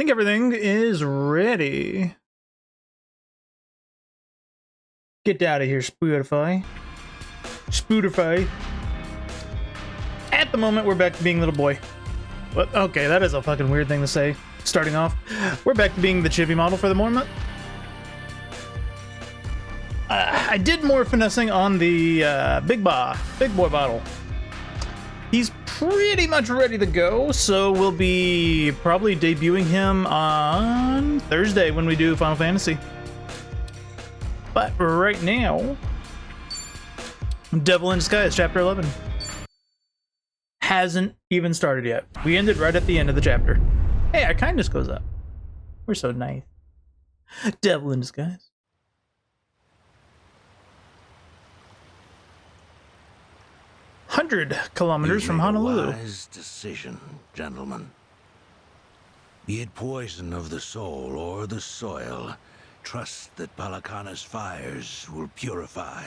think everything is ready. Get out of here, Spotify. Spotify. At the moment, we're back to being little boy. But okay, that is a fucking weird thing to say. Starting off, we're back to being the chibi model for the moment. I did more finessing on the big boy bottle. He's pretty much ready to go, so we'll be probably debuting him on Thursday when we do Final Fantasy. But right now, Devil in Disguise, Chapter 11. Hasn't even started yet. We ended right at the end of the chapter. Hey, our kindness goes up. We're so nice. Devil in Disguise. 100 kilometers from Honolulu. Wise decision, gentlemen. Be it poison of the soul or the soil, trust that Palakana's fires will purify.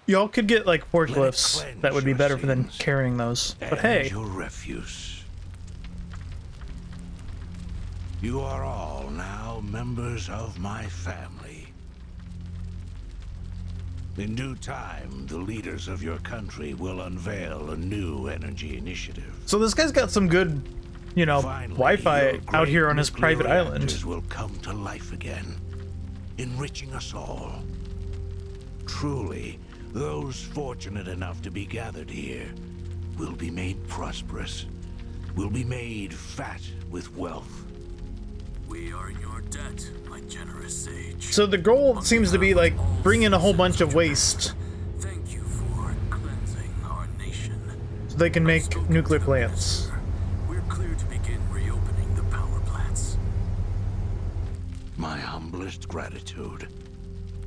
Y'all could get like forklifts. That would be better than carrying those. But hey, your refuse. You are all now members of my family. In due time, the leaders of your country will unveil a new energy initiative. So this guy's got some good, you know, Wi-Fi out here on his private island. Will come to life again, enriching us all. Truly, those fortunate enough to be gathered here will be made prosperous, will be made fat with wealth. We are in your debt, my generous sage. So the goal seems to be like bring in a whole bunch of waste. Thank you for cleansing our nation. So they can make nuclear plants. We're clear to begin reopening the power plants. My humblest gratitude.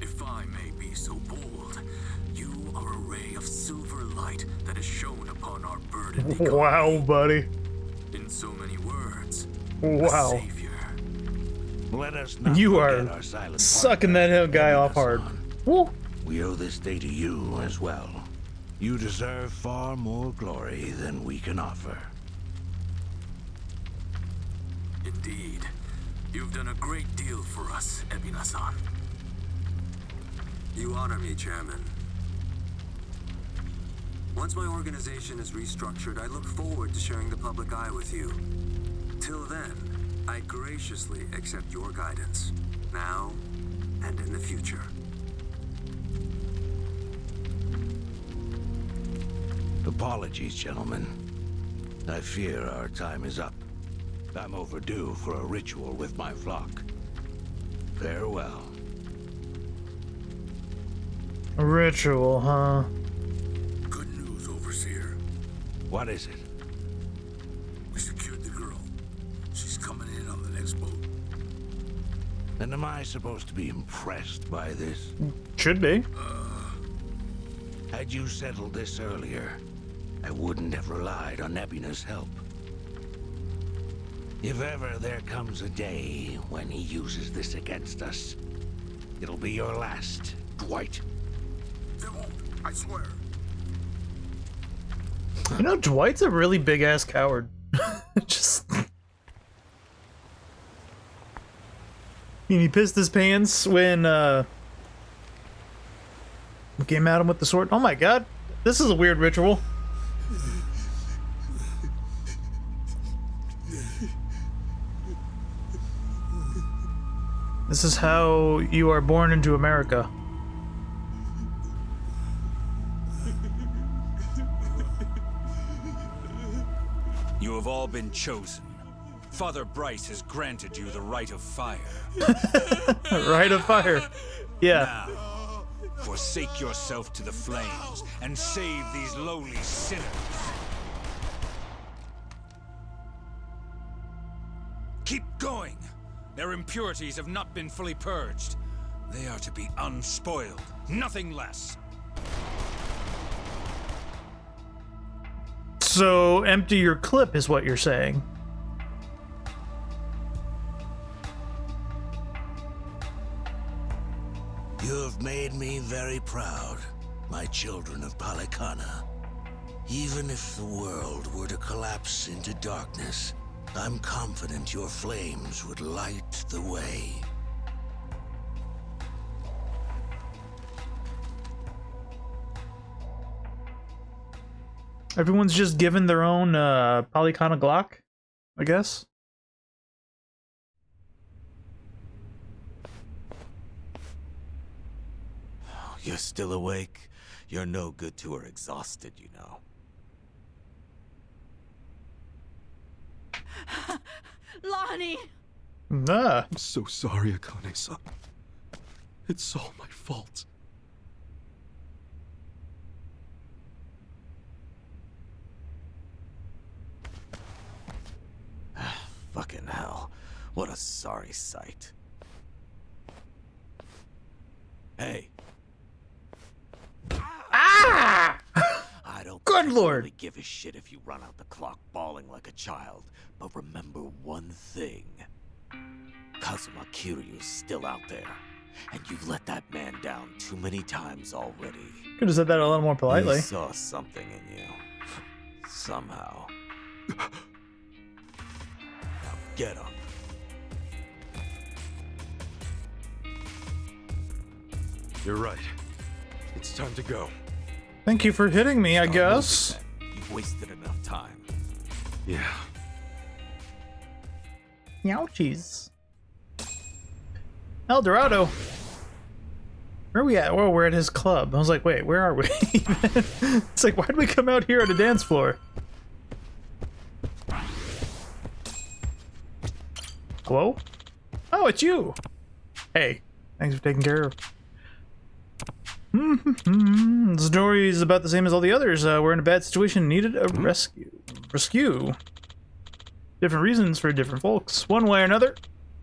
If I may be so bold, you are a ray of silver light that is shone upon our burdened economy. Wow, buddy. In so many words, wow. a savior. Let us not You forget are our silent sucking that guy off hard. Woo. We owe this day to you as well. You deserve far more glory than we can offer. Indeed. You've done a great deal for us, Ebina-san. You honor me, Chairman. Once my organization is restructured, I look forward to sharing the public eye with you. Till then, I graciously accept your guidance, now and in the future. Apologies, gentlemen. I fear our time is up. I'm overdue for a ritual with my flock. Farewell. A ritual, huh? Good news, Overseer. What is it? We secured the girl. She's coming in on the next boat. And am I supposed to be impressed by this? Should be. Had you settled this earlier, I wouldn't have relied on Ebina's help. If ever there comes a day when he uses this against us, it'll be your last, Dwight. They won't, I swear. You know, Dwight's a really big-ass coward. Just... He pissed his pants when came at him with the sword. Oh my god, this is a weird ritual. This is how you are born into America. You have all been chosen. Father Bryce has granted you the right of fire. Right of fire. Yeah. Now, forsake yourself to the flames and save these lowly sinners. Keep going. Their impurities have not been fully purged. They are to be unspoiled, nothing less. So empty your clip is what you're saying. You have made me very proud, my children of Palakana. Even if the world were to collapse into darkness, I'm confident your flames would light the way. Everyone's just given their own Polycona Glock, I guess. You're still awake? You're no good to her exhausted, you know. Lonnie! Ah. I'm so sorry, Akane-san. It's all my fault. Fucking hell. What a sorry sight. Hey. Ah! I don't Good lord. really give a shit if you run out the clock bawling like a child, but remember one thing. Kazuma Kiryu's still out there, and you've let that man down too many times already. Could have said that a little more politely. He saw something in you. Somehow. Now get up. You're right. It's time to go. Thank you for hitting me, I Start guess. moving then. You've wasted enough time. Yeah. Ouchies. El Dorado. Where are we at? Oh, we're at his club. I was like, wait, where are we? It's like, why'd we come out here on a dance floor? Hello? Oh, it's you. Hey, thanks for taking care of. The story is about the same as all the others. We're in a bad situation, needed a rescue. Different reasons for different folks. One way or another,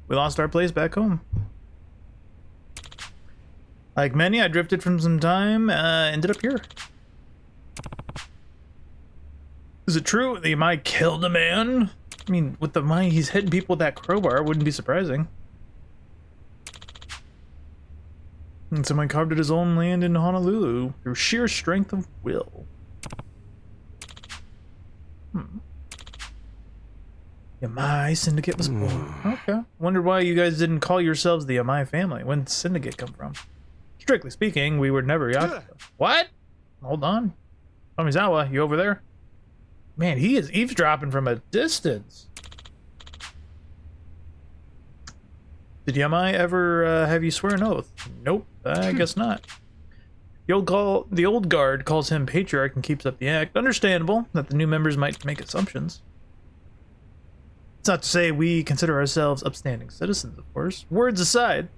we lost our place back home. Like many, I drifted from some time, ended up here. Is it true the Yamai killed a man? I mean, with the Yamai, he's hitting people with that crowbar, wouldn't be surprising. And someone carved at his own land in Honolulu through sheer strength of will. Yamai Syndicate was born. Okay. Wondered why you guys didn't call yourselves the Yamai family. When did Syndicate come from? Strictly speaking, we were never Yakuza. What? Hold on. Tomizawa, you over there? Man, he is eavesdropping from a distance. Did Yamai ever have you swear an oath? Nope, I guess not. The old guard calls him patriarch and keeps up the act. Understandable that the new members might make assumptions. It's not to say we consider ourselves upstanding citizens, of course. Words aside,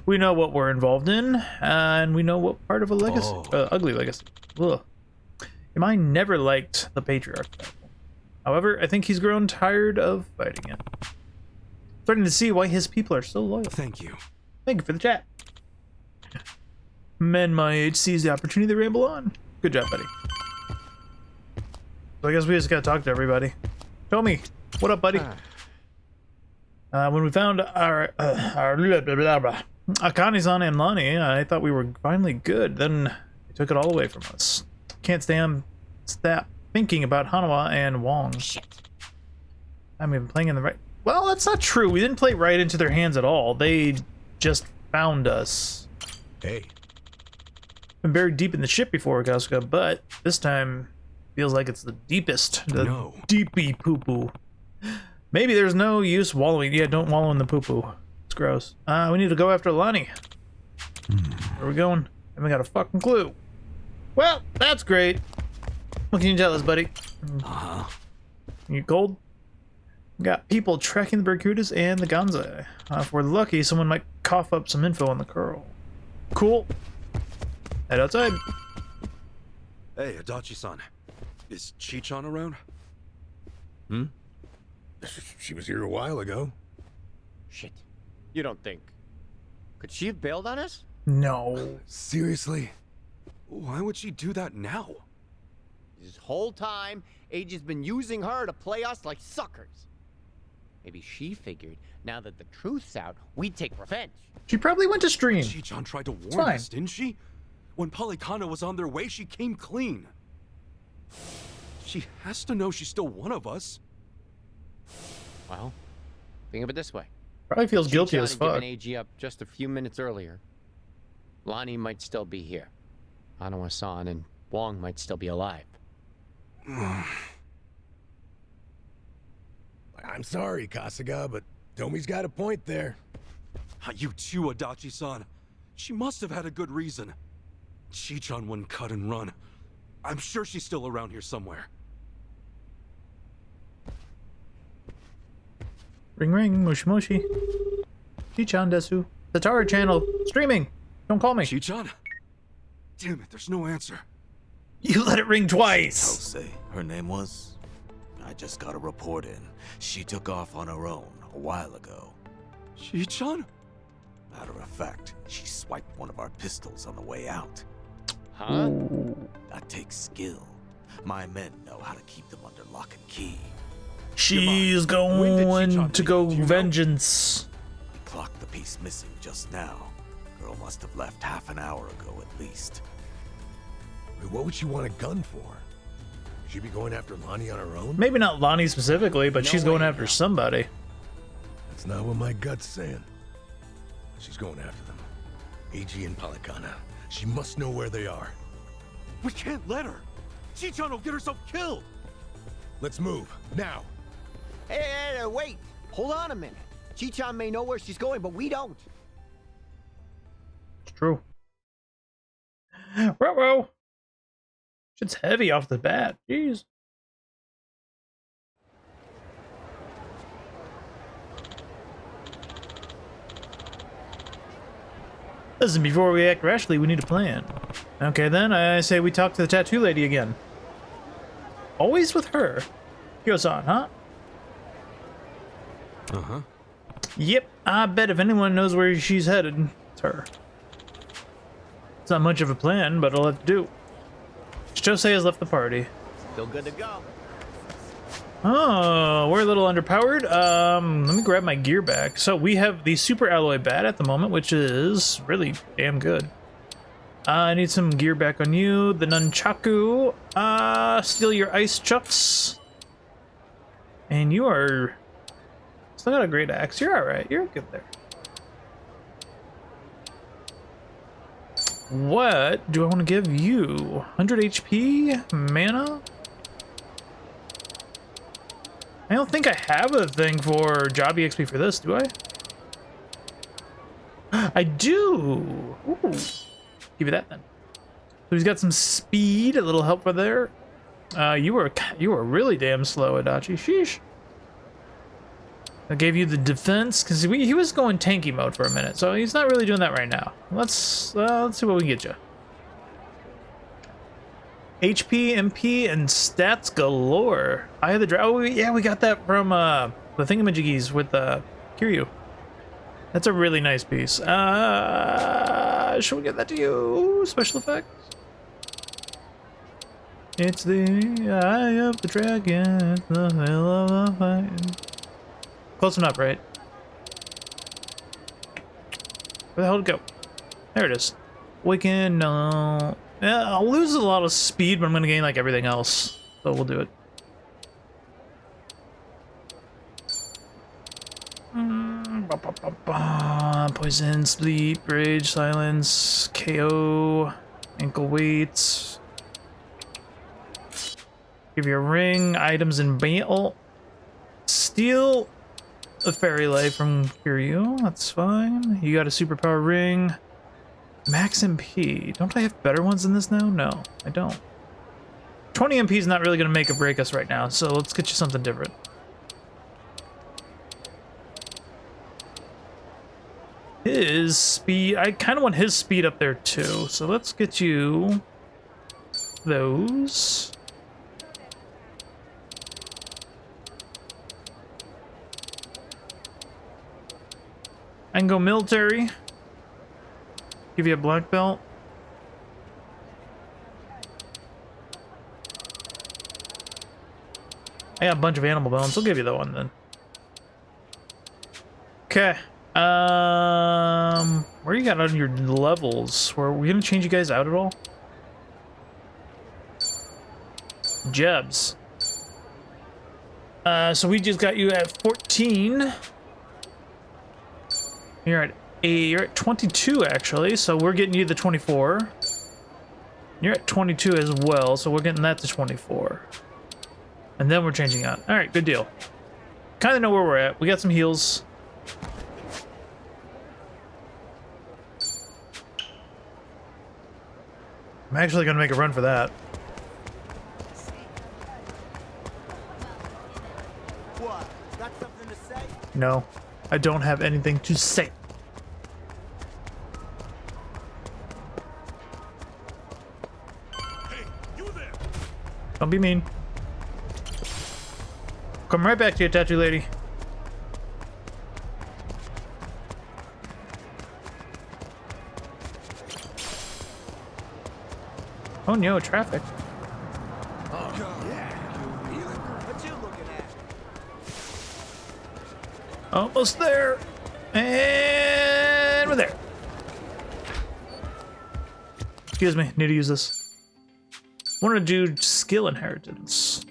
we know what we're involved in, and we know what part of a legacy, ugly legacy. Ugh. Yamai never liked the patriarch battle. However, I think he's grown tired of fighting it. Starting to see why his people are so loyal. Thank you. Thank you for the chat. Men my age seize the opportunity to ramble on. Good job, buddy. So I guess we just gotta talk to everybody. Tell me, what up, buddy? When we found our Akane-san and Lonnie, I thought we were finally good. Then they took it all away from us. Can't stop thinking about Hanawa and Wong. Shit. I mean, playing in the right. Well, that's not true. We didn't play right into their hands at all. They just found us. Hey. Been buried deep in the ship before, Kasuga, but this time feels like it's the deepest. The deepy poo-poo. Maybe there's no use wallowing. Yeah, don't wallow in the poo-poo. It's gross. We need to go after Lonnie. Where are we going? I haven't got a fucking clue. Well, that's great. What can you tell us, buddy? You cold? We got people tracking the Barracudas and the Gonzai. If we're lucky, someone might cough up some info on the Curl. Cool. Head outside. Hey, Adachi-san. Is Chi-chan around? She was here a while ago. Shit. You don't think... Could she have bailed on us? No. Seriously? Why would she do that now? This whole time, Age has been using her to play us like suckers. Maybe she figured, now that the truth's out, we'd take revenge. She probably went to stream. Chi-chan tried to warn fine. us, didn't she? When Polycana was on their way, she came clean. She has to know she's still one of us. Well, think of it this way. Probably feels guilty as Had fuck. given AG up just a few minutes earlier, Lonnie might still be here. Anawa-san and Wong might still be alive. I'm sorry, Kasuga, but Tomi's got a point there. You too, Adachi-san. She must have had a good reason. Chi-chan wouldn't cut and run. I'm sure she's still around here somewhere. Ring ring, moshi moshi. Chi-chan desu. Tatara channel. Streaming. Don't call me. Chi-chan? Damn it, there's no answer. You let it ring twice. Say her name was? I just got a report in. She took off on her own a while ago. Chi-chan? Matter of fact, she swiped one of our pistols on the way out. Huh? That takes skill. My men know how to keep them under lock and key. She's When did going Chi-chan to leave? go Do you know? vengeance. We clocked the piece missing just now. Girl must have left half an hour ago at least. Wait, what would she want a gun for? Would she be going after Lonnie on her own? Maybe not Lonnie specifically, but No she's going way, after no. somebody. That's not what my gut's saying. She's going after them. AG and Palikana. She must know where they are. We can't let her. Chi-chan will get herself killed. Let's move, now. Hey, wait! Hold on a minute. Chi-chan may know where she's going, but we don't. It's true. Ruh-roh. Shit's heavy off the bat. Jeez. Listen, before we act rashly, we need a plan. Okay, then, I say we talk to the tattoo lady again. Always with her. Kyo-san, huh? Uh-huh. Yep, I bet if anyone knows where she's headed, it's her. It's not much of a plan, but it'll have to do. Jose has left the party. Still good to go. Oh, we're a little underpowered. Let me grab my gear back. So we have the super alloy bat at the moment, which is really damn good. I need some gear back on you. The nunchaku. Steal your ice chucks. And you are still got a great axe. You're alright. You're good there. What do I want to give you? 100 HP? Mana? I don't think I have a thing for job EXP for this, do I? I do! Ooh. Give you that then. So he's got some speed, a little help for there. You were really damn slow, Adachi. Sheesh. I gave you the defense because he was going tanky mode for a minute, so he's not really doing that right now. Let's see what we can get you. HP, MP, and stats galore. Eye of the oh yeah, we got that from the thingamajiggies with Kiryu. That's a really nice piece. Should we get that to you? Special effects. It's the eye of the dragon, it's the hell of the fight. Close enough, right? Where the hell did it go? There it is. Awaken, no. Yeah, I'll lose a lot of speed, but I'm gonna gain like everything else. So we'll do it. Poison, sleep, rage, silence, KO, ankle weights. Give you a ring, items in battle. Steal a fairy life from Kiryu, that's fine. You got a superpower ring. Max MP. Don't I have better ones than this now? No, I don't. 20 MP is not really going to make or break us right now, so let's get you something different. His speed, I kind of want his speed up there too, so let's get you those. I can go military. Give you a black belt. I got a bunch of animal bones. I'll give you that one then. Okay. Where you got on your levels? Were we gonna change you guys out at all? Jebs. So we just got you at 14. You're at 22 actually, so we're getting you the 24. You're at 22 as well, so we're getting that to 24. And then we're changing out. All right, good deal. Kind of know where we're at. We got some heals. I'm actually gonna make a run for that. What? Got something to say? No, I don't have anything to say. Hey, you there? Don't be mean. Come right back to you, tattoo lady. Oh no, traffic. What you looking at? Almost there. And we're there. Excuse me, need to use this. Want to do skill inheritance.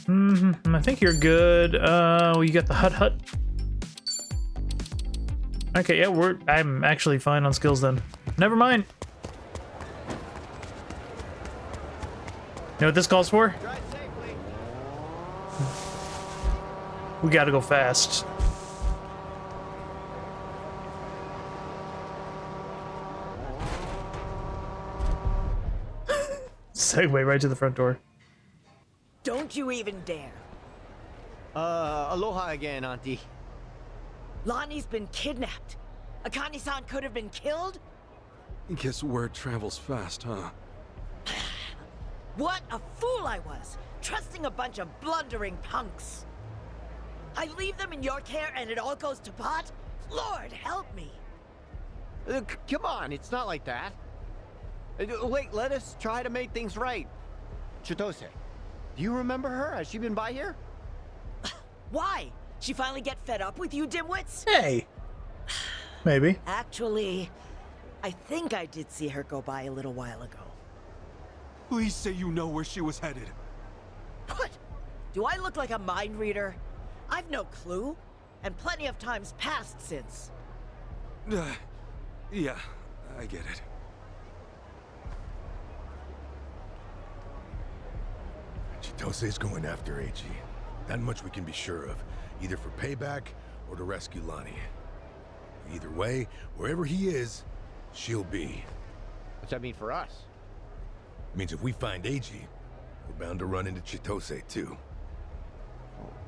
I think you're good. You got the hut. Okay, yeah, I'm actually fine on skills then. Never mind. You know what this calls for? Drive safely. We gotta go fast. Segue right to the front door. Don't you even dare. Aloha again, Auntie. Lonnie's been kidnapped. Akane-san could have been killed? Guess word travels fast, huh? What a fool I was, trusting a bunch of blundering punks. I leave them in your care and it all goes to pot? Lord, help me. Come on, it's not like that. Wait, let us try to make things right. Chitose, do you remember her? Has she been by here? Why? She finally get fed up with you dimwits? Hey. Maybe. Actually, I think I did see her go by a little while ago. Please say you know where she was headed. What? Do I look like a mind reader? I've no clue, and plenty of times passed since. Yeah, I get it. Chitose's going after AG. That much we can be sure of, either for payback or to rescue Lonnie. Either way, wherever he is, she'll be. What's that mean for us? It means if we find AG, we're bound to run into Chitose too.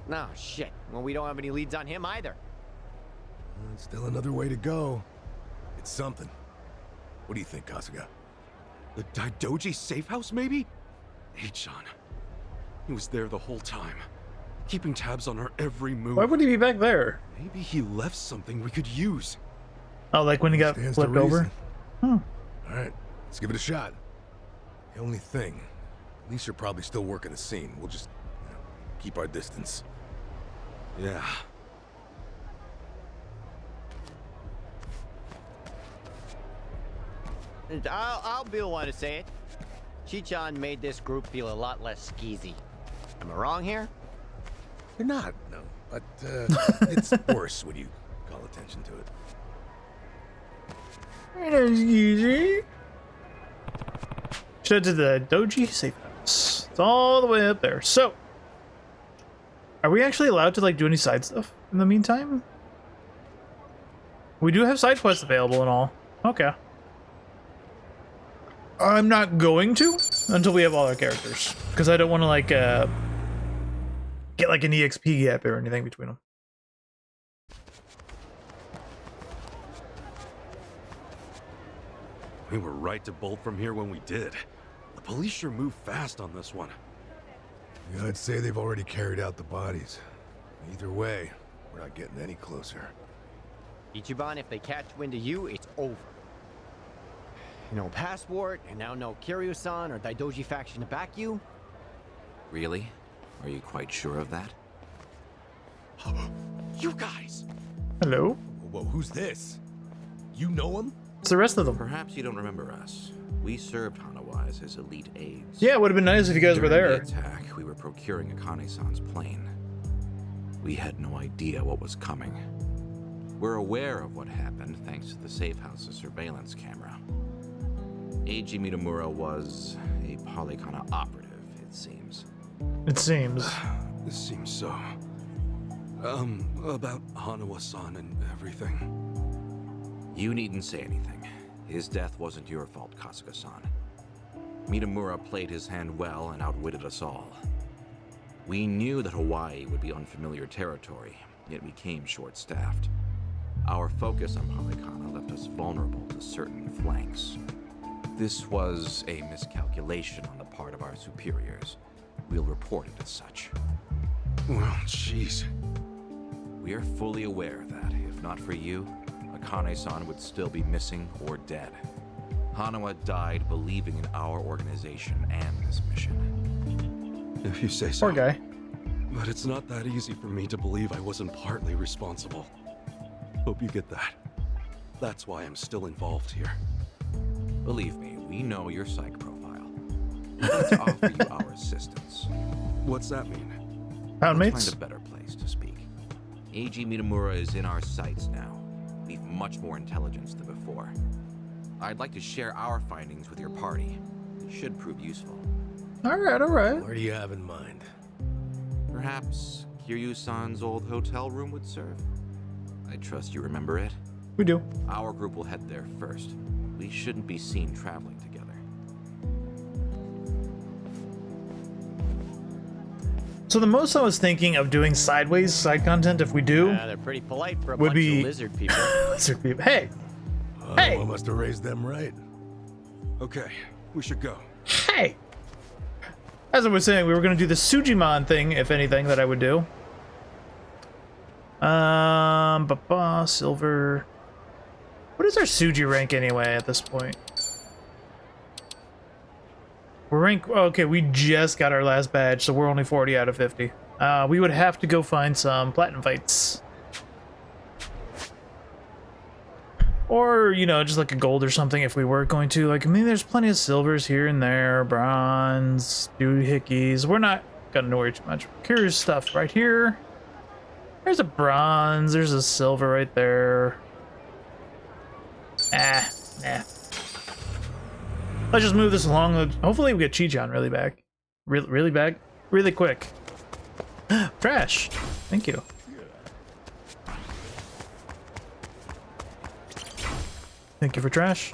No, shit. Well, we don't have any leads on him either. Still another way to go. It's something. What do you think, Kasuga? The Daidoji safe house, maybe? Hey-chan. He was there the whole time, keeping tabs on her every move. Why would he be back there? Maybe he left something we could use. Oh, like when he got Stands to flipped over? reason. All right, let's give it a shot. The only thing, police are probably still working the scene. We'll just keep our distance. Yeah. I'll be the one to say it. Chi-chan made this group feel a lot less skeezy. Am I wrong here? You're not, no. But it's worse when you call attention to it. That's easy. Should head to the Doji safe house. It's all the way up there. So, are we actually allowed to like do any side stuff in the meantime? We do have side quests available and all. Okay. I'm not going to until we have all our characters, because I don't want to like get like an EXP gap or anything between them. We were right to bolt from here when we did. The police sure moved fast on this one. Yeah, I'd say they've already carried out the bodies. Either way, we're not getting any closer. Ichiban, if they catch wind of you, it's over. No passport, and now no Kiryu-san or Daidoji faction to back you. Really? Are you quite sure of that? You guys! Hello? Whoa, who's this? You know him? It's the rest of them. Perhaps you don't remember us. We served Hanawa as his elite aides. Yeah, it would have been nice if you guys were During there. the attack, we were procuring Akane-san's plane. We had no idea what was coming. We're aware of what happened thanks to the safe house's surveillance camera. Eiji Mitamura was a Polykana operative, it seems. It seems. This seems so. About Hanawa-san and everything. You needn't say anything. His death wasn't your fault, Kasuga-san. Mitamura played his hand well and outwitted us all. We knew that Hawaii would be unfamiliar territory, yet we came short-staffed. Our focus on Polykana left us vulnerable to certain flanks. This was a miscalculation on the part of our superiors. We'll report it as such. Well, jeez. We are fully aware that, if not for you, Akane-san would still be missing or dead. Hanawa died believing in our organization and this mission. If you say so. Poor guy. But it's not that easy for me to believe I wasn't partly responsible. Hope you get that. That's why I'm still involved here. Believe me, we know your psych profile. Let's offer you our assistance. What's that mean? Poundmates? Let's find a better place to speak. Eiji Mitamura is in our sights now. We've much more intelligence than before. I'd like to share our findings with your party. It should prove useful. Alright, alright. What do you have in mind? Perhaps Kiryu-san's old hotel room would serve? I trust you remember it. We do. Our group will head there first. We shouldn't be seen traveling together. So the most I was thinking of doing sideways side content, if we do, They're pretty polite for a would bunch be of lizard people. lizard people. Hey, Hey! I must have raised them right. Okay, we should go. hey. As I was saying, we were gonna do the Sujimon thing, if anything, that I would do. Silver. What is our Suji rank anyway at this point? We're rank. Okay, we just got our last badge, so we're only 40 out of 50. We would have to go find some platinum fights. Or, you know, just like a gold or something if we were going to. Like, I mean, there's plenty of silvers here and there, bronze, doohickeys. We're not gonna worry too much. Curious stuff right here. There's a bronze, there's a silver right there. Nah. Let's just move this along. Hopefully we get Chi-chan really back. Really back? Really quick. Trash. Thank you. Thank you for trash.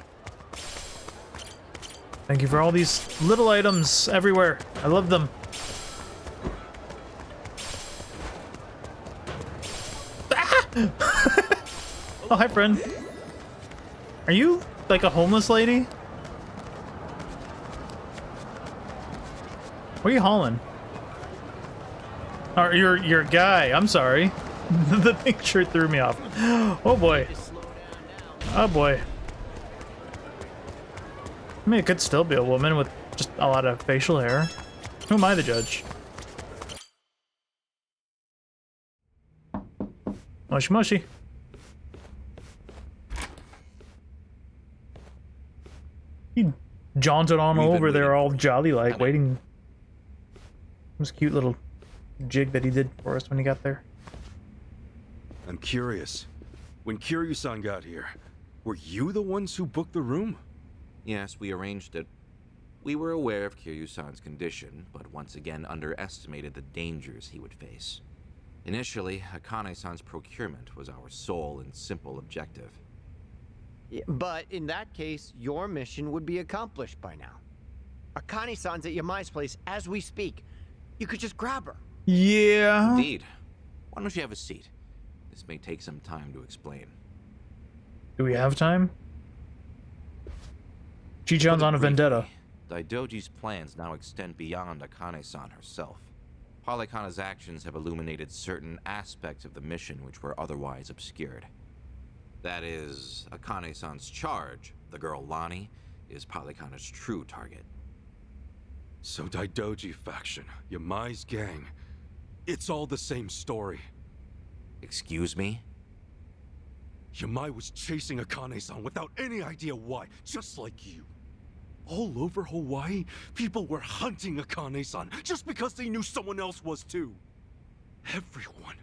Thank you for all these little items everywhere. I love them. Ah! Oh, hi, friend. Are you like a homeless lady? What are you hauling? Or you're a guy. I'm sorry. The picture threw me off. Oh boy. Oh boy. I mean, it could still be a woman with just a lot of facial hair. Who am I, the judge? Mushy mushy. He jaunted on over there all jolly like, waiting. It was a cute little jig that he did for us when he got there. I'm curious. When Kiryu-san got here, were you the ones who booked the room? Yes, we arranged it. We were aware of Kiryu-san's condition, but once again underestimated the dangers he would face. Initially, Akane-san's procurement was our sole and simple objective. Yeah, but in that case, your mission would be accomplished by now. Akane-san's at Yamai's place as we speak. You could just grab her. Yeah. Indeed. Why don't you have a seat? This may take some time to explain. Do we have time? Chi-chan's on a vendetta. Daidoji's plans now extend beyond Akane-san herself. Polykana's actions have illuminated certain aspects of the mission which were otherwise obscured. That is, Akane-san's charge, the girl Lani, is Polykana's true target. So Daidoji faction, Yamai's gang, it's all the same story. Excuse me? Yamai was chasing Akane-san without any idea why, just like you. All over Hawaii, people were hunting Akane-san just because they knew someone else was too. Everyone,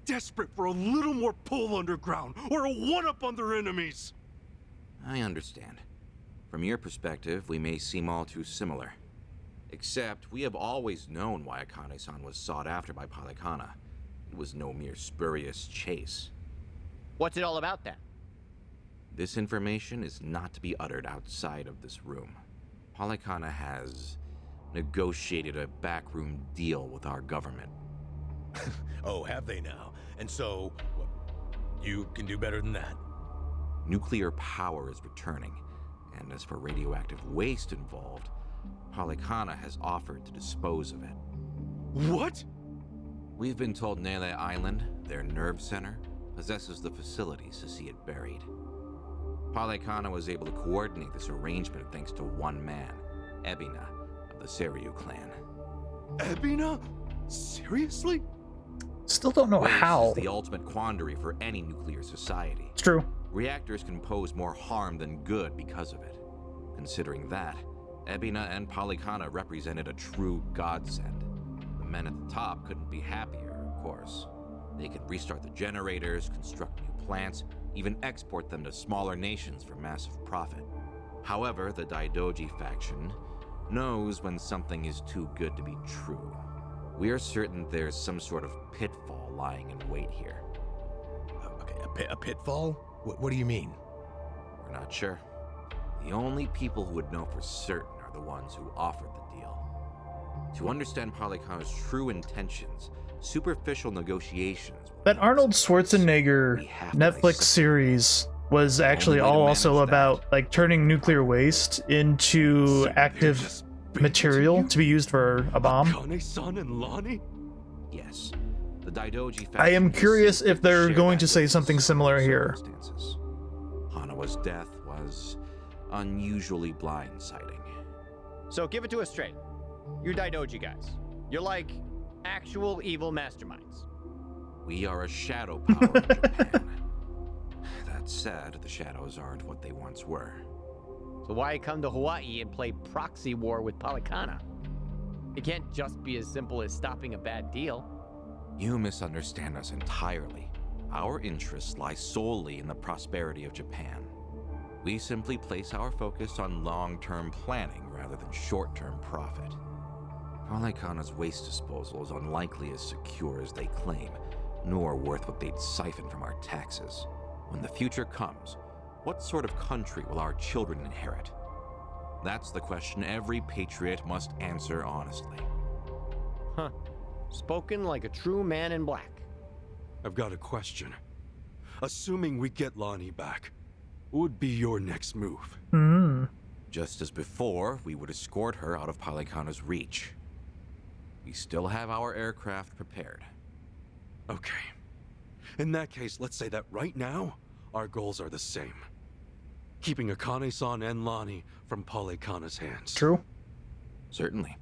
desperate for a little more pull underground or a one-up on their enemies. I understand. From your perspective, we may seem all too similar. Except, we have always known why Akane-san was sought after by Palikana. It was no mere spurious chase. What's it all about then? This information is not to be uttered outside of this room. Palikana has negotiated a backroom deal with our government. Oh, have they now? And so, what, you can do better than that? Nuclear power is returning, and as for radioactive waste involved, Palikana has offered to dispose of it. What? We've been told Nele Island, their nerve center, possesses the facilities to see it buried. Palikana was able to coordinate this arrangement thanks to one man, Ebina, of the Seryu clan. Ebina? Seriously? Still don't know Waste how. is the ultimate quandary for any nuclear society. It's true. Reactors can pose more harm than good because of it. Considering that, Ebina and Palikana represented a true godsend. The men at the top couldn't be happier, of course. They could restart the generators, construct new plants, even export them to smaller nations for massive profit. However, the Daidoji faction knows when something is too good to be true. We are certain there's some sort of pitfall lying in wait here. Okay, a pitfall? What do you mean? We're not sure. The only people who would know for certain are the ones who offered the deal. To understand Palikana's true intentions, superficial negotiations... That Arnold Schwarzenegger Netflix series was actually also about like turning nuclear waste into active material to be used for a bomb. Akane-san and Lonnie? Yes. The Daidoji faction I am curious if they're shared going to say activities something similar and here. circumstances. Hanawa's death was unusually blindsiding. So give it to us straight. You're Daidoji guys. You're like actual evil masterminds. We are a shadow power in Japan. That said, the shadows aren't what they once were. So why come to Hawaii and play proxy war with Palikana? It can't just be as simple as stopping a bad deal. You misunderstand us entirely. Our interests lie solely in the prosperity of Japan. We simply place our focus on long-term planning rather than short-term profit. Palikana's waste disposal is unlikely as secure as they claim, nor worth what they'd siphon from our taxes. When the future comes, what sort of country will our children inherit? That's the question every patriot must answer honestly. Huh. Spoken like a true man in black. I've got a question. Assuming we get Lonnie back, what would be your next move? Just as before, we would escort her out of Palikana's reach. We still have our aircraft prepared. Okay. In that case, let's say that right now, our goals are the same. Keeping Akane-san and Lonnie from Palikana's hands. True. Certainly.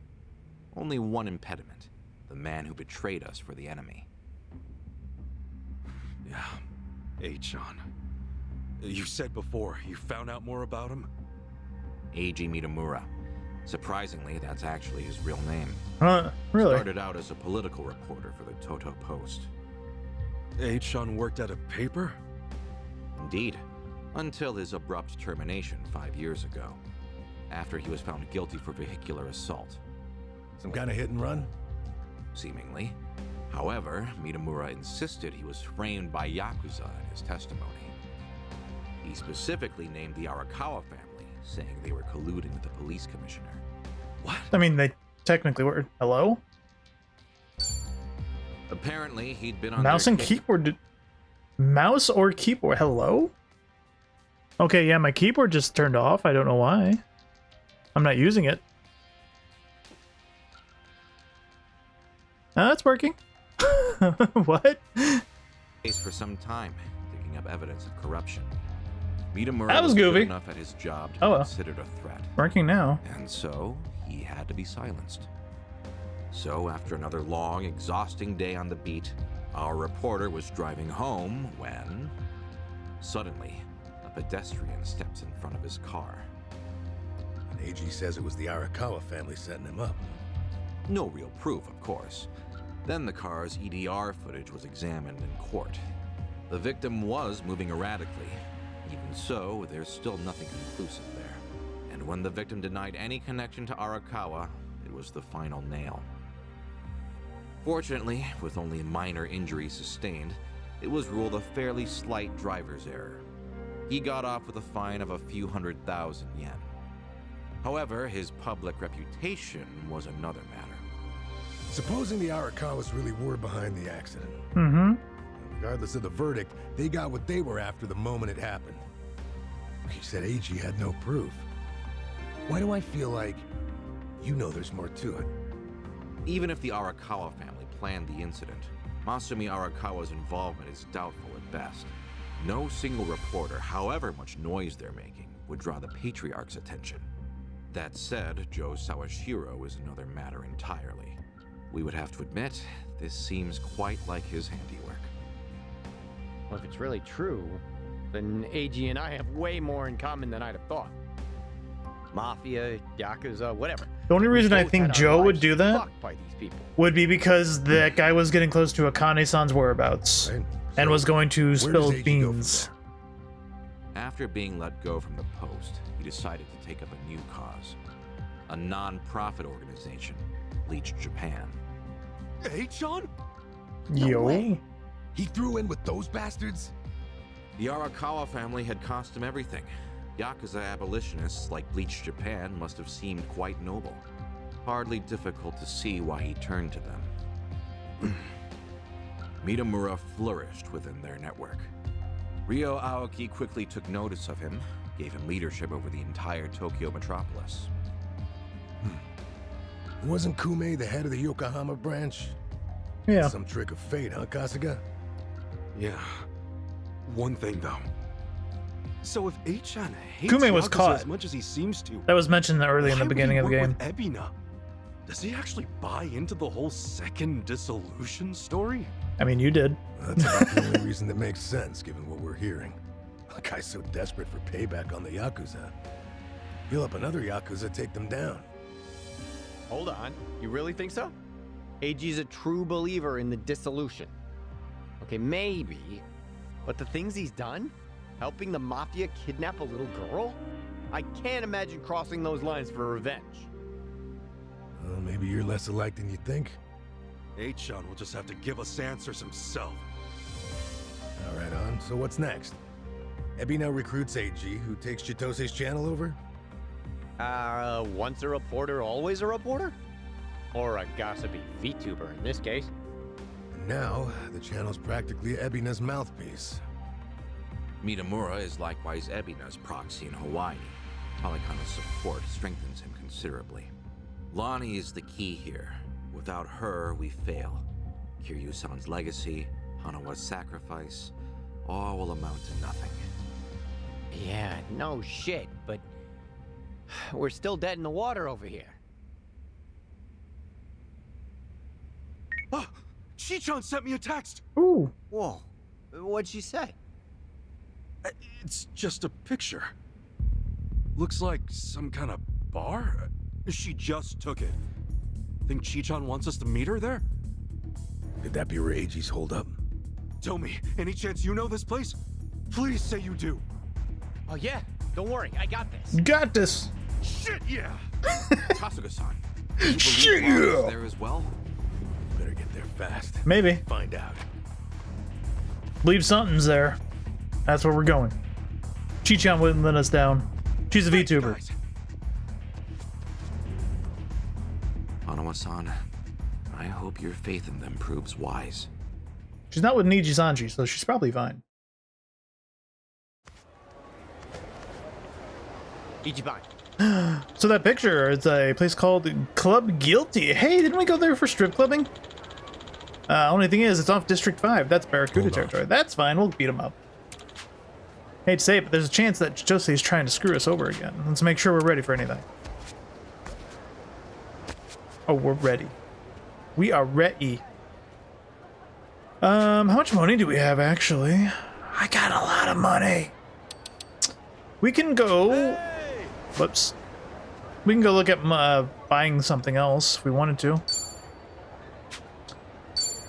Only one impediment. The man who betrayed us for the enemy. Yeah. Eichan. You said before, you found out more about him? Eiji Mitamura. Surprisingly, that's actually his real name. Really? Started out as a political reporter for the Toto Post. Eichan worked at a paper? Indeed. Until his abrupt termination 5 years ago. After he was found guilty for vehicular assault. Some kind of hit and run? Seemingly. However, Mitamura insisted he was framed by Yakuza in his testimony. He specifically named the Arakawa family, saying they were colluding with the police commissioner. What? I mean, they technically were. Hello? Apparently, he'd been on Mouse their and case. keyboard. Mouse or keyboard? Hello? Okay, yeah, my keyboard just turned off. I don't know why. I'm not using it. It's working. What? Case for some time, digging up evidence of corruption. Mitamura That was good goofy. enough at his job to Oh be well. considered a threat. Working now. And so, he had to be silenced. So, after another long, exhausting day on the beat, our reporter was driving home when... Suddenly, a pedestrian steps in front of his car. And AG says it was the Arakawa family setting him up. No real proof, of course. Then the car's EDR footage was examined in court. The victim was moving erratically. Even so, there's still nothing conclusive there. And when the victim denied any connection to Arakawa, it was the final nail. Fortunately, with only minor injuries sustained, it was ruled a fairly slight driver's error. He got off with a fine of a few 100,000 yen. However, his public reputation was another matter. Supposing the Arakawas really were behind the accident. Mm-hmm. Regardless of the verdict, they got what they were after the moment it happened. You said AG had no proof. Why do I feel like you know there's more to it? Even if the Arakawa family planned the incident, Masumi Arakawa's involvement is doubtful at best. No single reporter, however much noise they're making, would draw the Patriarch's attention. That said, Joe Sawashiro is another matter entirely. We would have to admit, this seems quite like his handiwork. Well, if it's really true, then AG and I have way more in common than I'd have thought. Mafia, Yakuza, whatever. The only reason I both think had our Joe would lives do that fucked by these people. would be because that guy was getting close to Akane-san's whereabouts Right? and So, was going to where does spill AG go from beans. there? After being let go from the post, he decided to take up a new cause. A non-profit organization, Bleach Japan. Hey, John? Yo. way. He threw in with those bastards? The Arakawa family had cost him everything. Yakuza abolitionists like Bleach Japan must have seemed quite noble. Hardly difficult to see why he turned to them. Mitamura flourished within their network. Ryo Aoki quickly took notice of him, gave him leadership over the entire Tokyo metropolis. Wasn't Kume the head of the Yokohama branch? Yeah. Some trick of fate, huh, Kasuga? Yeah. One thing, though. So if Achan hates Kume was Yakuza caught. as much as he seems to, That was mentioned early in why the would beginning he of the work game. with Ebina? Does he actually buy into the whole second dissolution story? I mean, you did. That's about the only reason that makes sense, given what we're hearing. A guy's so desperate for payback on the Yakuza. He'll help another Yakuza take them down. Hold on. You really think so? AG's a true believer in the dissolution. Okay, maybe. But the things he's done? Helping the Mafia kidnap a little girl? I can't imagine crossing those lines for revenge. Well, maybe you're less alike than you think. Achan will just have to give us answers himself. All right, on. So what's next? Ebina recruits AG, who takes Chitose's channel over? Once a reporter, always a reporter? Or a gossipy VTuber in this case. And now, the channel's practically Ebina's mouthpiece. Mitamura is likewise Ebina's proxy in Hawaii. Kalikana's support strengthens him considerably. Lonnie is the key here. Without her, we fail. Kiryu-san's legacy, Hanawa's sacrifice, all will amount to nothing. Yeah, no shit, but we're still dead in the water over here. Ah! Chichan sent me a text! Ooh. Whoa, what'd she say? It's just a picture. Looks like some kind of bar? She just took it. Think Chichan wants us to meet her there? Could that be where AG's hold up? Tell me, any chance you know this place? Please say you do. Oh yeah, don't worry, I got this. Got this. Shit, yeah! Kasuga-san, do you Shit, believe Lonnie's yeah. there as well? Better get there fast. Maybe. Find out. Believe something's there. That's where we're going. Chi-chan wouldn't let us down. She's a VTuber. Guys, Hanawa-san, I hope your faith in them proves wise. She's not with Niji-sanji, so she's probably fine. Ichiban. So that picture, it's a place called Club Guilty. Hey, didn't we go there for strip clubbing? Only thing is, it's off District 5. That's Barracuda Hold on. territory. That's fine, we'll beat him up. Hate to say it, but there's a chance that Jose is trying to screw us over again. Let's make sure we're ready for anything. Oh, we're ready. We are ready. How much money do we have, actually? I got a lot of money. We can go... Whoops. We can go look at buying something else if we wanted to.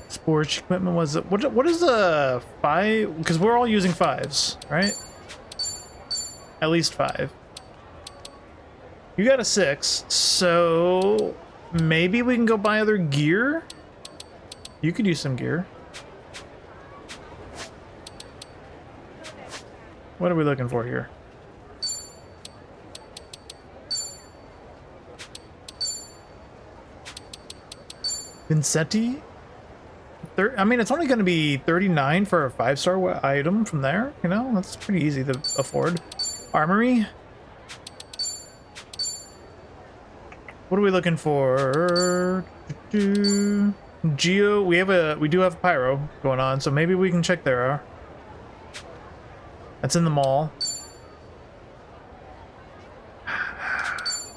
Sports equipment was it? What is the 5? Because we're all using 5s, right? At least 5. You got a 6, so maybe we can go buy other gear. You could use some gear. What are we looking for here? Vincetti? I mean, it's only going to be 39 for a 5-star item from there. You know, that's pretty easy to afford. Armory? What are we looking for? Geo, we do have pyro going on, so maybe we can check there. That's in the mall.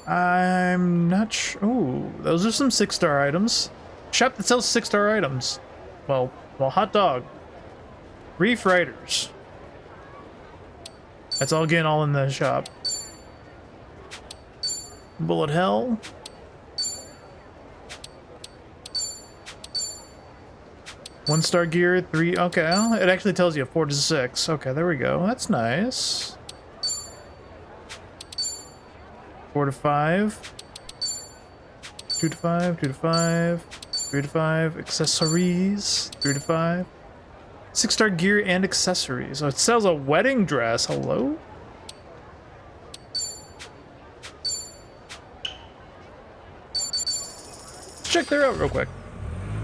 I'm not sure. Oh, those are some 6-star items. Shop that sells 6-star items. Well, hot dog. Reef Riders. That's all again all in the shop. Bullet Hell. One-star gear, 3. Okay, it actually tells you 4 to 6. Okay, there we go. That's nice. 4 to 5. 2 to 5. 2 to 5. 3 to 5. Accessories. 3 to 5. 6-star gear and accessories. So it sells a wedding dress. Hello? Let's check there out real quick.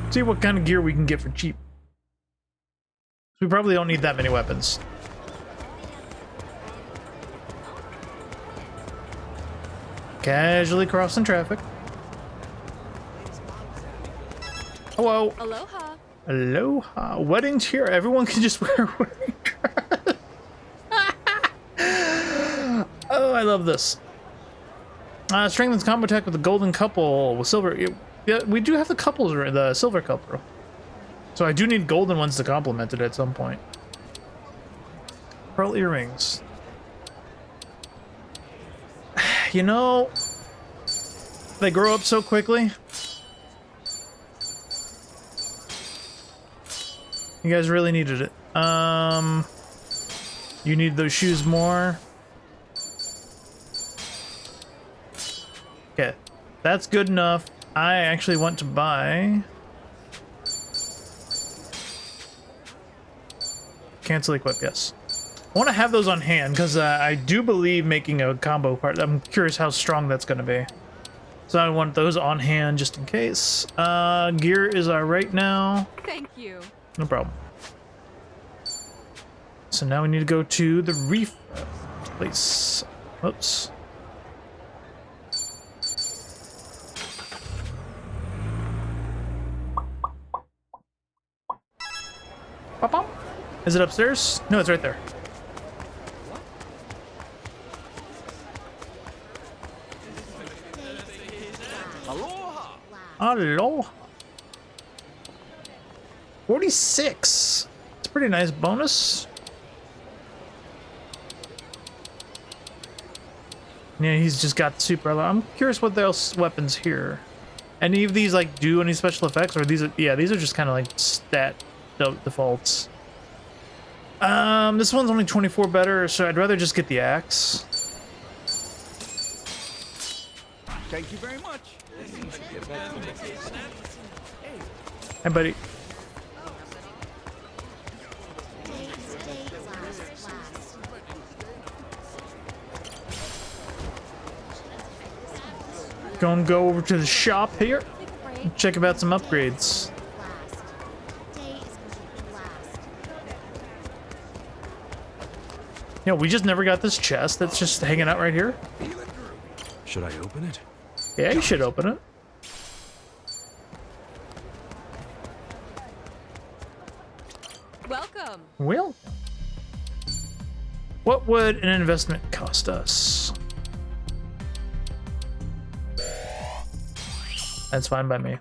See what kind of gear we can get for cheap. We probably don't need that many weapons. Casually crossing traffic. Hello. Aloha. Aloha. Wedding cheer. Everyone can just wear a wedding dress. Oh, I love this. Strengthens combo attack with the golden couple with silver. Yeah, we do have the couples, the silver couple. So I do need golden ones to complement it at some point. Pearl earrings. You know, they grow up so quickly. You guys really needed it. You need those shoes more. Okay, that's good enough. I actually want to buy... Cancel equip, yes. I want to have those on hand, because I do believe making a combo part. I'm curious how strong that's going to be. So I want those on hand just in case. Gear is right now. Thank you. No problem. So now we need to go to the reef place. Oops. Pop-pop. Is it upstairs? No, it's right there. Aloha! Aloha. 46. It's a pretty nice bonus. Yeah, he's just got super. I'm curious what else weapons here. Any of these like do any special effects, or these are, yeah, these are just kind of like stat defaults. This one's only 24 better, so I'd rather just get the axe. Thank you very much. Hey, buddy. Gonna go over to the shop here. Check about some upgrades. Yeah, we just never got this chest that's just hanging out right here. Should I open it? Yeah, you should open it. Welcome. Well, what would an investment cost us? That's fine by me.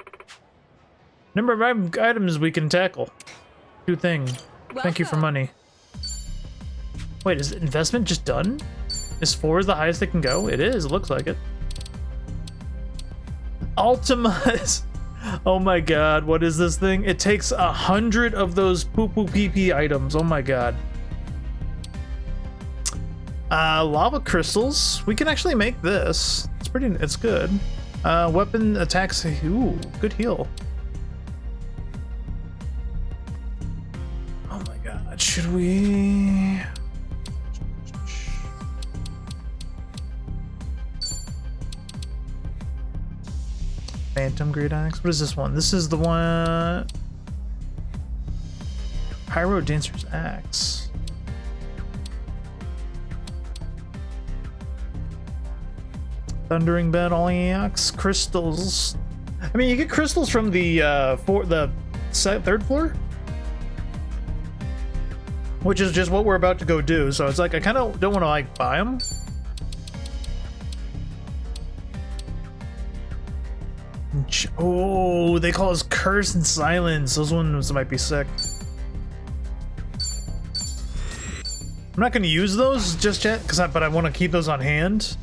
Number of items we can tackle. 2 things. Thank you for money. Wait, is the investment just done? Is 4 the highest it can go? It is, it looks like it. Ultimas. Oh my god, what is this thing? It takes 100 of those poo-poo pee-pee items. Oh my god. Lava crystals. We can actually make this. It's good. Weapon attacks. Ooh, good heal. Oh my god, should we? Phantom Great Axe. What is this one? This is the one. Pyro Dancer's Axe. Thundering Battle Axe. Crystals. I mean, you get crystals from the third floor, which is just what we're about to go do. So it's like I kind of don't want to like buy them. Oh, they call us Curse and Silence. Those ones might be sick. I'm not going to use those just yet, but I want to keep those on hand.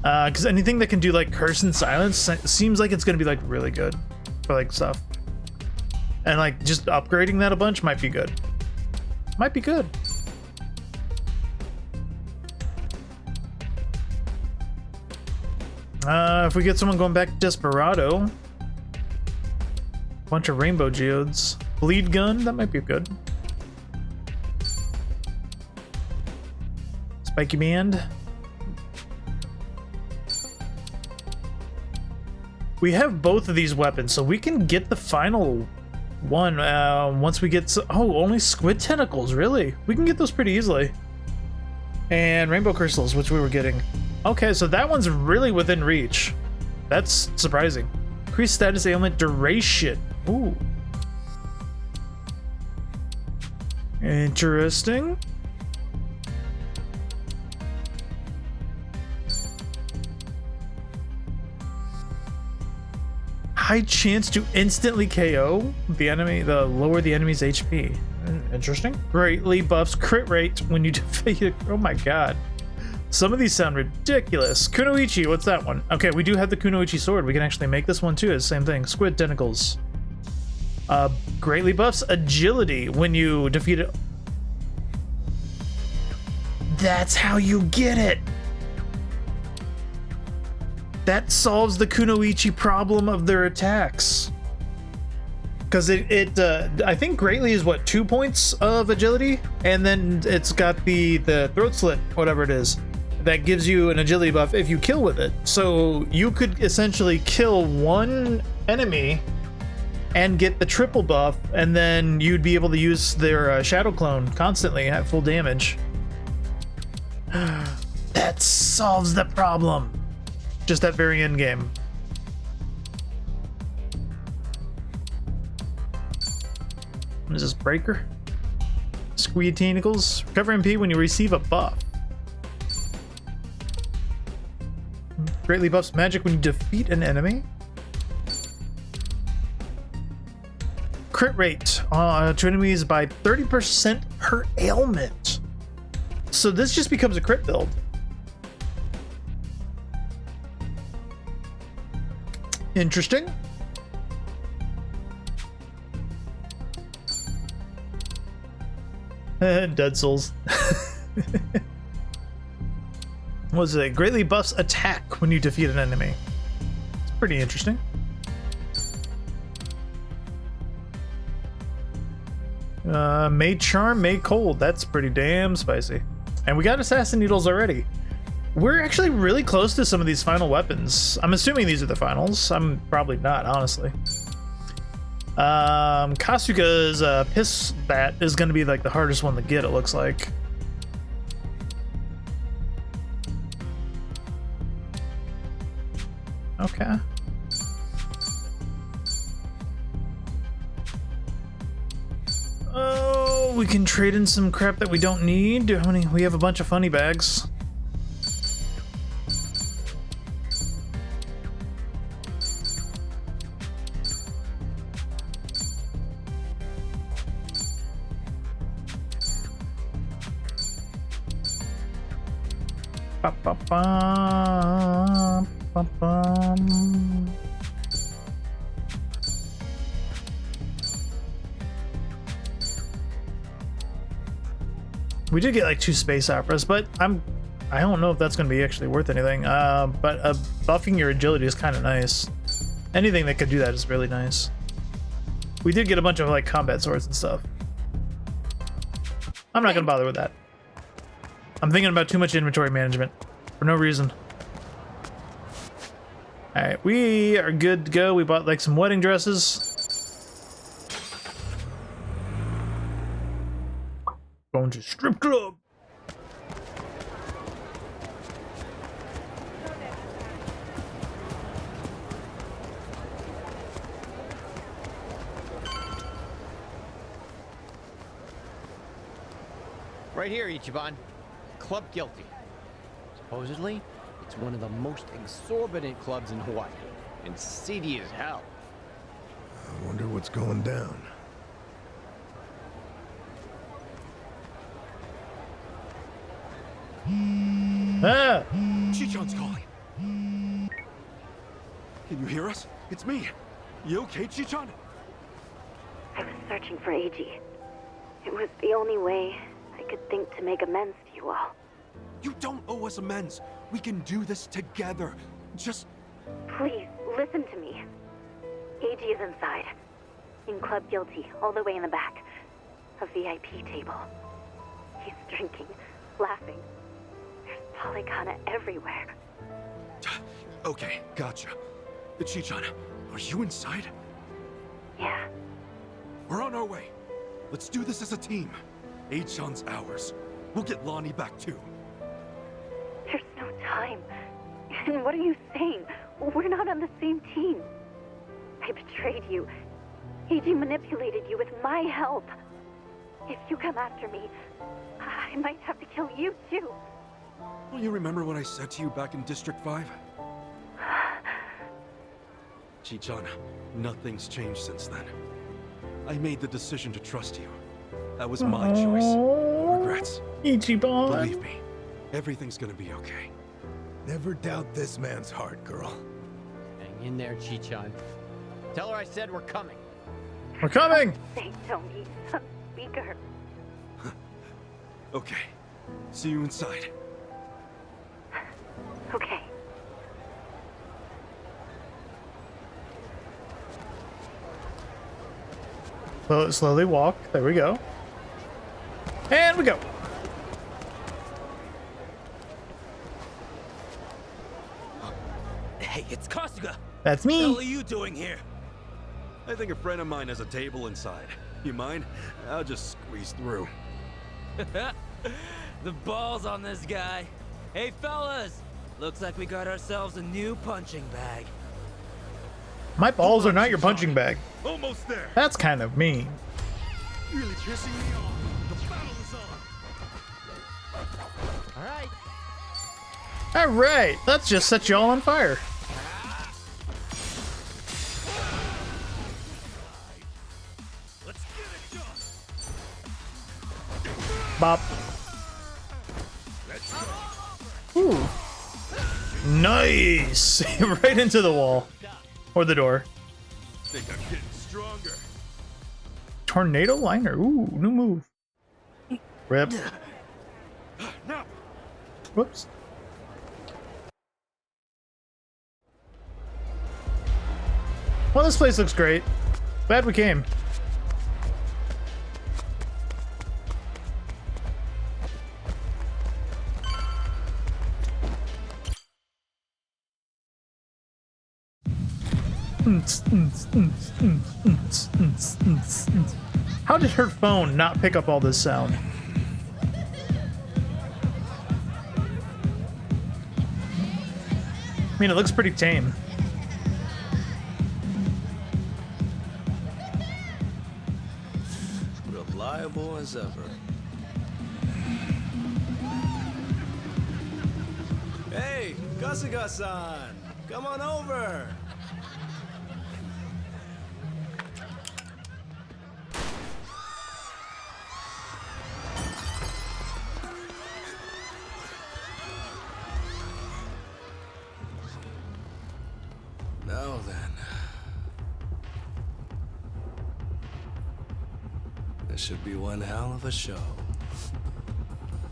Because anything that can do like Curse and Silence seems like it's going to be like really good for like stuff. And like just upgrading that a bunch might be good. Might be good. If we get someone going back to Desperado. Bunch of rainbow geodes. Bleed gun, that might be good. Spiky band. We have both of these weapons, so we can get the final one once we get only squid tentacles, really? We can get those pretty easily. And rainbow crystals, which we were getting. Okay, so that one's really within reach. That's surprising. Increased status ailment duration. Ooh. Interesting. High chance to instantly KO the enemy, lower the enemy's HP. Interesting. Greatly buffs crit rate when you defeat it. Oh my god. Some of these sound ridiculous. Kunoichi, what's that one? Okay, we do have the Kunoichi sword. We can actually make this one too. It's the same thing. Squid tentacles. Greatly buffs agility when you defeat it. That's how you get it. That solves the Kunoichi problem of their attacks. Because I think greatly is what, 2 points of agility, and then it's got the throat slit, whatever it is, that gives you an agility buff if you kill with it. So you could essentially kill one enemy and get the triple buff, and then you'd be able to use their shadow clone constantly at full damage. That solves the problem. Just that very end game. What is this, breaker? Squid tentacles. Recover MP when you receive a buff. Greatly buffs magic when you defeat an enemy. Crit rate to enemies by 30% per ailment. So this just becomes a crit build. Interesting. Dead Souls. What was it? Greatly buffs attack when you defeat an enemy. It's pretty interesting. May Charm, May Cold. That's pretty damn spicy. And we got Assassin Needles already. We're actually really close to some of these final weapons. I'm assuming these are the finals. I'm probably not, honestly. Kasuga's Piss Bat is going to be like the hardest one to get, it looks like. Okay. Oh, we can trade in some crap that we don't need. How many? We have a bunch of funny bags. Ba-ba-bum, ba-bum. We did get like 2 space operas, but I don't know if that's going to be actually worth anything. But buffing your agility is kind of nice. Anything that could do that is really nice. We did get a bunch of like combat swords and stuff. I'm not going to bother with that. I'm thinking about too much inventory management for no reason. All right, we are good to go. We bought like some wedding dresses. Going to strip club. Right here, Ichiban. Club Guilty. Supposedly, it's one of the most exorbitant clubs in Hawaii, and seedy as hell. I wonder what's going down. Ah! Chichan's calling. Can you hear us? It's me. You okay, Chichan? I was searching for Eiji. It was the only way I could think to make amends to you all. You don't owe us amends. We can do this together. Just... Please, listen to me. Eiji is inside. In Club Guilty, all the way in the back. A VIP table. He's drinking, laughing. There's polycana everywhere. Okay, gotcha. Chichan, are you inside? Yeah. We're on our way. Let's do this as a team. Eichan's ours. We'll get Lonnie back too. There's no time. And what are you saying? We're not on the same team. I betrayed you. Eiji manipulated you with my help. If you come after me, I might have to kill you too. Don't you remember what I said to you back in District 5? Chichan, nothing's changed since then. I made the decision to trust you. That was my choice. No regrets. Ichiban. Believe me, everything's gonna be okay. Never doubt this man's heart, girl. Hang in there, Chichan. Tell her I said we're coming. We're coming! Say Tony, son speaker. Okay. See you inside. Okay. Slowly walk. There we go. And we go. Hey, it's Kasuga. That's What the hell me. are you doing here? I think a friend of mine has a table inside. You mind? I'll just squeeze through. The balls on this guy. Hey, fellas. Looks like we got ourselves a new punching bag. My balls are not your punching bag. Almost there. That's kind of mean. Really pissing me off. The battle is on. All right. All right, let's just set you all on fire. Let's get it done. Bop. Ooh. Nice. Right into the wall. Or the door. Think I'm getting stronger. Tornado liner. Ooh, new move. Rip. Now. Whoops. Well, this place looks great. Glad we came. How did her phone not pick up all this sound? I mean, it looks pretty tame. Reliable as ever. Hey, Kasuga-san! Come on over! then. This should be one hell of a show.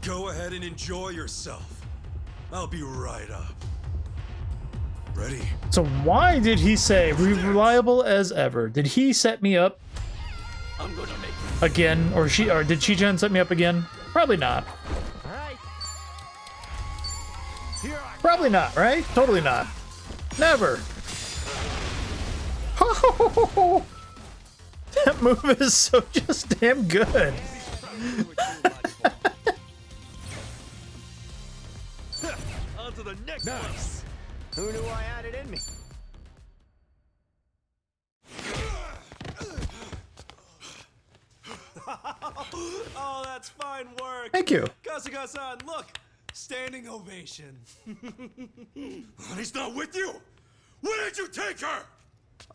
Go ahead and enjoy yourself. I'll be right up. Ready? So why did he say reliable as ever? Did he set me up I'm gonna make again, or did Shijan set me up again? Probably not. All right. Probably not, right? Totally not. Never. That move is so just damn good. On to the next one. Who knew I had it in me? Oh, that's fine work. Thank you. Kasuga-san, look! Standing ovation. He's not with you! Where did you take her?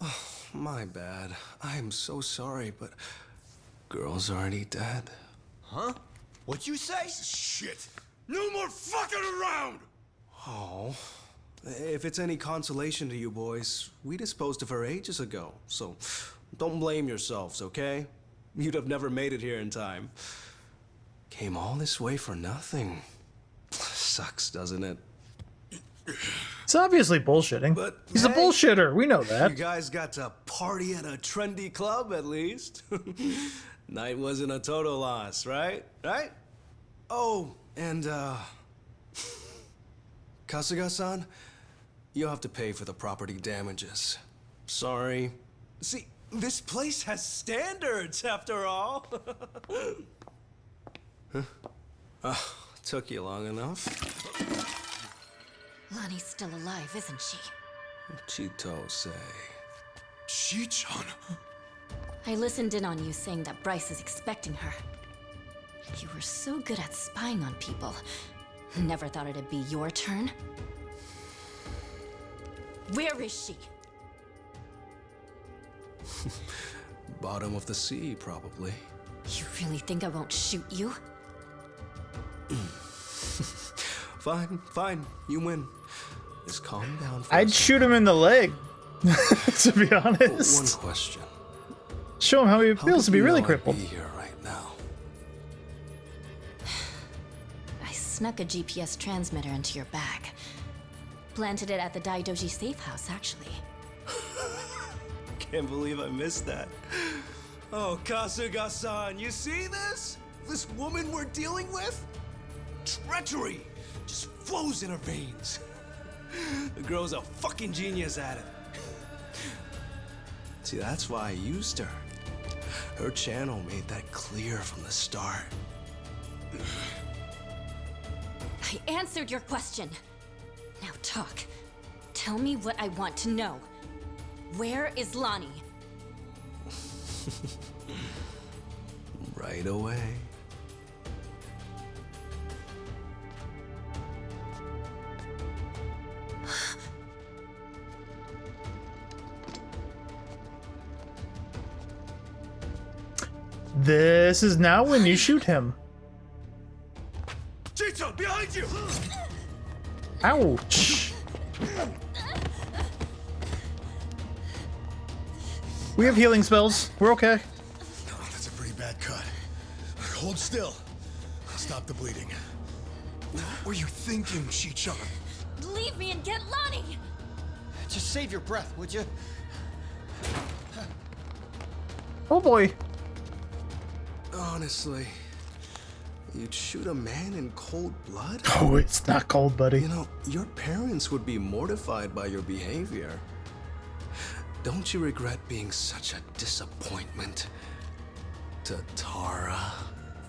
Oh, my bad. I am so sorry, but girl's already dead. Huh? What'd you say? Shit! No more fucking around! Oh. If it's any consolation to you boys, we disposed of her ages ago, so don't blame yourselves, okay? You'd have never made it here in time. Came all this way for nothing. Sucks, doesn't it? It's obviously bullshitting. But he's a bullshitter. We know that. You guys got to party at a trendy club, at least. Night wasn't a total loss, right? Right? Oh, and, Kasuga-san, you'll have to pay for the property damages. Sorry. See, this place has standards, after all. Huh? Took you long enough. Lonnie's still alive, isn't she? Chito say. Chi-chan? I listened in on you saying that Bryce is expecting her. You were so good at spying on people. Never thought it'd be your turn. Where is she? Bottom of the sea, probably. You really think I won't shoot you? Fine, fine. You win. Just calm down for I'd shoot him in the leg, to be honest. One question. Show him how he feels to be really crippled. Be here right now. I snuck a GPS transmitter into your bag. Planted it at the Daidoji safe house, actually. Can't believe I missed that. Oh, Kasuga-san, you see this? This woman we're dealing with? Treachery just flows in her veins. The girl's a fucking genius at it. See, that's why I used her. Her channel made that clear from the start. I answered your question. Now talk. Tell me what I want to know. Where is Lonnie? Right away. This is now when you shoot him. Chito, behind you! Ouch. We have healing spells. We're okay. Oh, that's a pretty bad cut. Hold still. Stop the bleeding. What were you thinking, Chi-chan? Leave me and get Lonnie! Just save your breath, would you? Oh boy. Honestly, you'd shoot a man in cold blood? Oh, it's not cold, buddy. You know, your parents would be mortified by your behavior. Don't you regret being such a disappointment to Tara?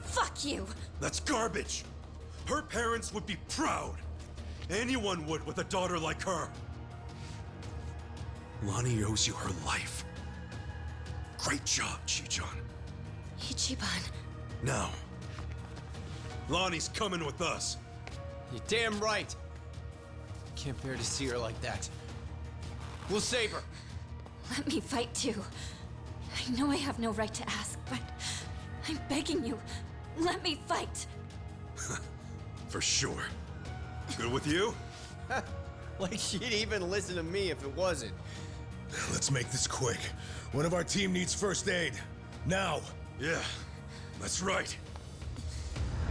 Fuck you! That's garbage! Her parents would be proud. Anyone would with a daughter like her. Lonnie owes you her life. Great job, Chi-chan. Ichiban. Now, Lonnie's coming with us. You're damn right. Can't bear to see her like that. We'll save her. Let me fight too. I know I have no right to ask, but I'm begging you. Let me fight. For sure. Good with you? Like she'd even listen to me if it wasn't. Let's make this quick. One of our team needs first aid. Now! Yeah, that's right.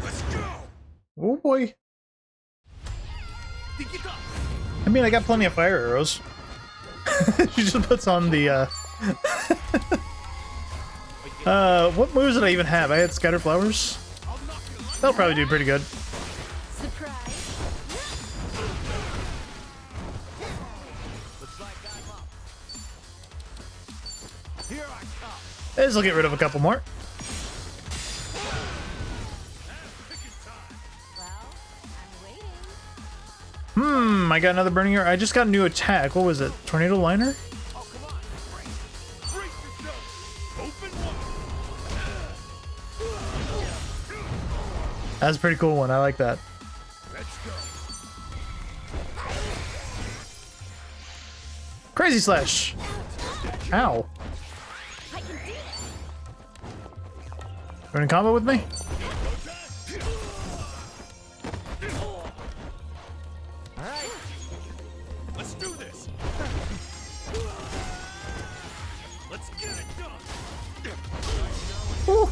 Let's go! Oh boy. I mean, I got plenty of fire arrows. She just puts on the, what moves did I even have? I had scatter flowers? That'll probably do pretty good. This will get rid of a couple more. I got another burning arrow. I just got a new attack. What was it? Tornado liner? That's a pretty cool one. I like that. Crazy slash. Ow. You in combo with me? Alright. Let's do this. Let's get it done. Woo.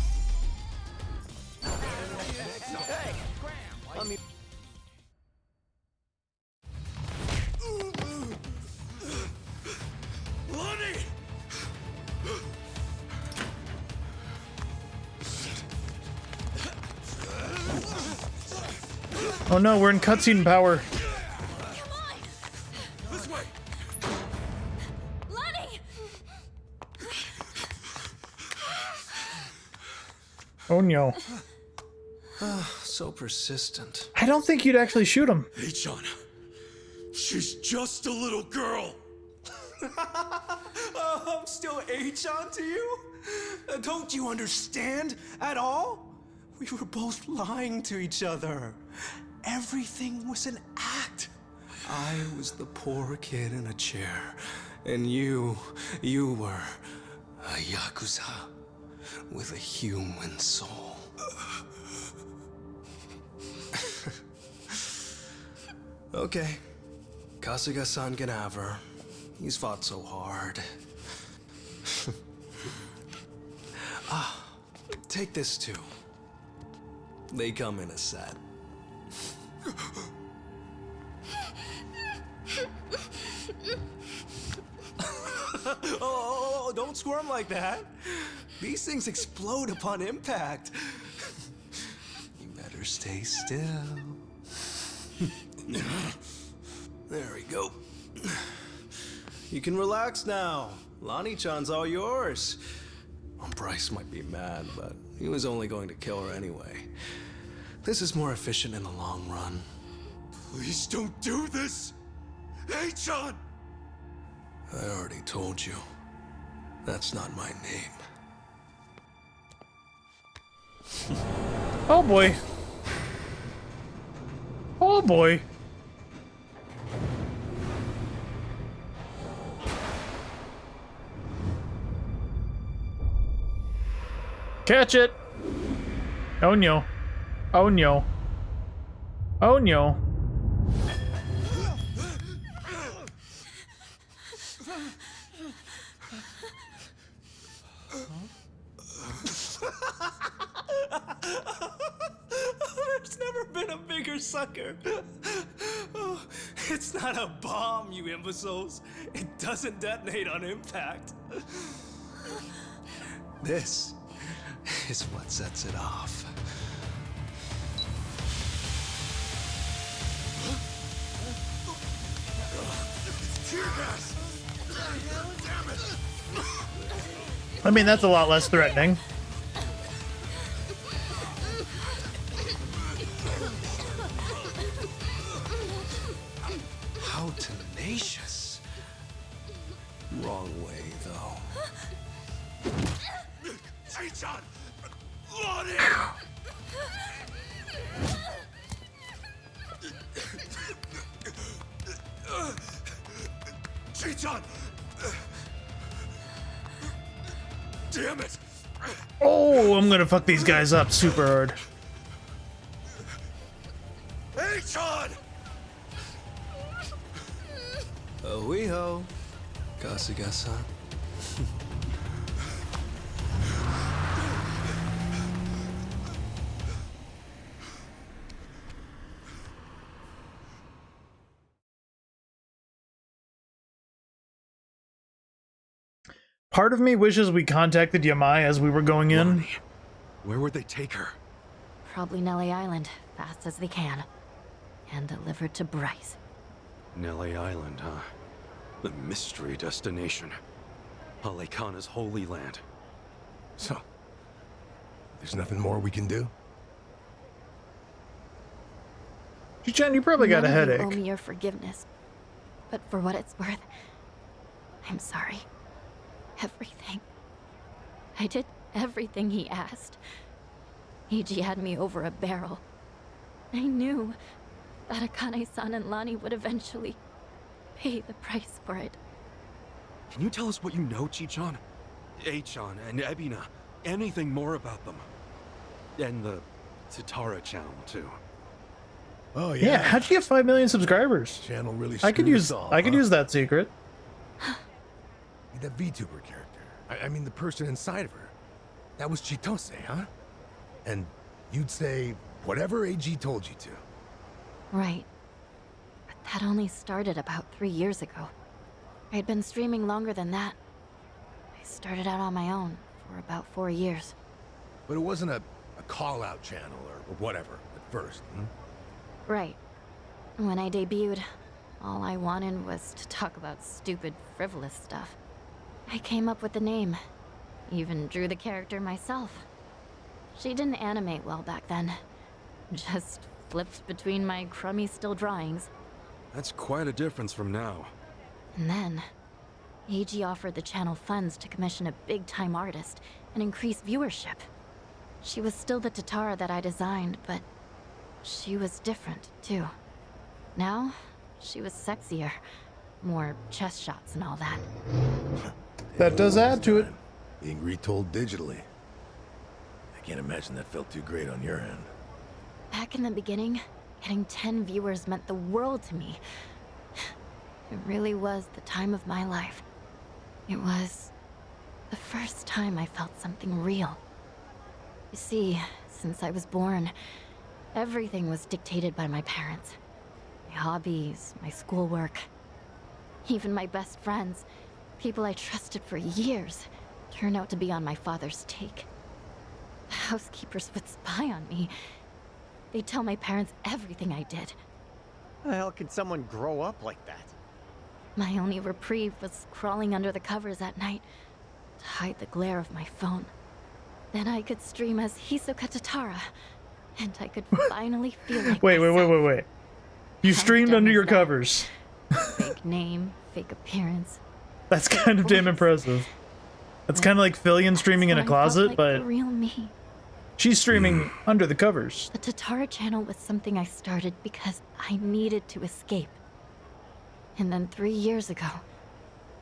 Oh no, we're in cutscene power. This way. Lonnie! Oh no. So persistent. I don't think you'd actually shoot him. Hey, John. She's just a little girl. I'm still H-on to you? Don't you understand at all? We were both lying to each other. Everything was an act. I was the poor kid in a chair, and you were a Yakuza with a human soul. Okay, Kasuga-san can have her. He's fought so hard. Take this too. They come in a set. Oh, don't squirm like that. These things explode upon impact. You better stay still. There we go. You can relax now. Lonnie-chan's all yours. Bryce might be mad, but he was only going to kill her anyway. This is more efficient in the long run. Please don't do this. Hey, John. I already told you. That's not my name. Oh boy. Oh boy. Catch it. Oh no. Oh no. Oh no. There's never been a bigger sucker. Oh, it's not a bomb, you imbeciles. It doesn't detonate on impact. This is what sets it off. Tear gas. Damn it. I mean, that's a lot less threatening. How tenacious. Wrong way, though. Hey, John. Lonnie. John! Damn it! Oh, I'm gonna fuck these guys up super hard. Hey, John! Oh, wee ho. Kasuga-san. Part of me wishes we contacted Yamai as we were going in. Lonnie, where would they take her? Probably Nelly Island, fast as they can. And delivered to Bryce. Nelly Island, huh? The mystery destination. Alekana's holy land. So, there's nothing more we can do? Jen, you probably got a None of headache. you owe me your forgiveness. But for what it's worth, I'm sorry. Everything. I did everything he asked. Eiji had me over a barrel. I knew that Akane-san and Lani would eventually pay the price for it. Can you tell us what you know, Chi-chan? A-chan and Ebina. Anything more about them? And the Tatara channel, too. Oh, Yeah, how'd you get 5 million subscribers? Channel really I could screwed use us all, I could huh? use that secret. That VTuber character. I mean, the person inside of her. That was Chitose, huh? And you'd say whatever AG told you to. Right. But that only started about 3 years ago. I had been streaming longer than that. I started out on my own for about 4 years. But it wasn't a call-out channel or whatever at first, hmm? Right. When I debuted, all I wanted was to talk about stupid, frivolous stuff. I came up with the name. Even drew the character myself. She didn't animate well back then. Just flipped between my crummy still drawings. That's quite a difference from now. And then, Eiji offered the channel funds to commission a big-time artist and increase viewership. She was still the Tatara that I designed, but she was different, too. Now, she was sexier. More chest shots and all that. That does add to it. Being retold digitally. I can't imagine that felt too great on your end. Back in the beginning, getting 10 viewers meant the world to me. It really was the time of my life. It was the first time I felt something real. You see, since I was born, everything was dictated by my parents. My hobbies, my schoolwork, even my best friends, people I trusted for years, turned out to be on my father's take. The housekeepers would spy on me. They'd tell my parents everything I did. How the hell can someone grow up like that? My only reprieve was crawling under the covers at night to hide the glare of my phone. Then I could stream as Hisoka Tatara, and I could finally feel like Wait. You I've streamed done under this your now. covers. Fake name, fake appearance. That's kind of damn impressive. That's kind of like Fillion streaming in a That's when I felt closet, like but the real me. she's streaming under the covers. The Tatara channel was something I started because I needed to escape. And then 3 years ago,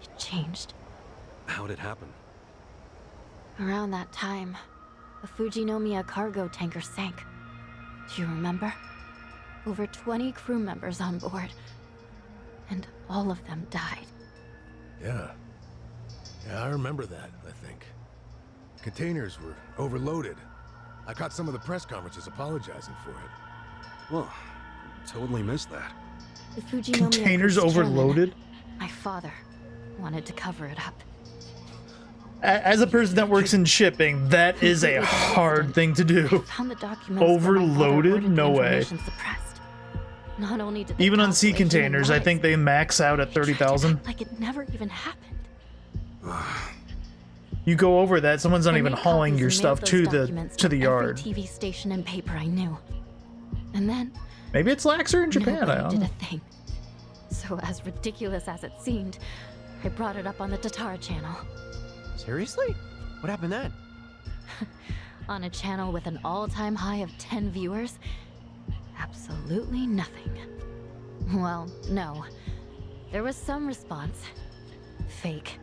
it changed. How'd it happen? Around that time, a Fujinomiya cargo tanker sank. Do you remember? Over 20 crew members on board. And all of them died. Yeah, I remember that, I think. Containers were overloaded. I caught some of the press conferences apologizing for it. Well, totally missed that. The Fujinomiya Containers crew's chairman, overloaded? my father wanted to cover it up. As a person that works in shipping, that is a hard thing to do. Found the documents where my father Overloaded? ordered the No way. information suppressed. Not only did they Even on sea calculate human containers, I lives, think they max out at they tried to 30,000. act like it never even happened. You go over that, someone's not I even made hauling copies your and stuff mailed to those the documents to the to yard. Every TV station and paper I knew. And then Maybe it's laxer in Japan. I nobody don't did know. a thing. So as ridiculous as it seemed, I brought it up on the Tatara channel. Seriously? What happened then? On a channel with an all-time high of 10 viewers, absolutely nothing. Well, no. There was some response. Fake.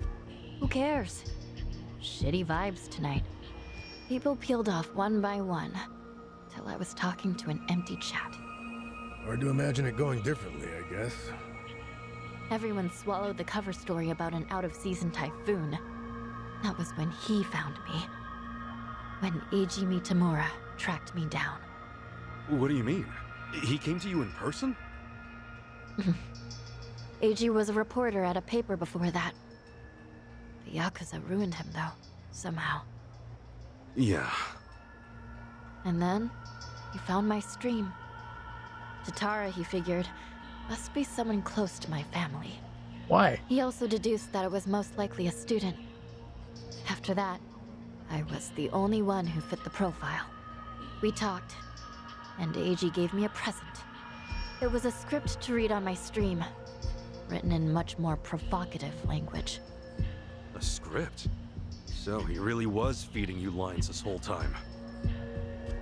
Who cares? Shitty vibes tonight. People peeled off one by one, till I was talking to an empty chat. Hard to imagine it going differently, I guess. Everyone swallowed the cover story about an out-of-season typhoon. That was when he found me. When Eiji Mitamura tracked me down. What do you mean? He came to you in person? Eiji was a reporter at a paper before that. The Yakuza ruined him, though, somehow. Yeah. And then, he found my stream. Tatara, he figured, must be someone close to my family. Why? He also deduced that it was most likely a student. After that, I was the only one who fit the profile. We talked, and Eiji gave me a present. It was a script to read on my stream, written in much more provocative language. A script? So he really was feeding you lines this whole time.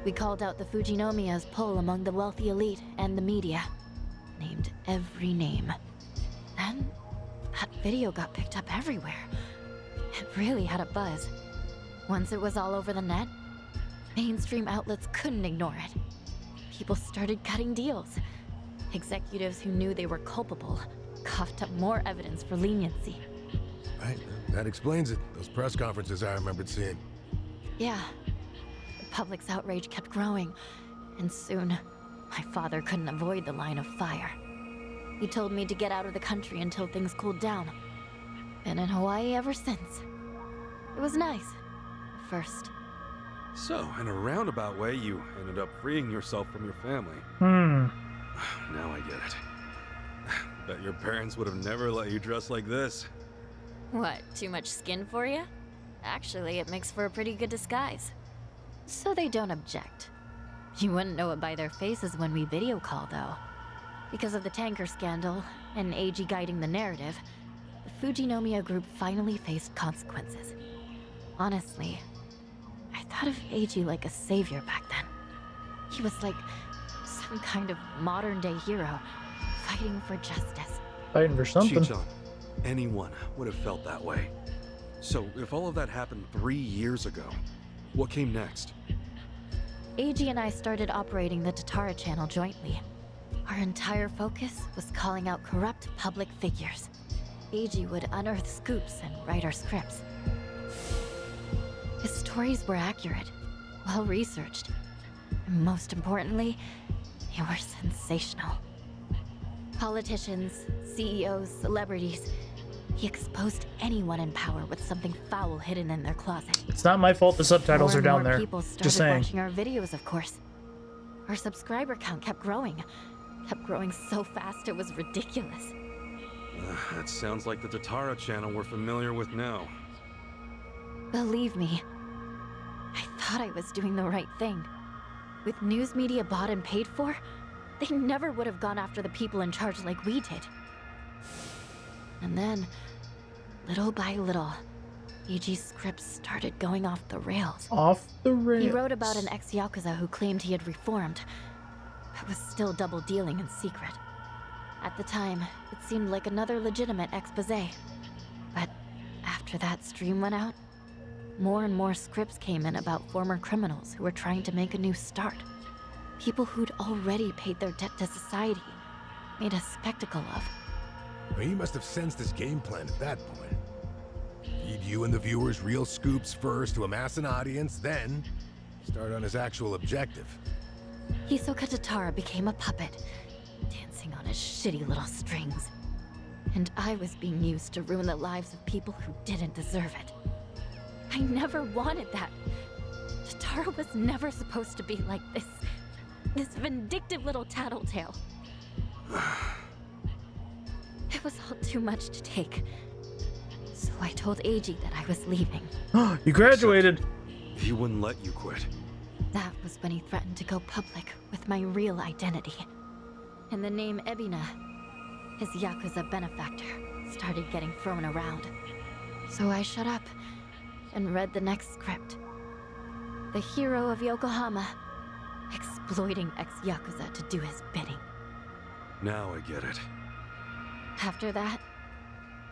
We called out the Fujinomiya's pull among the wealthy elite and the media. Named every name. Then, that video got picked up everywhere. It really had a buzz. Once it was all over the net, mainstream outlets couldn't ignore it. People started cutting deals. Executives who knew they were culpable coughed up more evidence for leniency. Right, that explains it. Those press conferences I remembered seeing. Yeah. The public's outrage kept growing, and soon, my father couldn't avoid the line of fire. He told me to get out of the country until things cooled down. Been in Hawaii ever since. It was nice, at first. So, in a roundabout way, you ended up freeing yourself from your family. Now I get it. Bet your parents would have never let you dress like this. What, too much skin for you? Actually, it makes for a pretty good disguise. So they don't object. You wouldn't know it by their faces when we video call, though. Because of the tanker scandal, and Eiji guiding the narrative, the Fujinomiya group finally faced consequences. Honestly, I thought of Eiji like a savior back then. He was like some kind of modern-day hero, fighting for justice. Fighting for something. Chichan, anyone would have felt that way. So, if all of that happened 3 years ago, what came next? Eiji and I started operating the Tatara channel jointly. Our entire focus was calling out corrupt public figures. Eiji would unearth scoops and write our scripts. His stories were accurate, well-researched, and most importantly, they were sensational. Politicians, CEOs, celebrities, he exposed anyone in power with something foul hidden in their closet. It's not my fault the subtitles are down there. People started Just saying. watching our videos, of course. Our subscriber count kept growing so fast it was ridiculous. That sounds like the Tatara channel we're familiar with now. Believe me, I thought I was doing the right thing. With news media bought and paid for, they never would have gone after the people in charge like we did. And then, little by little, Eiji's scripts started going off the rails. Off the rails. He wrote about an ex-Yakuza who claimed he had reformed, but was still double-dealing in secret. At the time, it seemed like another legitimate exposé. But after that stream went out, more and more scripts came in about former criminals who were trying to make a new start. People who'd already paid their debt to society, made a spectacle of. Well, he must have sensed his game plan at that point. Feed you and the viewers real scoops first to amass an audience, then start on his actual objective. Hisoka Tatara became a puppet, dancing on his shitty little strings. And I was being used to ruin the lives of people who didn't deserve it. I never wanted that. Tatara was never supposed to be like this. This vindictive little tattletale. It was all too much to take. So I told Eiji that I was leaving. You graduated. He wouldn't let you quit. That was when he threatened to go public with my real identity. And the name Ebina, his Yakuza benefactor, started getting thrown around. So I shut up and read the next script. The hero of Yokohama, exploiting ex-Yakuza to do his bidding. Now I get it. After that,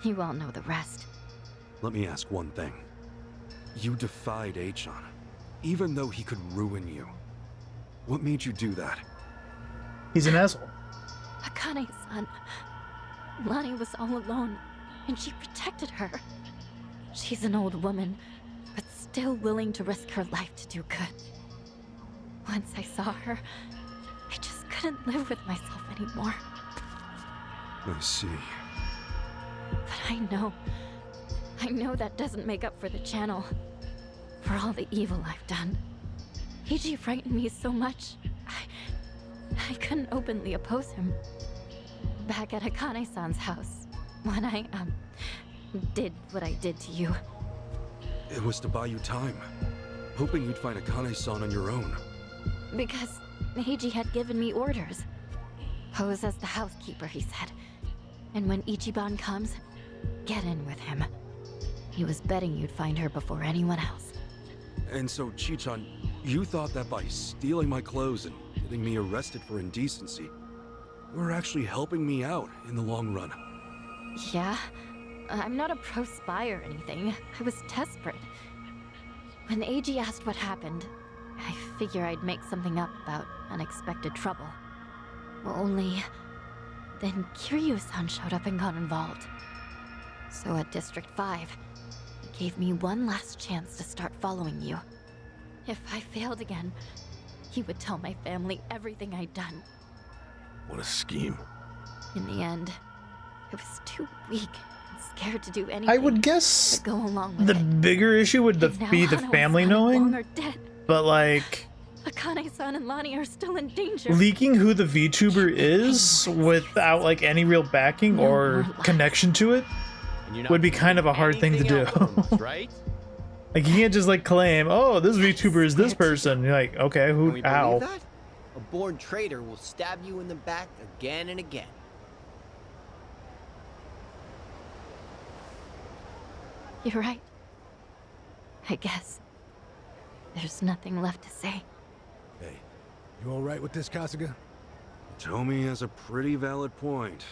you all know the rest. Let me ask one thing. You defied Achan, even though he could ruin you. What made you do that? He's an asshole. Akane-san, Lonnie was all alone, and she protected her. She's an old woman, but still willing to risk her life to do good. Once I saw her, I just couldn't live with myself anymore. I see. But I know that doesn't make up for the channel, for all the evil I've done. Eiji frightened me so much, I couldn't openly oppose him. Back at Akane-san's house, when I, did what I did to you. It was to buy you time, hoping you'd find Akane-san on your own. Because Eiji had given me orders. Pose as the housekeeper, he said. And when Ichiban comes, get in with him. He was betting you'd find her before anyone else. And so, Chi-chan, you thought that by stealing my clothes and getting me arrested for indecency, you were actually helping me out in the long run. Yeah, I'm not a pro-spy or anything. I was desperate. When Eiji asked what happened, I figure I'd make something up about unexpected trouble. Only then Kiryu-san showed up and got involved. So at District 5, he gave me one last chance to start following you. If I failed again, he would tell my family everything I'd done. What a scheme. In the end, I was too weak and scared to do anything. I would guess to go along with the bigger issue would be the family knowing, but like Akane-san and Lonnie are still in danger. leaking who the VTuber is without like any real backing or connection to it would be kind of a hard thing to do. Right? Like you can't just like claim, oh, this VTuber is this person. You're like, okay, Can who? we How? believe that? A born traitor will stab you in the back again and again. You're right. I guess. There's nothing left to say. Hey, you all right with this, Kasuga? Tomi has a pretty valid point.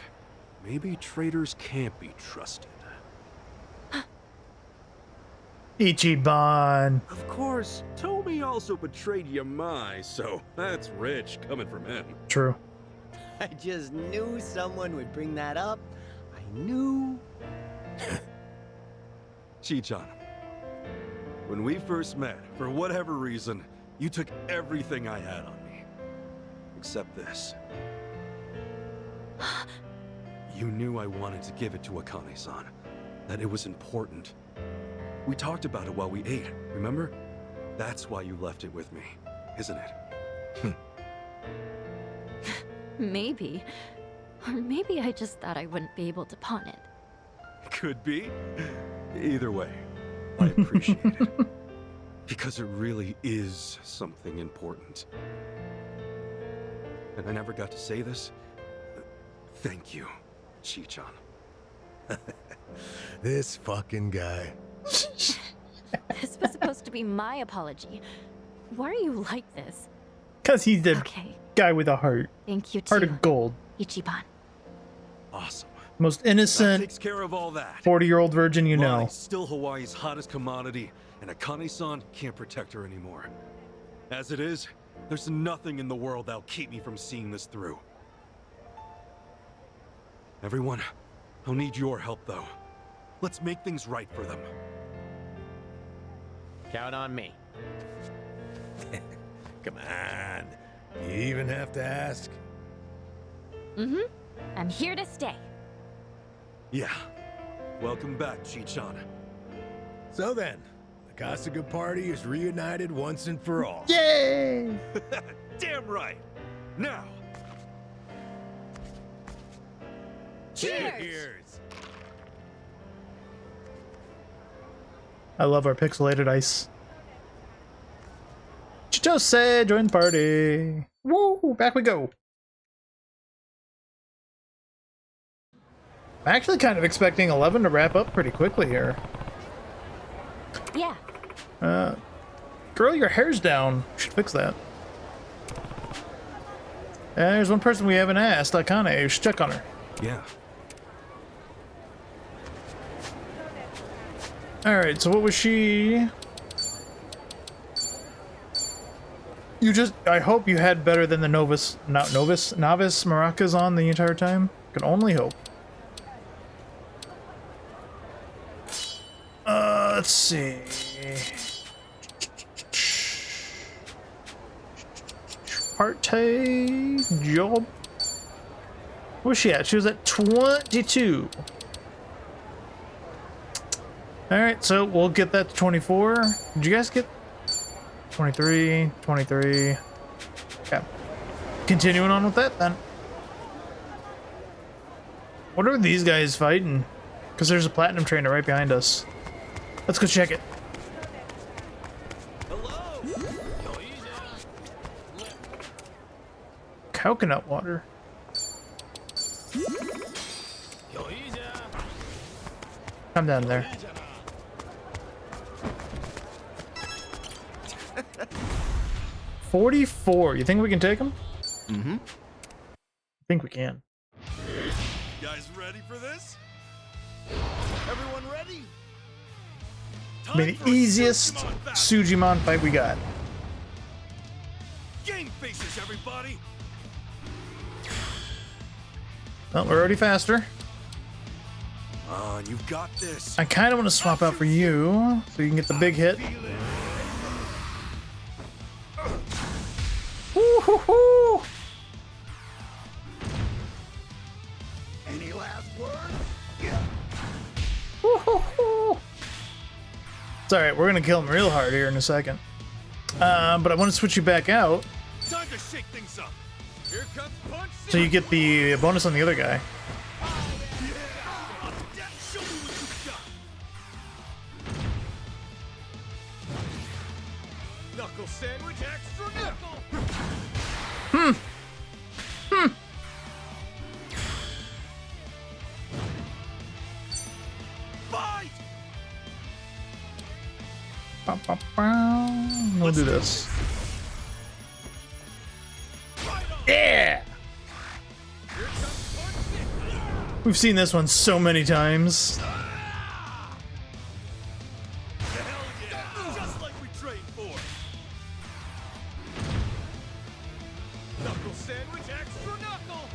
Maybe traitors can't be trusted. Ichiban. Of course, Tomi also betrayed Yamai, so that's rich coming from him. True. I just knew someone would bring that up. I knew. Chi-chan, when we first met, for whatever reason, you took everything I had on me. Except this. You knew I wanted to give it to Akane-san, that it was important. We talked about it while we ate, remember? That's why you left it with me, isn't it? Maybe. Or maybe I just thought I wouldn't be able to pawn it. Could be. Either way, I appreciate it. Because it really is something important. And I never got to say this. Thank you, Chi-chan. This fucking guy. This was supposed to be my apology. Why are you like this? Because he's the Okay. guy with a heart. Thank you too, Heart of gold. Ichiban. Awesome. Most That innocent takes care of all that. 40-year-old virgin you know. Lonnie's still Hawaii's hottest commodity, and Akane-san can't protect her anymore. As it is, there's nothing in the world that'll keep me from seeing this through. Everyone, I'll need your help though. Let's make things right for them. Count on me. Come on. You even have to ask? Mm-hmm. I'm here to stay. Yeah. Welcome back, Chi-chan. So then, the Kasuga party is reunited once and for all. Yay! Damn right. Now. Cheers! I love our pixelated ice. Chitose, join the party. Woo! Back we go. I'm actually kind of expecting 11 to wrap up pretty quickly here. Yeah. Girl, your hair's down. Should fix that. And there's one person we haven't asked, Akane. You should check on her. Yeah. Alright, so what was she? I hope you had better than the novice maracas on the entire time. Can only hope. Let's see. Part-time job. Where's she at? She was at 22. Alright, so we'll get that to 24. Did you guys get 23, 23? Okay. Continuing on with that then. What are these guys fighting? Because there's a platinum trainer right behind us. Let's go check it. Coconut water. Come down there. $44. You think we can take him? Mm-hmm. I think we can. You guys ready for this? Everyone ready? Be the easiest Sujimon fight we got. Game faces, everybody. Well, we're already faster. You've got this. I kind of want to swap out for you so you can get the big hit. Woo-hoo-hoo! Any last words? Woo-hoo-hoo! It's alright, we're gonna kill him real hard here in a second. But I want to switch you back out Time to shake things up. Here comes punch. so you get the bonus on the other guy. Show me what you've got. Knuckle sandwich, extra knuckle. Fight! We'll do this. Yeah! We've seen this one so many times. Just like we trained for. Knuckle sandwich, extra knuckle.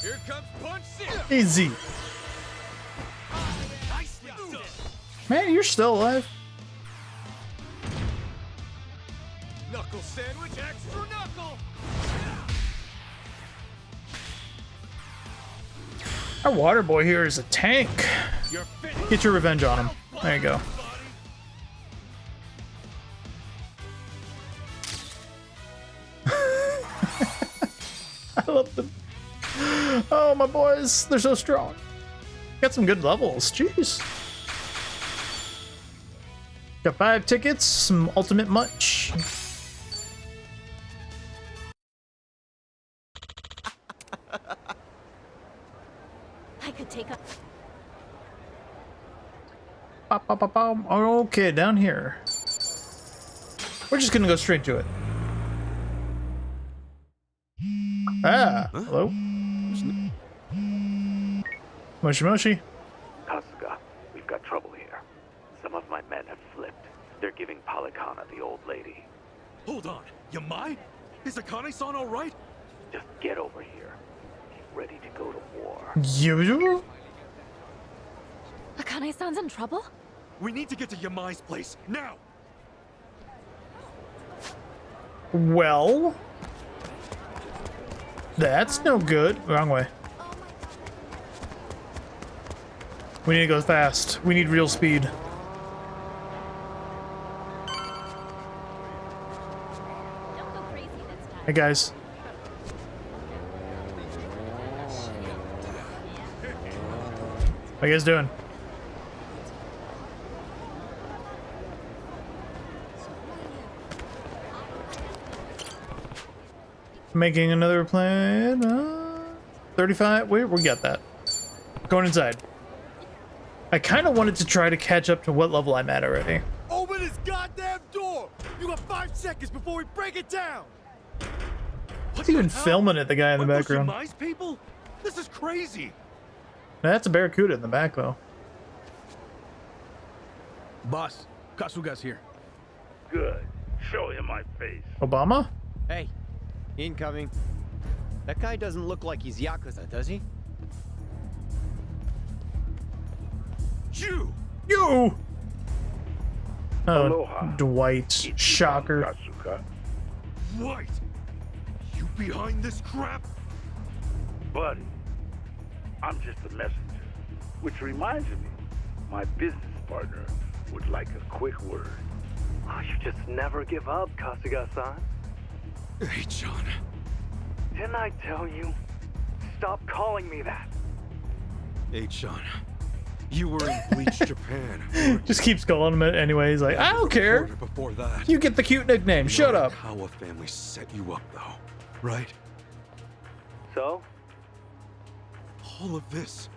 Here comes punch six. Easy. Nicely done. Man, you're still alive. Knuckle sandwich, extra knuckle. Our water boy here is a tank. You're finished. Get your revenge on him. There you go. I love them. Oh, my boys. They're so strong. Got some good levels. Jeez. Got 5 tickets, some ultimate munch. I could take a... Bop, bop, bop, bop. Okay, down here. We're just gonna go straight to it. Ah, hello. Moshi Moshi. Kasuga, we've got trouble here. Some of my men have flipped. They're giving Palikana the old lady. Hold on. Yamai? Is Akane-san all right? Just get over here. He's ready to go to war. You? Akane-san's in trouble? We need to get to Yamai's place, now! Well, that's no good. Wrong way. We need to go fast. We need real speed. Hey guys. How you guys doing? Making another plan. 35. Wait, we got that. Going inside. I kind of wanted to try to catch up to what level I'm at already. Open this goddamn door! You got 5 seconds before we break it down! What's even filming it? The guy in the background. Yamai's people? This is crazy! That's a barracuda in the back, though. Boss, Kasuga's here. Good. Show him my face. Obama? Hey, incoming. That guy doesn't look like he's Yakuza, does he? You! You! Oh, Aloha. Dwight. Shocker. Kasuga. What? You behind this crap? Buddy, I'm just a messenger. Which reminds me, my business partner would like a quick word. Oh, you just never give up, Kasuga-san. Hey, John. Didn't I tell you? Stop calling me that. Hey, John. You were in Bleach, Japan. Just keeps calling him it anyway. He's like, I don't care. Before that. You get the cute nickname. Shut up. How a family set you up, though, right? So? All of this.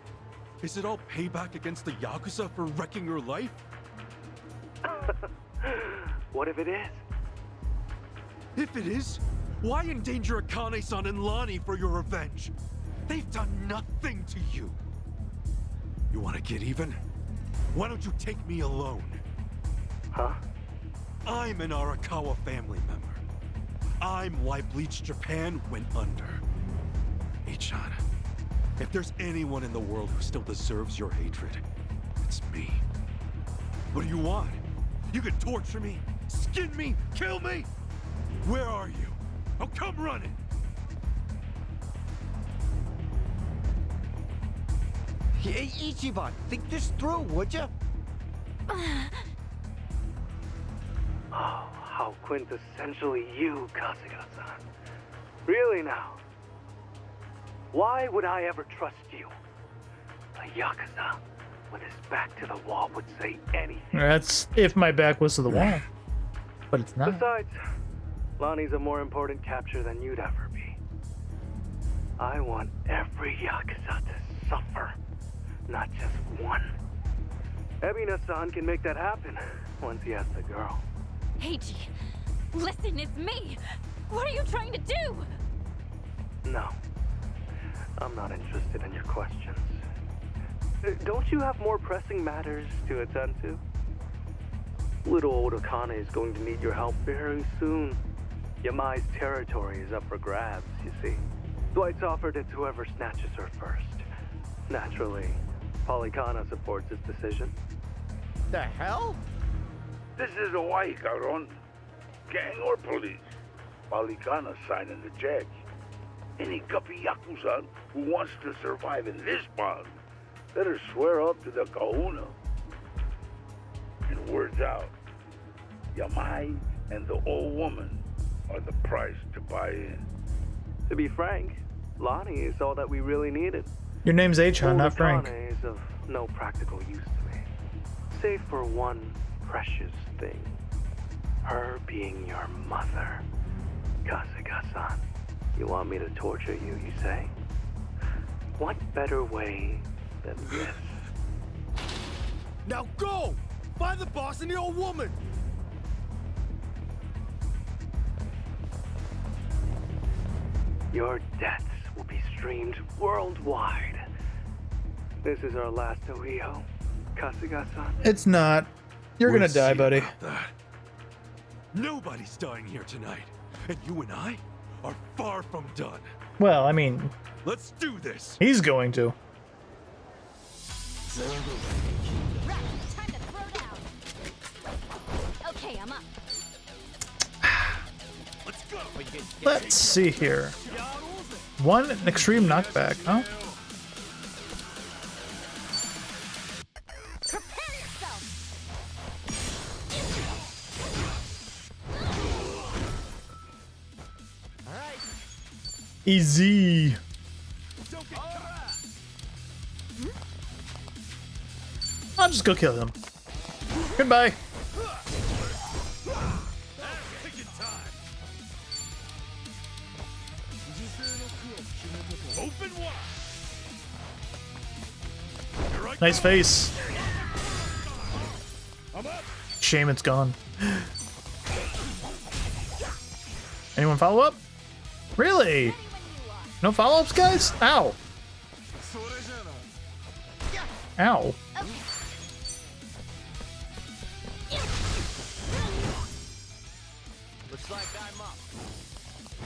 Is it all payback against the Yakuza for wrecking your life? What if it is? If it is, why endanger Akane-san and Lani for your revenge? They've done nothing to you. You want to get even? Why don't you take me alone? Huh? I'm an Arakawa family member. I'm why Bleach Japan went under. Hey-chan, if there's anyone in the world who still deserves your hatred, it's me. What do you want? You can torture me, skin me, kill me? Where are you? I'll come running! Hey, Ichiban, think this through, would you? Oh, how quintessentially you, Kasuga-san. Really now? Why would I ever trust you? A Yakuza with his back to the wall would say anything. That's if my back was to the wall. But it's not. Besides, Lonnie's a more important capture than you'd ever be. I want every Yakuza to suffer, not just one. Ebina-san can make that happen once he has the girl. Heiji, listen, it's me. What are you trying to do? No, I'm not interested in your questions. Don't you have more pressing matters to attend to? Little old Akane is going to need your help very soon. Yamai's territory is up for grabs, you see. Dwight's offered it to whoever snatches her first. Naturally, Polycana supports his decision. The hell? This is Hawaii, Caron. Gang or police. Polycana signing the check. Any guppy Yakuza who wants to survive in this bond better swear up to the kahuna. And word's out. Yamai and the old woman are the price to buy in. To be frank, Lonnie is all that we really needed. Your name's H-Han, not Frank. Akane is of no practical use to me, save for one precious thing. Her being your mother. Kasuga-san, you want me to torture you, you say? What better way than this? Now go! Find the boss and the old woman! Your deaths will be streamed worldwide. This is our last Ohiyo, Kasuga-san. It's not. You're gonna die, buddy. Nobody's dying here tonight, and you and I are far from done. Well, I mean, let's do this. He's going to. Right, time to throw down. Okay, I'm up. Let's go. Let's see here. One extreme knockback, huh? Prepare yourself. All right. Easy. I'll just go kill him. Goodbye. Open wide. Nice face. Shame it's gone. Anyone follow up? Really? No follow-ups, guys? Ow. Ow. Looks like I'm up.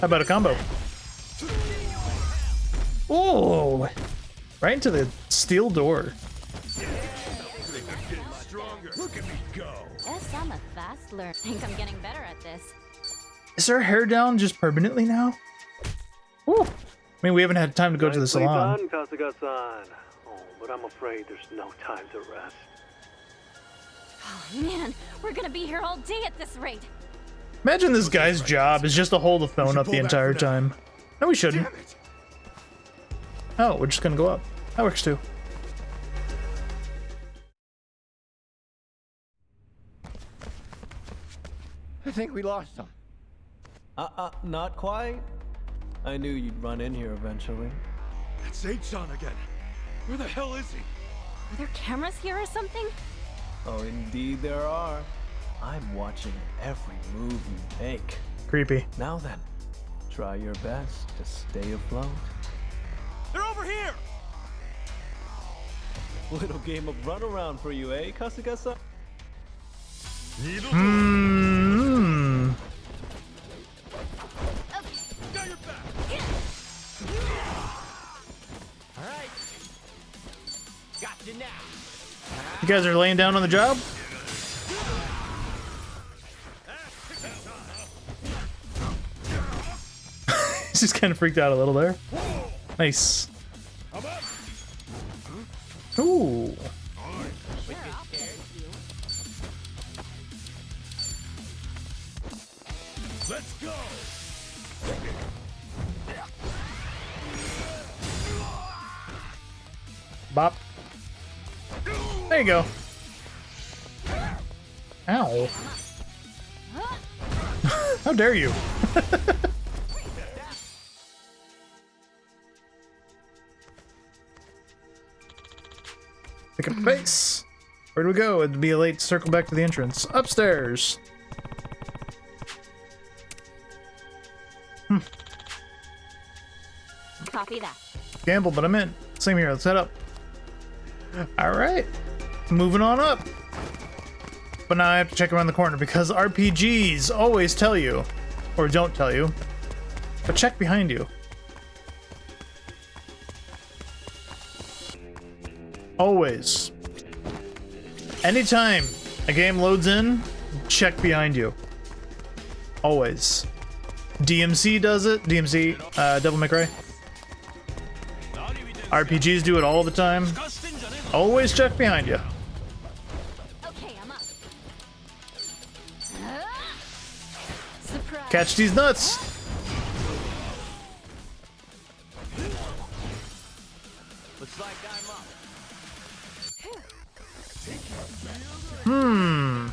How about a combo? Oh, right into the steel door. Look at me go. Guess I'm a fast learner. Think I'm getting better at this. Is her hair down just permanently now? Ooh. I mean, we haven't had time to go to the salon. Done, Kasuga-san. Oh, but I'm afraid there's no time to rest. Oh man, we're gonna be here all day at this rate. Imagine this guy's job is just to hold the phone up the entire time. No, we shouldn't. Oh, we're just gonna go up. That works too. I think we lost him. Not quite. I knew you'd run in here eventually. That's H-san again. Where the hell is he? Are there cameras here or something? Oh, indeed there are. I'm watching every move you make. Creepy. Now then, try your best to stay afloat. They're over here! Little game of runaround for you, eh, Kasuga-san? Hmm. Got your back! Alright. Got you now. You guys are laying down on the job? He's just kind of freaked out a little there. Nice. Ooh. Let's go! Bop. There you go. Ow. How dare you? Pick up the pace. Where do we go? It'd be a late circle back to the entrance. Upstairs. Copy that. Gamble, but I'm in. Same here. Let's head up. All right. Moving on up. But now I have to check around the corner because RPGs always tell you, or don't tell you, but check behind you. Always. Anytime a game loads in, check behind you. Always. DMC does it. DMC, Devil May Cry. RPGs do it all the time. Always check behind you. Okay, I'm up. Surprise. Catch these nuts. Looks like I'm up. Hmm.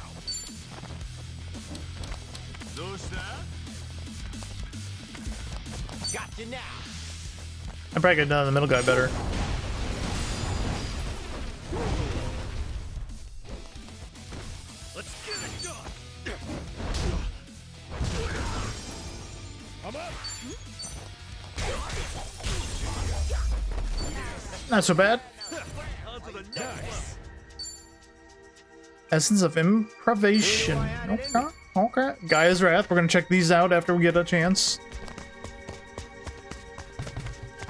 Got you now. I probably could have done the middle guy better. Let's get it done! I'm up! Not so bad. Nice. Essence of improvisation. Okay. Okay. Gaia's Wrath. We're gonna check these out after we get a chance.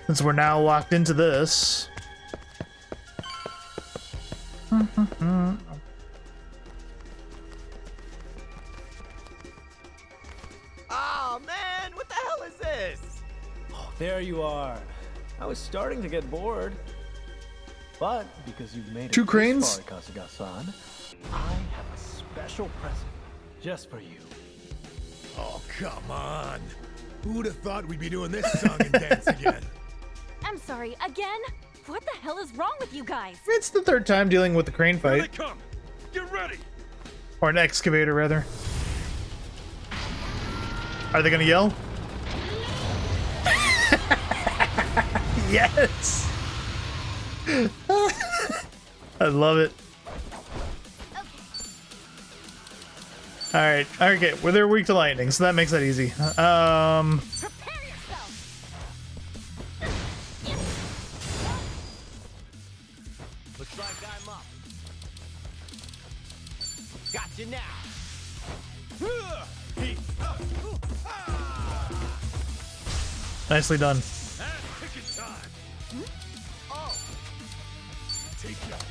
Since we're now locked into this. Oh man, what the hell is this? Oh, there you are. I was starting to get bored. But because you've made it Two this cranes? far, Kasuga-san, I have a special present just for you. Oh, come on. Who'd have thought we'd be doing this song and dance again? I'm sorry, again? What the hell is wrong with you guys? It's the third time dealing with the crane Here they fight. come! Get ready! Or an excavator, rather. Are they gonna yell? Yes! I love it. Alright, okay, well they're weak to lightning, so that makes that easy. Prepare yourself! Looks like I'm up. Got you now. Nicely done. Picking time!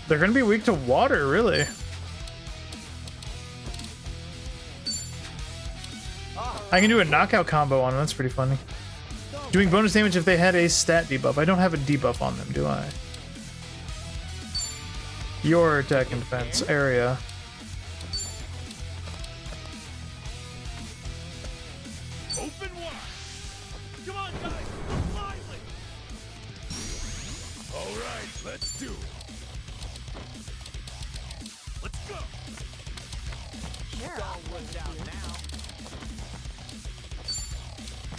They're gonna be weak to water, really. I can do a knockout combo on them. That's pretty funny. Doing bonus damage if they had a stat debuff. I don't have a debuff on them, do I? Your attack and defense area. Open wide. Come on, guys. Lively. All right, let's do it. Let's go.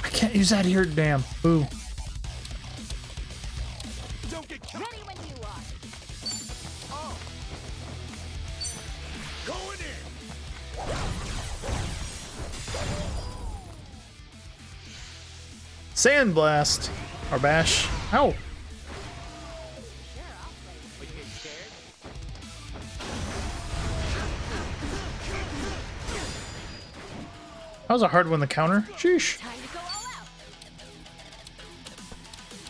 I can't use that here, damn. Ooh. Don't get caught. Ready when you are. Oh. Going in. Sandblast. Or bash. Ow. That was a hard one to counter. Sheesh. Time to go all out.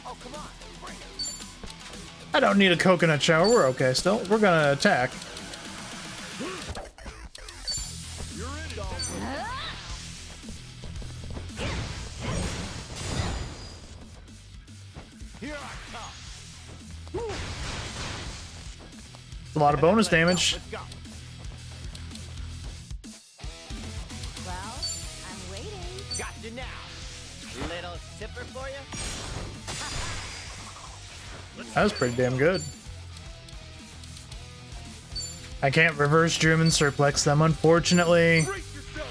Oh, come on. Bring it. I don't need a coconut shower. We're okay still. We're gonna attack. Here I come. A lot of bonus damage. Let's go. Well, I'm waiting. Got you now. Little sipper for you? That was pretty damn good. I can't reverse German surplex them, unfortunately. Brace yourself.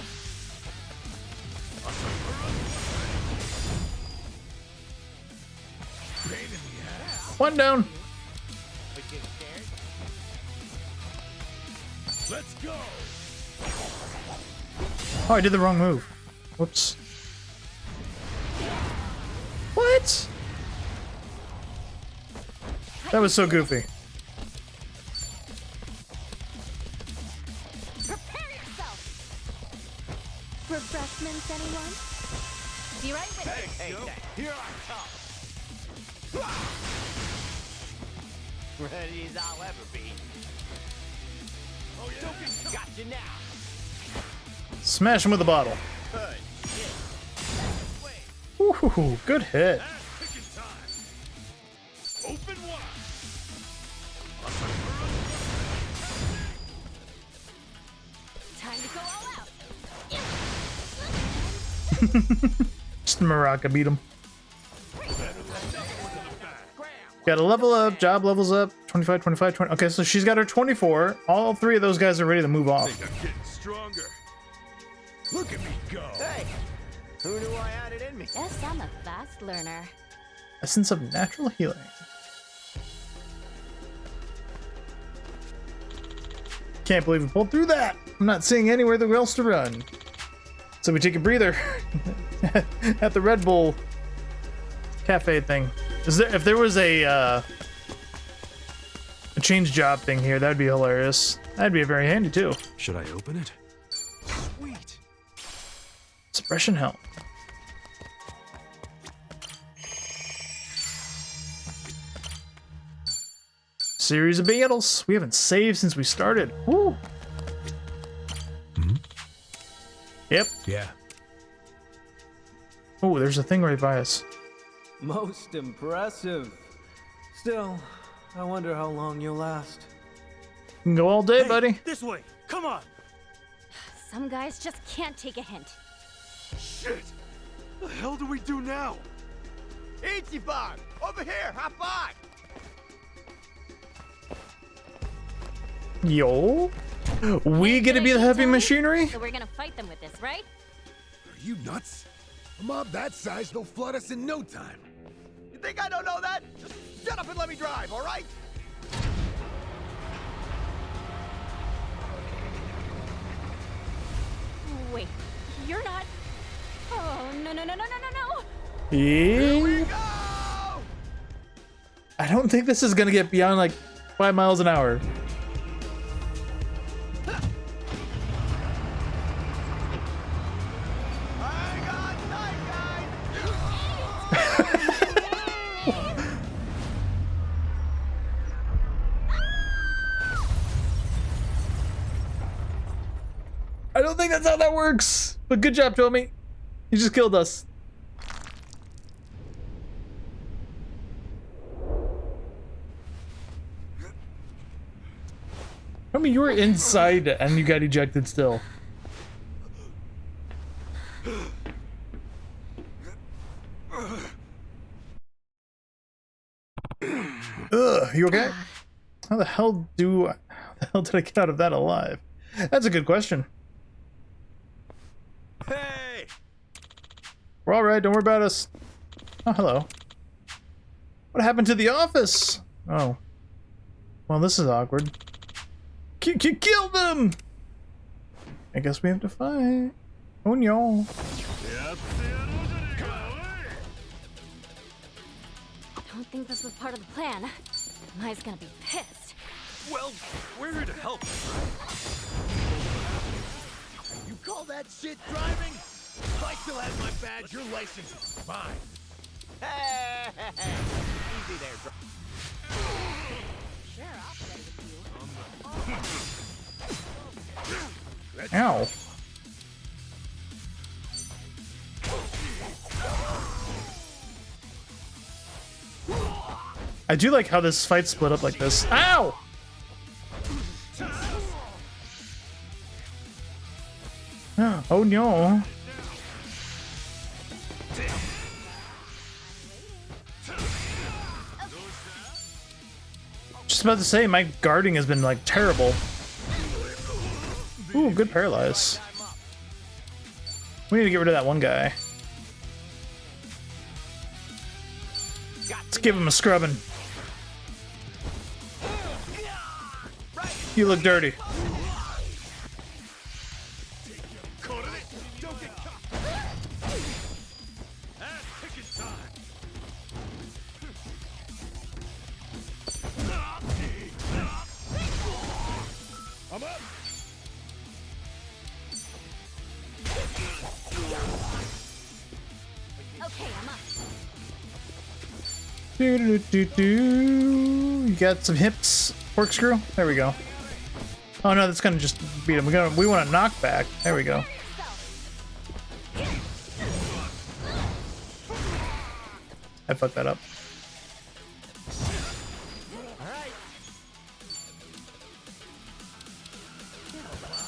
Pain in the ass. One down. We get scared? Let's go. Oh, I did the wrong move. Whoops. What? That was so goofy. Prepare yourself. Refreshments, anyone? Be right with you. Hey, here I come. Ready as I'll ever be. Oh yeah. Got you now. Smash him with the bottle. Good. Ooh, good hit. Picking time. Open wide. Time to go all out. Just Maraca beat him. Got a level up, job levels up, 25, 25, 20. Okay, so she's got her 24. All three of those guys are ready to move off. I'm getting stronger. Look at me go. Hey, who knew I had it in me? Yes, I'm a fast learner. Essence of natural healing. Can't believe we pulled through that. I'm not seeing anywhere else to run. So we take a breather at the Red Bull cafe thing. If there was a change job thing here, that'd be hilarious. That'd be very handy too. Should I open it? Sweet. Suppression help. Series of battles. We haven't saved since we started. Woo. Yep. Yeah. Oh, there's a thing right by us. Most impressive. Still, I wonder how long you'll last. You can go all day, buddy. This way. Come on. Some guys just can't take a hint. Shit! The hell do we do now? Ichiban! Over here! Hop on! Yo. We get to be the heavy machinery? So we're gonna fight them with this, right? Are you nuts? A mob that size, they'll flood us in no time. You think I don't know that? Just shut up and let me drive, all right? Wait, you're not. Oh, no, no, no, no, no, no, no! Yeah. I don't think this is gonna get beyond like 5 miles an hour. don't think that's how that works. But good job, Tommy. You just killed us. Tommy, you were inside and you got ejected still. Ugh, you okay? How the hell did I get out of that alive? That's a good question. Hey! We're all right. Don't worry about us. Oh, hello. What happened to the office? Oh. Well, this is awkward. Kill them! I guess we have to fight. Oh no. I don't think this was part of the plan. Mai's gonna be pissed. Well, we're here to help, You call that shit driving? If I still had my badge, your license is mine. Hey, easy there, bro. Sure, I'll play with you. Ow. I do like how this fight split up like this. Ow! Oh no. Just about to say, my guarding has been like terrible. Ooh, good paralyze. We need to get rid of that one guy. Let's give him a scrubbing. You look dirty. I'm up. Okay, I'm up. You got some hips, corkscrew. There we go. Oh no, that's gonna just beat him. We want a knockback. There we go. I fucked that up.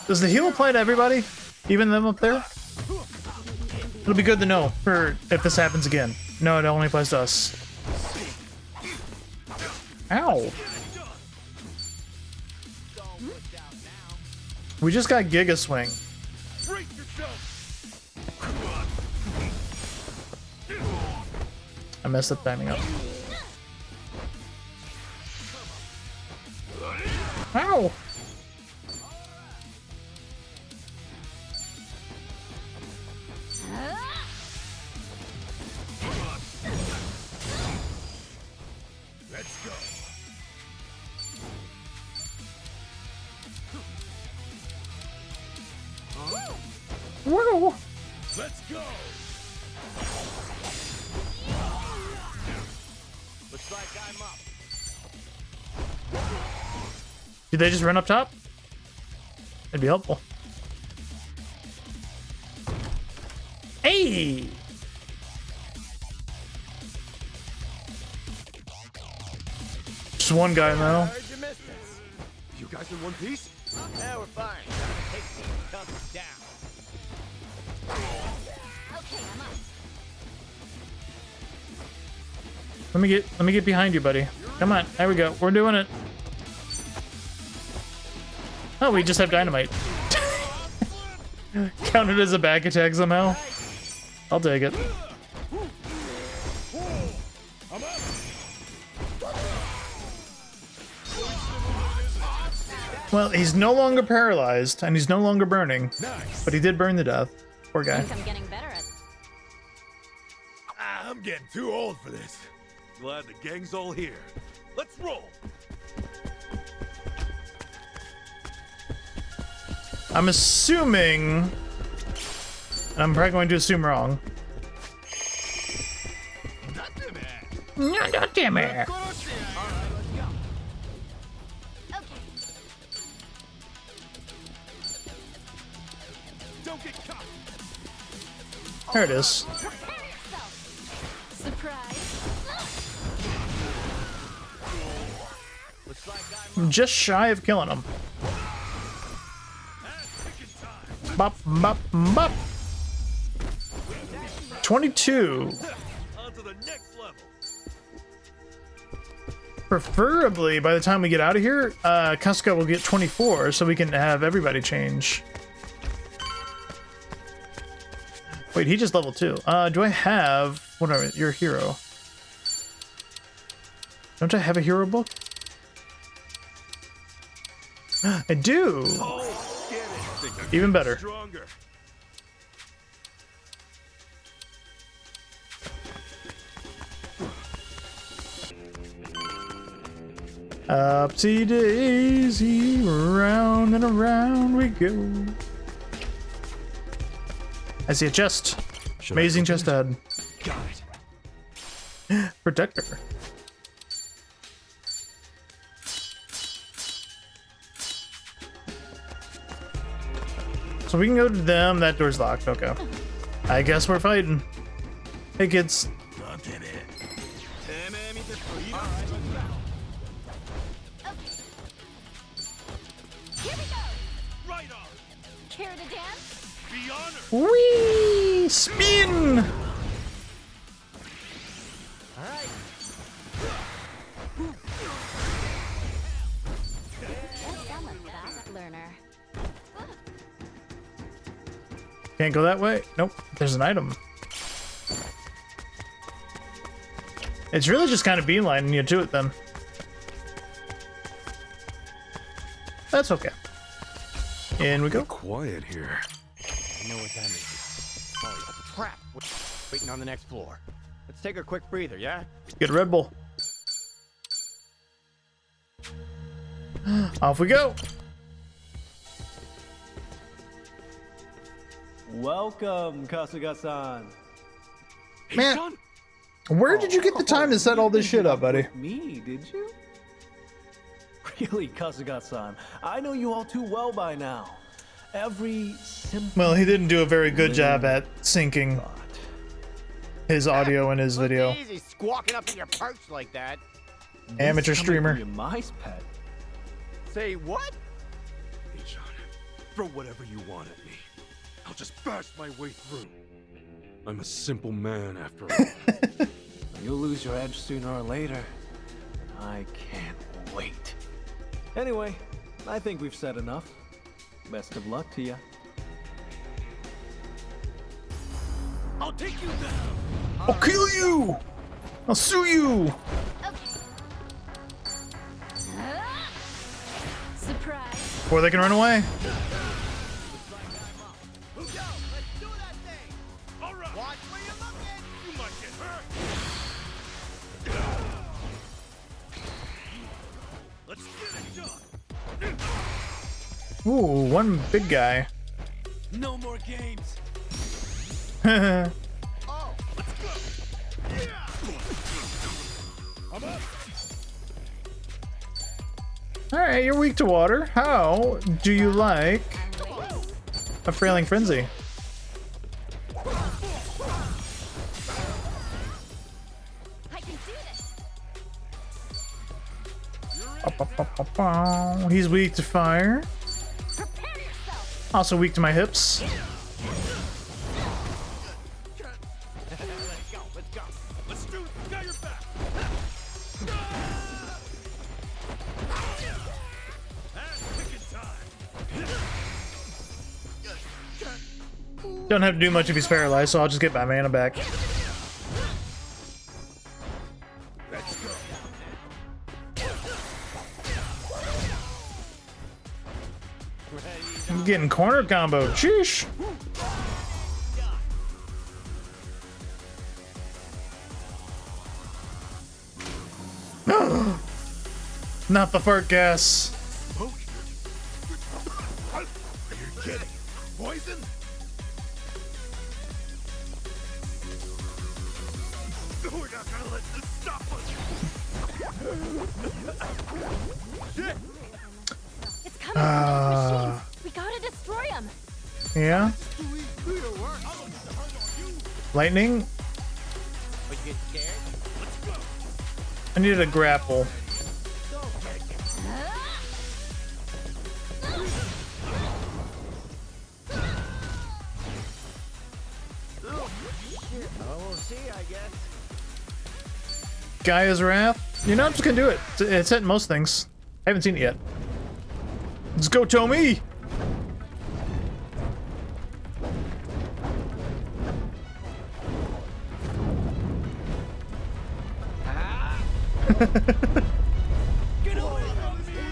Does the heal apply to everybody? Even them up there? It'll be good to know for if this happens again. No, it only applies to us. Ow! We just got Giga Swing. I messed up timing up. Ow! Let's go. Whoa! Let's go. Looks like I'm up. Did they just run up top? That'd be helpful. Hey! Just one guy now. You guys in one piece? Yeah, we're fine. Take these cubs down. Okay, I'm up. Let me get behind you, buddy. Come on, there we go. We're doing it. Oh, we just have dynamite. Counted as a back attack somehow. I'll take it. Well, he's no longer paralyzed, and he's no longer burning. Nice. But he did burn to death. Poor guy. I think I'm getting better at. I'm getting too old for this. Glad the gang's all here. Let's roll. I'm assuming... I'm probably going to assume wrong. Not damn it. There it is. I'm just shy of killing him. Bop, bop, bop. 22. Preferably, by the time we get out of here, Kasuga will get 24, so we can have everybody change. Wait, he just leveled 2. Do I have... Whatever, you're a hero. Don't I have a hero book? I do! Even better. Upsy daisy, round and around we go. I see a chest. Amazing chest ahead. Got it. Protector. So we can go to them. That door's locked. Okay. I guess we're fighting. Hey, kids. Care to dance? Be honored. Whee! Spin! Alright. I'm a fast learner. Can't go that way? Nope. There's an item. It's really just kind of beelining you to it then. That's okay. In we go. Quiet here. I know what that means. Oh, crap. Waiting on the next floor. Let's take a quick breather, yeah? Get a Red Bull. Off we go. Welcome, Kasuga-san. Man, where did you get the time to set all this shit up, buddy? Me, did you? Really, Kasuga-san, I know you all too well by now. Every simple... Well, he didn't do a very good job at syncing his audio and his video. Easy squawking up in your perch like that. Amateur streamer. Your mice pet. Say what? Hey, John, throw whatever you want at me. I'll just bash my way through. I'm a simple man after all. You'll lose your edge sooner or later. I can't wait. Anyway, I think we've said enough. Best of luck to you. I'll take you down. I'll kill you. I'll sue you. Surprise. Before they can run away. Ooh, one big guy. No more games. Alright, you're weak to water. How do you like a Frailing Frenzy? He's weak to fire. Also weak to my hips. Don't have to do much if he's paralyzed, so I'll just get my mana back. I'm getting corner combo. Sheesh. Not the fart gas. Are you kidding? Poison? We're not gonna let this stop us. Shit. It's coming from those machines. We gotta destroy them. Yeah? Do your work. I'm gonna get the hurt on you. Lightning? Are you getting scared? Let's go. I needed a grapple. Oh, see, I guess. Gaia's Wrath? You know, I'm just gonna do it. It's hit most things. I haven't seen it yet. Let's go, Tommy! Get away from me!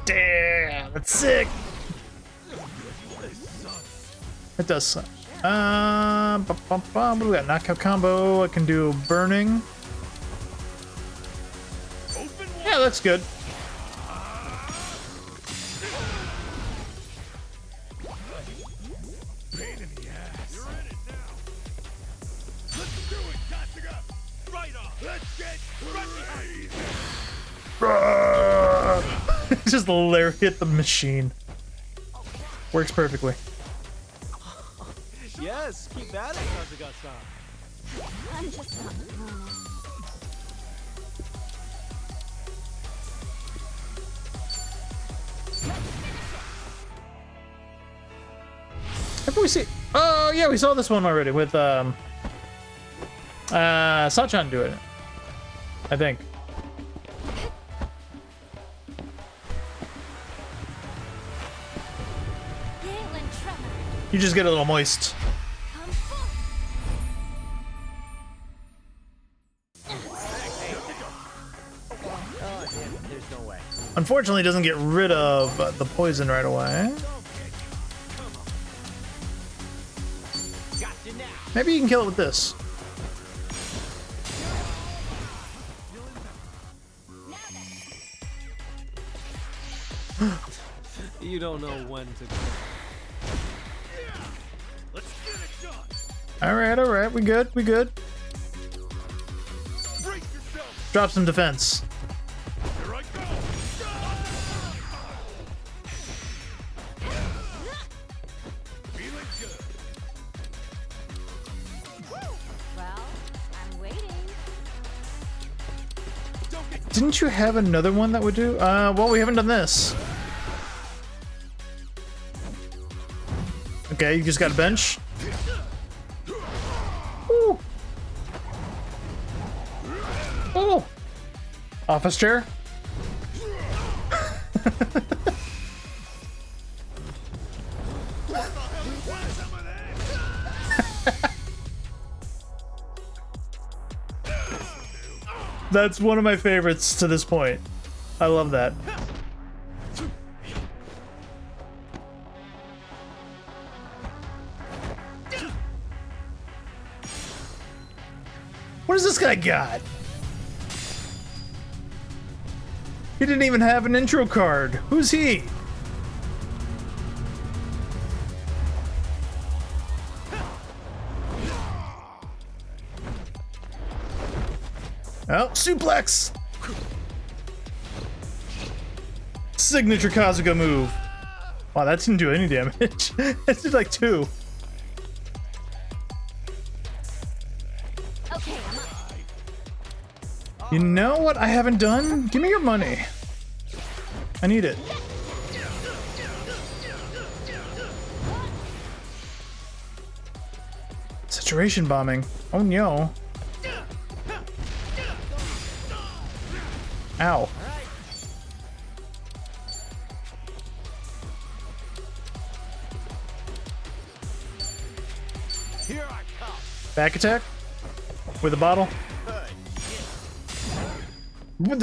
Damn, that's sick! It does suck. What do we got? Knockout combo. I can do burning. Yeah, that's good. Pain in the ass. You're in it now. Let's do it, Kasuga. Right on. Let's get right behind you. Just hit the machine. Works perfectly. Yes, keep at it, Kasuga-san. I'm just not normal. Have we seen? Oh yeah, we saw this one already with Sachan do it. I think. You just get a little moist. There's no way. Unfortunately, it doesn't get rid of the poison right away. Maybe you can kill it with this. You don't know when to go. All right, we good. Drop some defense. Here I go. Feeling good. Well, I'm waiting. Didn't you have another one that would do? Well, we haven't done this. Okay, you just got a bench. Ooh. Oh. Office chair. That's one of my favorites to this point. I love that. What does this guy got? He didn't even have an intro card. Who's he? Oh, suplex! Signature Kazuga move. Wow, that didn't do any damage. That did like 2. Okay, I'm up. You know what I haven't done? Give me your money. I need it. Saturation bombing. Oh no. Ow. Here I come. Back attack? With a bottle?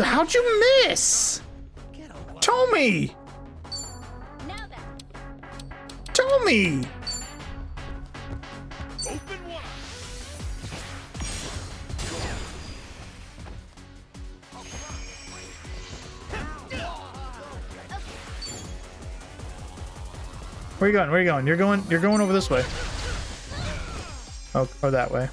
How'd you miss? Tommy! Tommy! Open one. Where you going? Where you going? You're going over this way. Oh, or that way.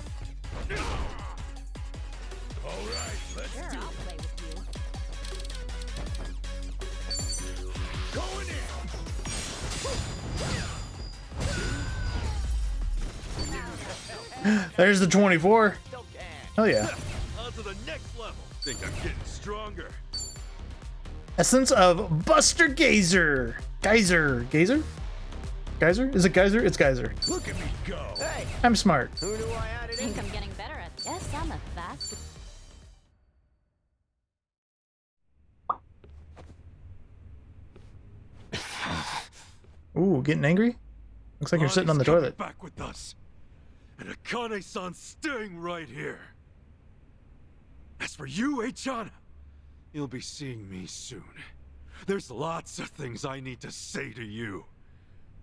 There's the 24. Hell yeah. On to the next level. Think I'm getting stronger. Essence of Buster Geyser. Geyser. Geyser? Geyser? Is it Geyser? It's Geyser. Look at me go. Hey, I'm smart. who knew I had it in I think I'm getting better at this. Yes, I'm a fast. Ooh, getting angry? Looks like you're sitting on the Lonnie's toilet. coming back with us. And Akane-san's staying right here. As for you, Eichan, you'll be seeing me soon. There's lots of things I need to say to you.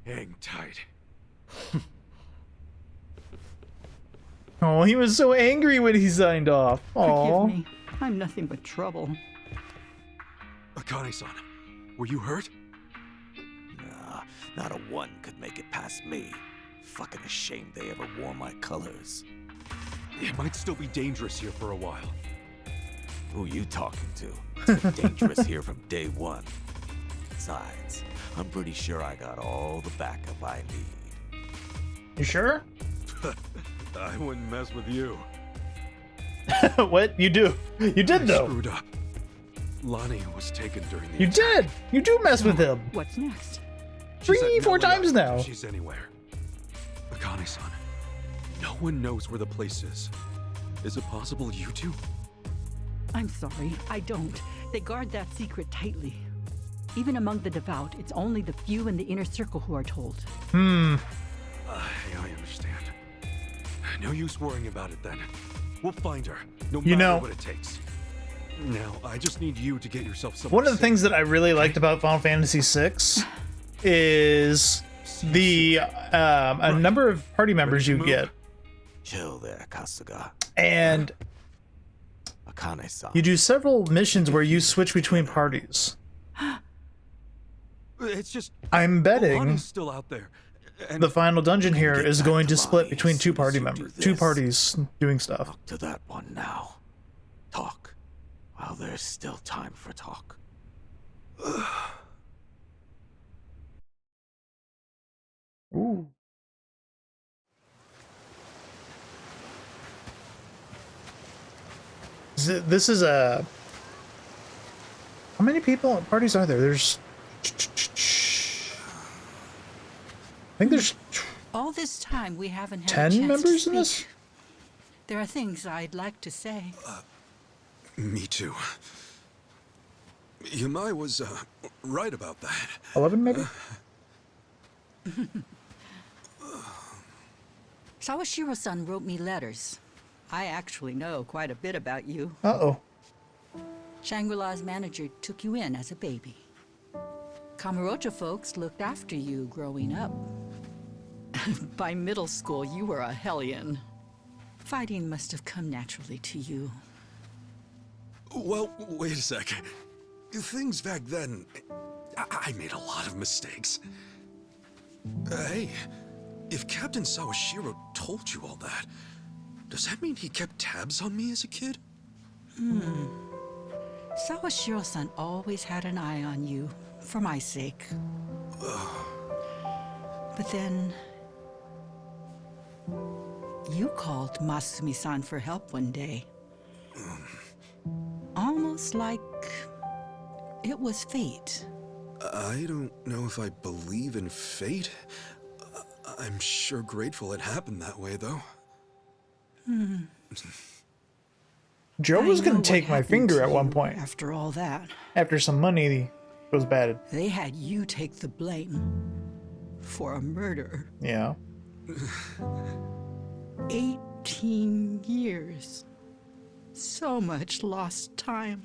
Hang tight. Oh, he was so angry when he signed off. Oh. Forgive me. I'm nothing but trouble. Akane-san, were you hurt? Nah, not a one could make it past me. Fucking ashamed they ever wore my colors. It might still be dangerous here for a while. Who you talking to? It's been dangerous here from day one. Besides, I'm pretty sure I got all the backup I need. You sure? I wouldn't mess with you. What? You do. You did, though. Screwed up. Lonnie was taken during the You did. You do mess with him. What's next? She said 3-4 no times one knows now. if she's anywhere. Akane-san, no one knows where the place is. Is it possible you two? I'm sorry, I don't. They guard that secret tightly. Even among the devout, it's only the few in the inner circle who are told. Hmm. I understand. No use worrying about it then. We'll find her, no You matter know- what it takes. Now, I just need you to get yourself some. One of the things that I really liked about Final Fantasy VI is the a number of party members you get, Chill there, Kasuga. and Akane-san. you do several missions where you switch between parties. It's just I'm betting Lonnie's still out there. And the final dungeon here is going to split between two party members, two parties doing stuff. To that one now. Talk. While there's still time for talk. Ooh. This is a... How many people at parties are there? There's... I think there's All this time, we haven't had 10 a chance members to in this? speak. There are things I'd like to say. Me too. Yamai was right about that. 11 maybe? Sawashiro-san wrote me letters. I actually know quite a bit about you. Uh-oh. Shangri-La's manager took you in as a baby. Kamurocho folks looked after you growing up. By middle school, you were a hellion. Fighting must have come naturally to you. Well, wait a sec. Things back then, I made a lot of mistakes. Hey, if Captain Sawashiro told you all that, does that mean he kept tabs on me as a kid? Sawashiro-san always had an eye on you, for my sake. But then... you called Masumi-san for help one day. Almost like... it was fate. I don't know if I believe in fate. I'm sure grateful it happened that way, though. Joe was I going know to take what my happened finger to at one you point. After all that, After some money was batted. they had you take the blame for a murder. Yeah. 18 years. So much lost time.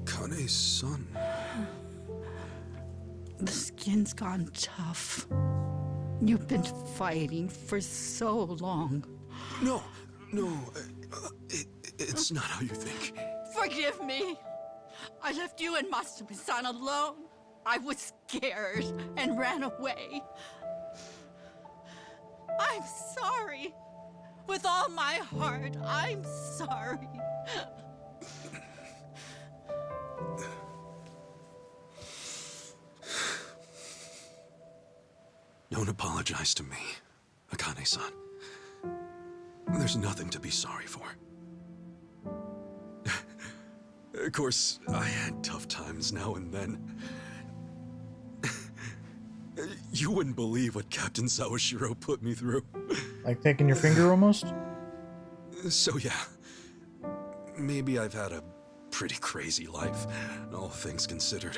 Kane-san. The skin's gone tough. You've been fighting for so long. No, it's not how you think. Forgive me. I left you and Masumi-san alone. I was scared and ran away. I'm sorry. With all my heart, I'm sorry. Don't apologize to me, Akane-san. There's nothing to be sorry for. Of course, I had tough times now and then. You wouldn't believe what Captain Sawashiro put me through. Like taking your finger almost? So yeah, maybe I've had a pretty crazy life, all things considered.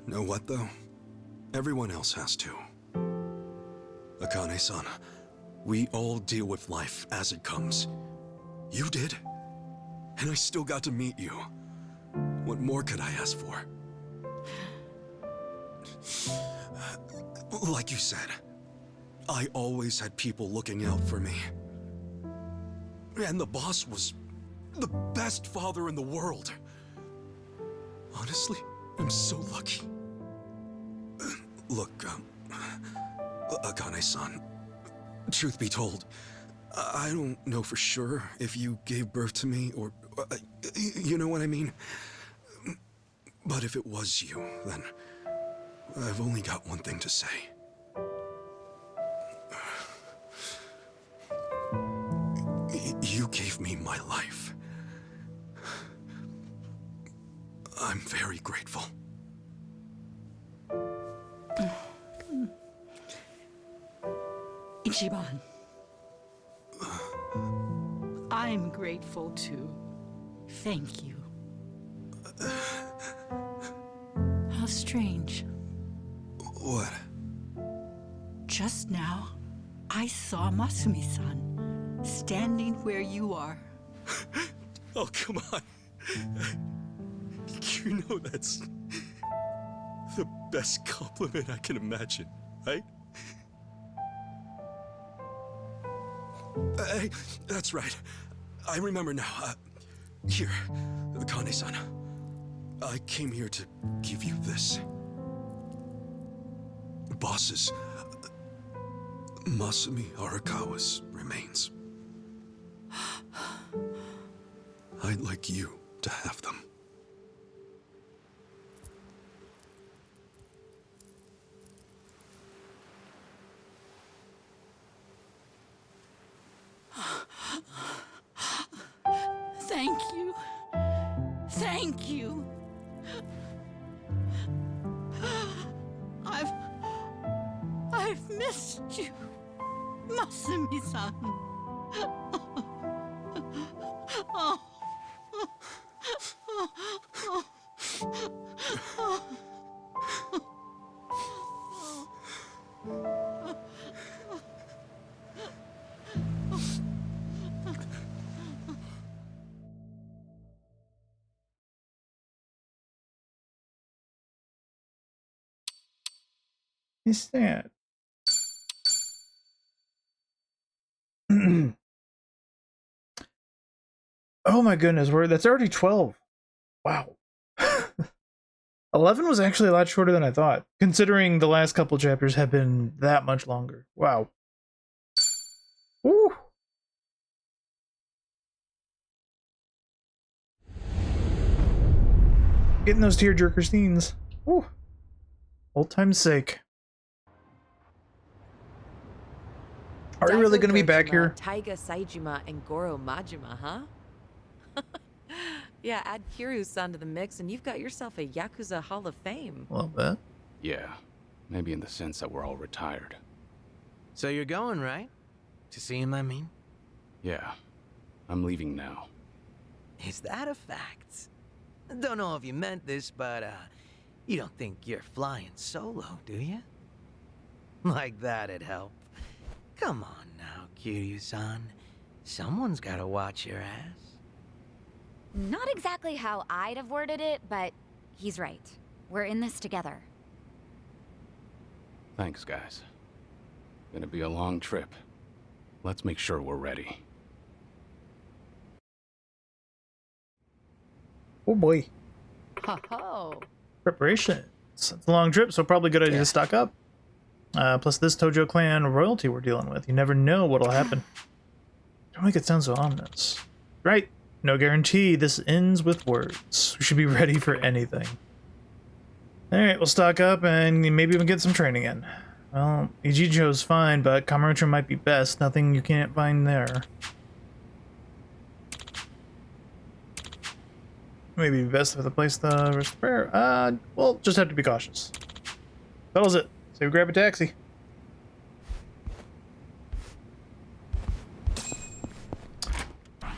Know what though? Everyone else has to. Akane-san, we all deal with life as it comes. You did, and I still got to meet you. What more could I ask for? Like you said, I always had people looking out for me. And the boss was the best father in the world. Honestly, I'm so lucky. Look, Akane-san, truth be told, I don't know for sure if you gave birth to me or, you know what I mean? But if it was you, then I've only got one thing to say. You gave me my life. I'm very grateful. Ichiban. I'm grateful too. Thank you. How strange. What? Just now, I saw Masumi-san standing where you are. Oh, come on. You know that's the best compliment I can imagine, right? Hey, that's right. I remember now. Here, Akane-san. I came here to give you this. Boss's, Masumi Arakawa's remains. I'd like you to have them. Thank you. Thank you. I've missed you, Masumi-san. Oh. Is that? Oh my goodness, that's already 12. Wow. 11 was actually a lot shorter than I thought, considering the last couple chapters have been that much longer. Wow. Woo. Getting those tearjerker scenes. Woo. Old time's sake. Are you really going to be back here? Taiga Saijima and Goro Majima, huh? Yeah, add Kiryu-san to the mix and you've got yourself a Yakuza Hall of Fame. A little bit. Yeah, maybe in the sense that we're all retired. So you're going, right? To see him, I mean? Yeah, I'm leaving now. Is that a fact? Don't know if you meant this, but, you don't think you're flying solo, do you? Like that'd help. Come on now, Kiryu-san. Someone's gotta watch your ass. Not exactly how I'd have worded it, but he's right. We're in this together. Thanks, guys. Gonna be a long trip. Let's make sure we're ready. Oh boy. Ho-ho. Preparations. It's a long trip, so probably a good idea to stock up. Plus this Tojo clan royalty we're dealing with. You never know what'll happen. Don't make it sound so ominous. Right. No guarantee this ends with words. We should be ready for anything. Alright, we'll stock up and maybe even get some training in. Well, Ichijo's fine, but Kamurocho might be best. Nothing you can't find there. Maybe best for the place to repair. Well, just have to be cautious. Settles it. So we grab a taxi.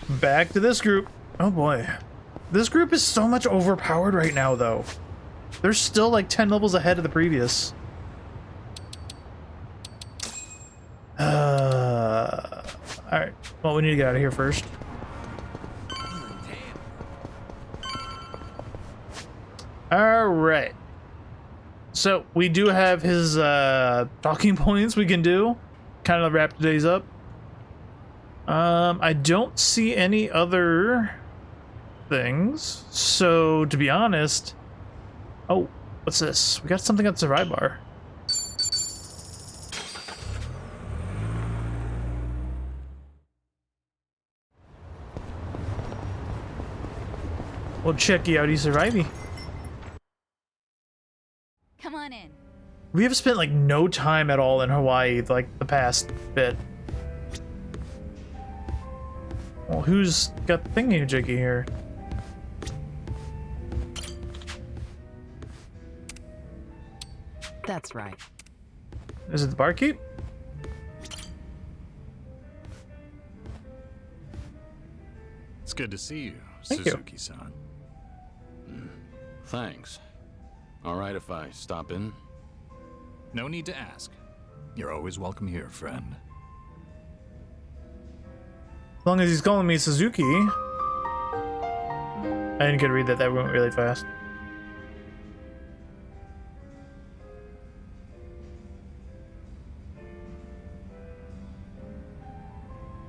Back to this group. Oh boy. This group is so much overpowered right now, though. They're still like 10 levels ahead of the previous. Alright. Well, we need to get out of here first. Alright. So, we do have his talking points we can do. Kind of wrap today's up. I don't see any other things. So, to be honest... Oh, what's this? We got something on Survive Bar. Well, check you out, Survivey. Come on in. We have spent like no time at all in Hawaii, like the past bit. Well, who's got thingy-jiggy here? That's right. Is it the barkeep? It's good to see you, Thank you. Suzuki-san. Thanks. All right if I stop in? No need to ask. You're always welcome here, friend. As long as he's calling me Suzuki. I didn't get to read that. That went really fast.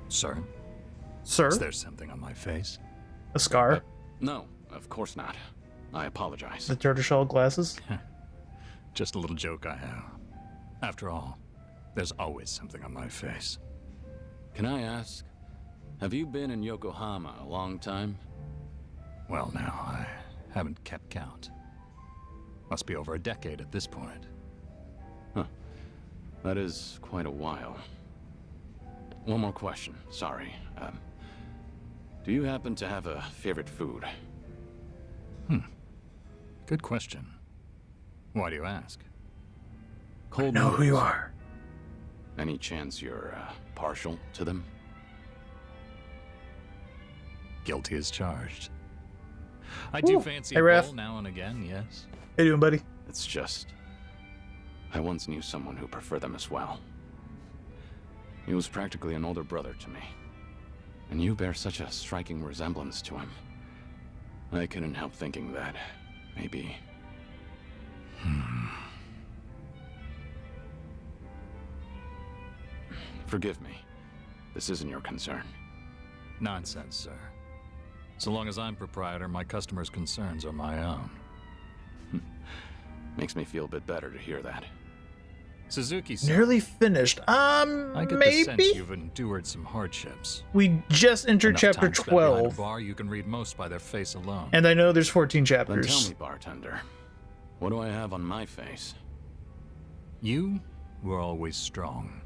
Sir? Sir? Is there something on my face? A scar? No, of course not. I apologize. The tortoiseshell glasses? Just a little joke I have. After all, there's always something on my face. Can I ask, have you been in Yokohama a long time? Well, now, I haven't kept count. Must be over a decade at this point. Huh. That is quite a while. One more question, sorry. Do you happen to have a favorite food? Good question. Why do you ask? Cold I know who you noodles. are. Any chance you're partial to them? Guilty as charged. I do Ooh. fancy Hey, a Raph. bowl now and again, yes. How you doing, buddy? It's just... I once knew someone who preferred them as well. He was practically an older brother to me. And you bear such a striking resemblance to him. I couldn't help thinking that, maybe... Forgive me. This isn't your concern. Nonsense, sir. So long as I'm proprietor, my customers' concerns are my own. Makes me feel a bit better to hear that. Suzuki-san. Nearly finished. I get the sense Maybe? you've endured some hardships. We just entered Enough chapter time spent behind a 12. bar, you can read most by their face alone. And I know there's 14 Then chapters. tell me, bartender, what do I have on my face? You were always strong.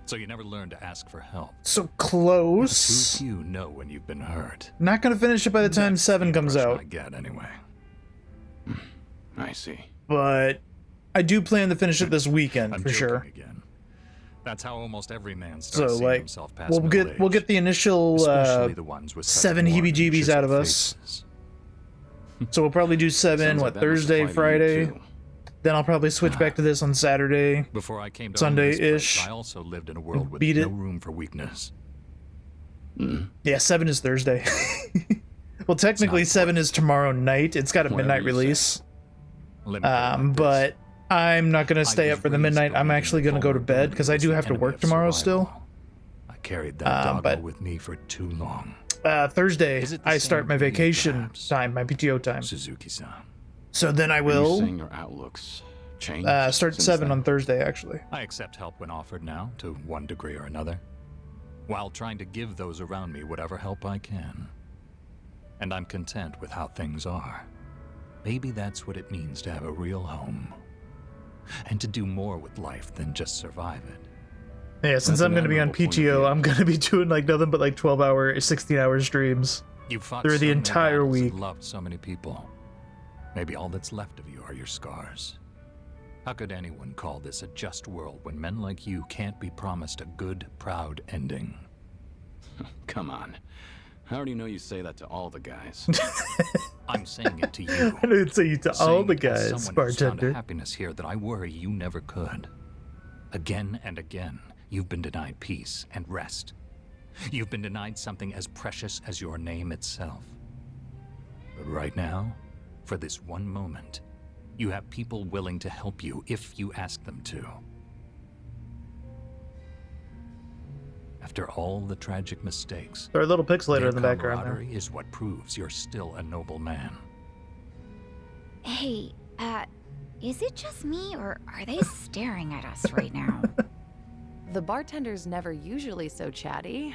So you never learned to ask for help. So close. Too few know when you've been hurt. Not gonna finish it by the time 7 comes out. I get anyway. I see. But I do plan to finish it this weekend I'm for joking sure. again. That's how almost every man So starts seeing like, himself past we'll middle get the initial Especially the ones with such 7 warm and heebie-jeebies chisel out of us. faces. So we'll probably do 7 Sounds like what that must Thursday, apply to you, Friday. too. Then I'll probably switch back to this on Saturday. Before I came to own this Sunday-ish. place, I also lived in a world with Beat no it. room for weakness. Yeah, 7 is Thursday. Well, technically 7 is tomorrow night. It's got a Whatever midnight you say. release. Limited like this. But I'm not gonna stay was up for the raised midnight. I'm believing actually gonna go to bed because I do have to enemy work of tomorrow survival. still. I carried that doggo but- with me for too long. Thursday, Is it the I same start my for you, vacation perhaps? time, my PTO time. Suzuki-san. So then I Are you will saying your outlook's changed? start since 7 then? on Thursday, actually. I accept help when offered now, to one degree or another, while trying to give those around me whatever help I can. And I'm content with how things are. Maybe that's what it means to have a real home. And to do more with life than just survive it. Yeah, since That's I'm an going to be on admirable point of PTO, view. I'm going to be doing like nothing but like 12-hour, 16-hour streams You fought through so the many entire battles week. and loved so many people. Maybe all that's left of you are your scars. How could anyone call this a just world when men like you can't be promised a good, proud ending? Come on. How do you know you say that to all the guys? I'm saying it to you. I didn't say you to all Saying the it as guys, someone who's found a bartender. happiness here that I worry you never could. Again and again, you've been denied peace and rest. You've been denied something as precious as your name itself. But right now, for this one moment, you have people willing to help you if you ask them to. After all the tragic mistakes, There are little pixelator their in the background there. camaraderie is what proves you're still a noble man. Hey, is it just me, or are they staring at us right now? The bartender's never usually so chatty.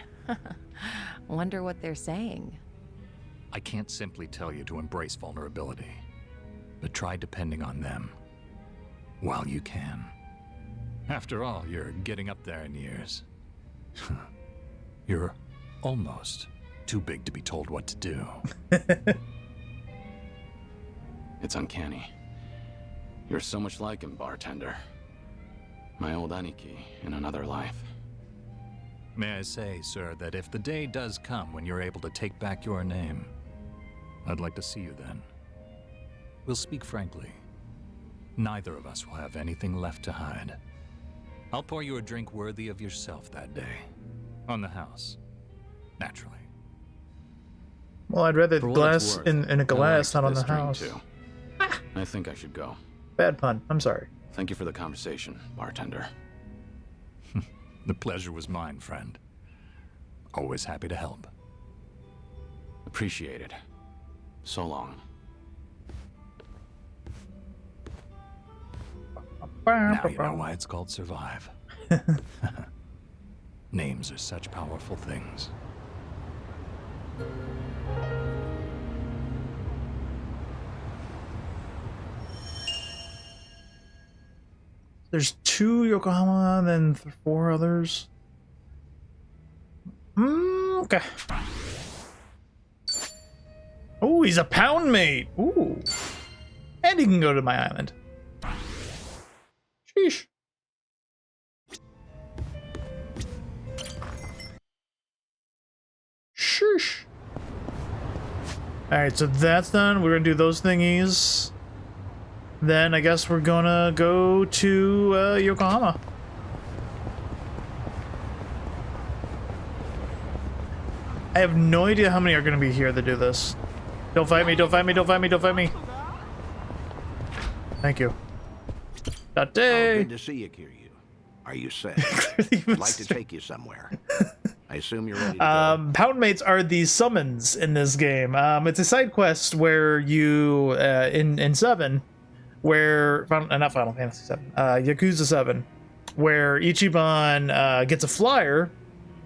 Wonder what they're saying. I can't simply tell you to embrace vulnerability, but try depending on them while you can. After all, you're getting up there in years. You're almost too big to be told what to do. It's uncanny. You're so much like him, bartender. My old Aniki in another life. May I say, sir, that if the day does come when you're able to take back your name, I'd like to see you then. We'll speak frankly. Neither of us will have anything left to hide. I'll pour you a drink worthy of yourself that day. On the house. Naturally. Well, I'd rather For what glass it's worth, in a glass, I not on liked the this house. drink, too. I think I should go. Bad pun. I'm sorry. Thank you for the conversation, bartender. The pleasure was mine, friend. Always happy to help. Appreciate it. So long. Now you know why it's called Survive. Names are such powerful things. There's 2 Yokohama and then 4 others. Okay. Oh, he's a pound mate. Ooh. And he can go to my island. Sheesh. Sheesh. Alright, so that's done. We're gonna do those thingies. Then I guess we're gonna go to Yokohama. I have no idea how many are gonna be here to do this. Don't fight me, don't fight me, don't fight me, don't fight me. Thank you. Date. Good to see you, Kiryu. Are you set? I'd like to take you somewhere. I assume you're ready to go. Pound mates are the summons in this game. It's a side quest where you in 7, where not Final Fantasy 7, Yakuza 7, where Ichiban gets a flyer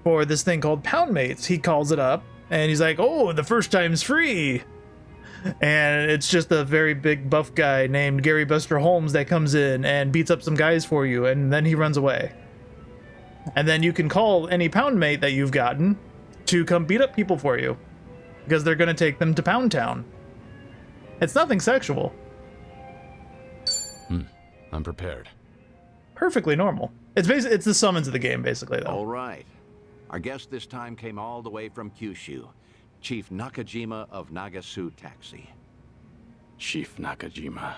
for this thing called Pound Mates. He calls it up and he's like, "Oh, the first time's free." And it's just a very big buff guy named Gary Buster Holmes that comes in and beats up some guys for you, and then he runs away. And then you can call any pound mate that you've gotten to come beat up people for you, because they're going to take them to Pound Town. It's nothing sexual. I'm prepared. Perfectly normal. It's the summons of the game, basically, though. All right. Our guest this time came all the way from Kyushu. Chief Nakajima of Nagasu Taxi. Chief Nakajima.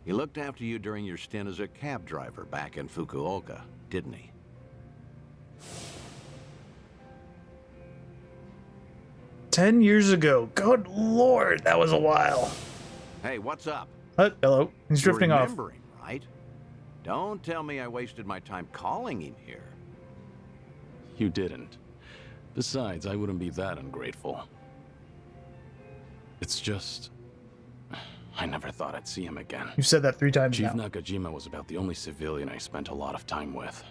He looked after you during your stint as a cab driver back in Fukuoka, didn't he? "10 years ago. Good lord, that was a while." Hey, what's up? Hello. He's drifting You're off. remembering, right? Don't tell me I wasted my time calling him here. You didn't. Besides, I wouldn't be that ungrateful. It's just... I never thought I'd see him again. You've said that 3 times Chief now. Nakajima was about the only civilian I spent a lot of time with.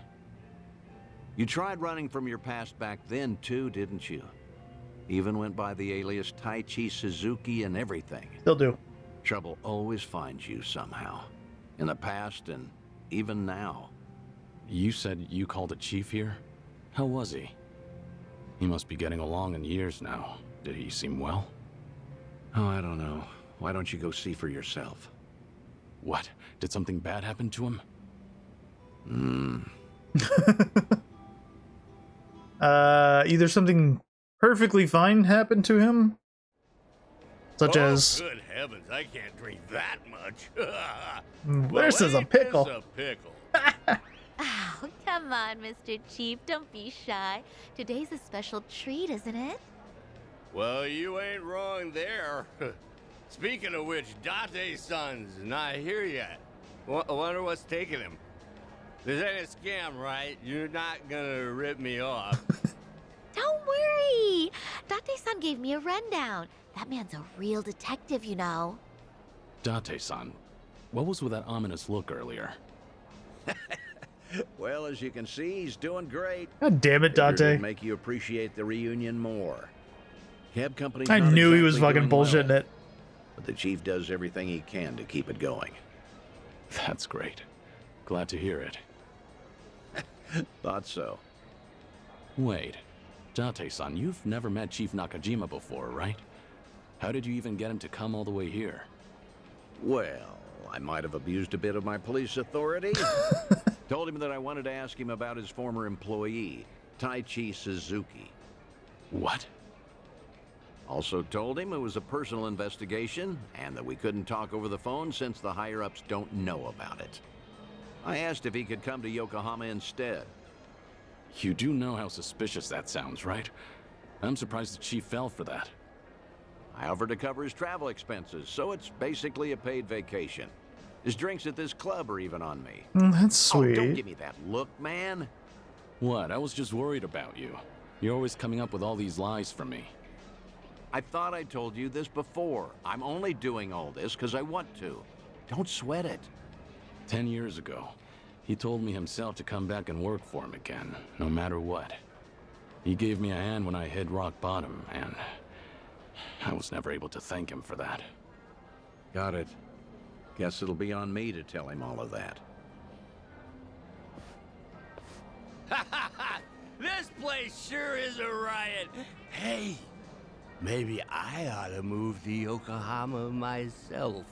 You tried running from your past back then, too, didn't you? Even went by the alias Taichi Suzuki and everything. Still do. Trouble always finds you somehow. In the past and even now. You said you called a chief here? How was he? He must be getting along in years now. Did he seem well? Oh, I don't know. Why don't you go see for yourself? What? Did something bad happen to him? Either something perfectly fine happened to him, such as Good heavens, I can't drink that much. this is a pickle. Is a pickle. Oh, come on, Mr. Chief. Don't be shy. Today's a special treat, isn't it? Well, you ain't wrong there. Speaking of which, Date-san's not here yet. Wonder what's taking him. This ain't a scam, right? You're not gonna rip me off. Don't worry. Date-san gave me a rundown. That man's a real detective, you know. Date-san, what was with that ominous look earlier? Well, as you can see, he's doing great. God damn it, Figured Date. it'd make you appreciate the reunion more. Cab company's I not knew he was exactly fucking doing bullshitting well, it. but the chief does everything he can to keep it going. That's great. Glad to hear it. Thought so. Wait, Date-san, you've never met Chief Nakajima before, right? How did you even get him to come all the way here? Well, I might have abused a bit of my police authority. Told him that I wanted to ask him about his former employee, Taichi Suzuki. What? Also told him it was a personal investigation and that we couldn't talk over the phone since the higher-ups don't know about it. I asked if he could come to Yokohama instead. You do know how suspicious that sounds, right? I'm surprised the chief fell for that. I offered to cover his travel expenses, so it's basically a paid vacation. His drinks at this club are even on me. That's sweet. Oh, don't give me that look, man. What? I was just worried about you. You're always coming up with all these lies for me. I thought I told you this before. I'm only doing all this because I want to. Don't sweat it. 10 years ago, he told me himself to come back and work for him again, no matter what. He gave me a hand when I hit rock bottom, and I was never able to thank him for that. Got it. Guess it'll be on me to tell him all of that. This place sure is a riot. Hey, maybe I ought to move to Yokohama myself.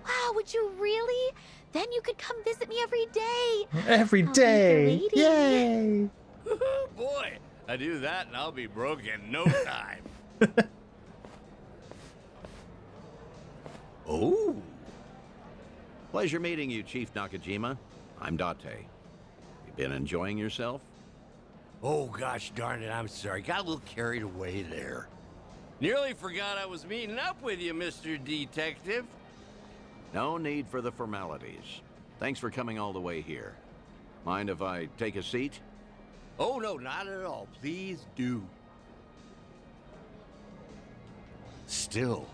Wow, would you really? Then you could come visit me every day. Every I'll day. be your lady. Yay. Boy, I do that and I'll be broke in no time. Oh. Pleasure meeting you, Chief Nakajima. I'm Date. You been enjoying yourself? Oh, gosh darn it, I'm sorry. Got a little carried away there. Nearly forgot I was meeting up with you, Mr. Detective. No need for the formalities. Thanks for coming all the way here. Mind if I take a seat? Oh, no, not at all. Please do. Still,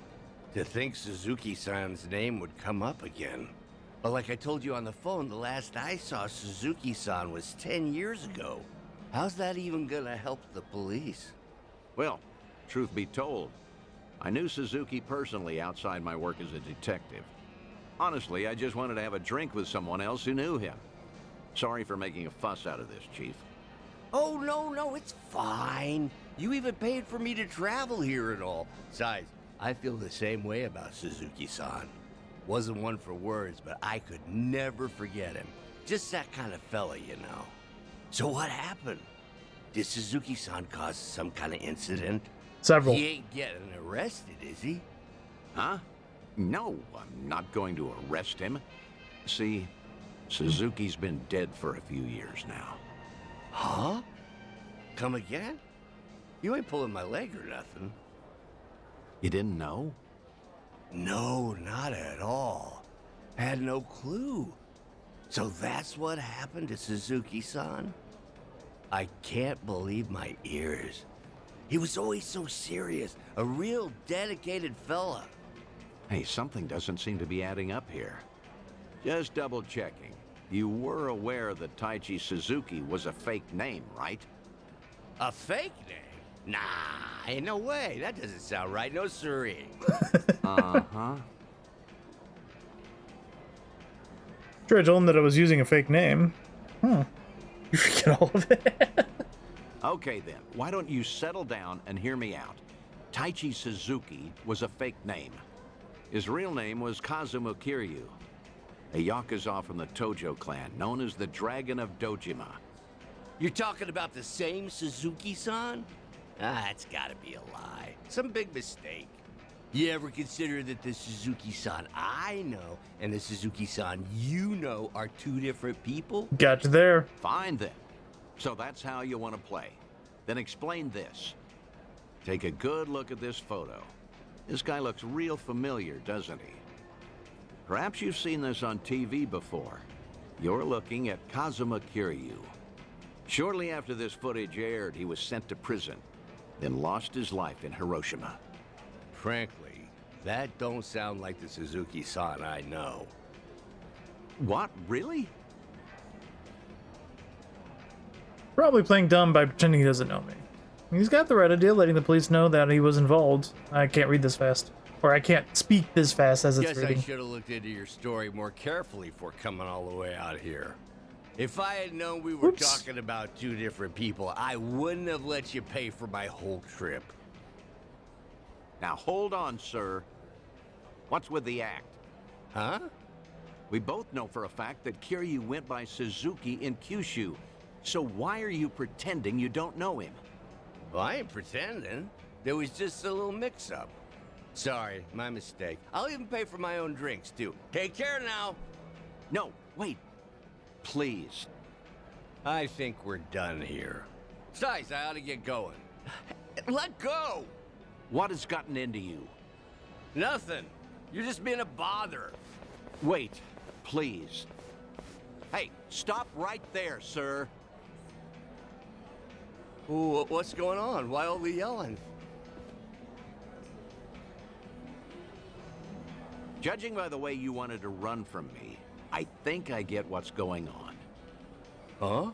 to think Suzuki-san's name would come up again. But like I told you on the phone, the last I saw Suzuki-san was 10 years ago. How's that even gonna help the police? Well, truth be told, I knew Suzuki personally outside my work as a detective. Honestly, I just wanted to have a drink with someone else who knew him. Sorry for making a fuss out of this, Chief. Oh, no, it's fine. You even paid for me to travel here and all. Besides, I feel the same way about Suzuki-san. Wasn't one for words, but I could never forget him. Just that kind of fella, you know. So what happened? Did Suzuki-san cause some kind of incident? Several. He ain't getting arrested, is he? Huh? No, I'm not going to arrest him. See, Suzuki's been dead for a few years now. Huh? Come again? You ain't pulling my leg or nothing. You didn't know? No, not at all. Had no clue. So that's what happened to Suzuki-san? I can't believe my ears. He was always so serious, a real dedicated fella. Hey, something doesn't seem to be adding up here. Just double checking. You were aware that Taichi Suzuki was a fake name, right? A fake name? Nah, ain't no way. That doesn't sound right. No siree. Uh-huh. Sure, I told him that I was using a fake name. You forget all of it. Okay then, why don't you settle down and hear me out? Taichi Suzuki was a fake name. His real name was Kazuma Kiryu, a Yakuza from the Tojo clan, known as the Dragon of Dojima. You're talking about the same Suzuki-san? Ah, it's gotta be a lie. Some big mistake. You ever consider that the Suzuki-san I know and the Suzuki-san you know are two different people? Gotcha there. Fine then. So that's how you want to play. Then explain this. Take a good look at this photo. This guy looks real familiar, doesn't he? Perhaps you've seen this on TV before. You're looking at Kazuma Kiryu. Shortly after this footage aired, he was sent to prison, then lost his life in Hiroshima. Frankly, that don't sound like the Suzuki-san I know. What? Really? Probably playing dumb by pretending he doesn't know me. He's got the right idea, letting the police know that he was involved. I can't read this fast. Or I can't speak this fast as it's Guess reading. I should have looked into your story more carefully before coming all the way out here. If I had known we were talking about two different people, I wouldn't have let you pay for my whole trip. Now hold on, sir. What's with the act? Huh? We both know for a fact that Kiryu went by Suzuki in Kyushu. So why are you pretending you don't know him? Well, I ain't pretending. There was just a little mix-up. Sorry, my mistake. I'll even pay for my own drinks, too. Take care now. No, wait. Please. I think we're done here. Besides, I ought to get going. Let go! What has gotten into you? Nothing. You're just being a bother. Wait, please. Hey, stop right there, sir. Ooh, what's going on? Why all the yelling? Judging by the way you wanted to run from me, I think I get what's going on. Huh?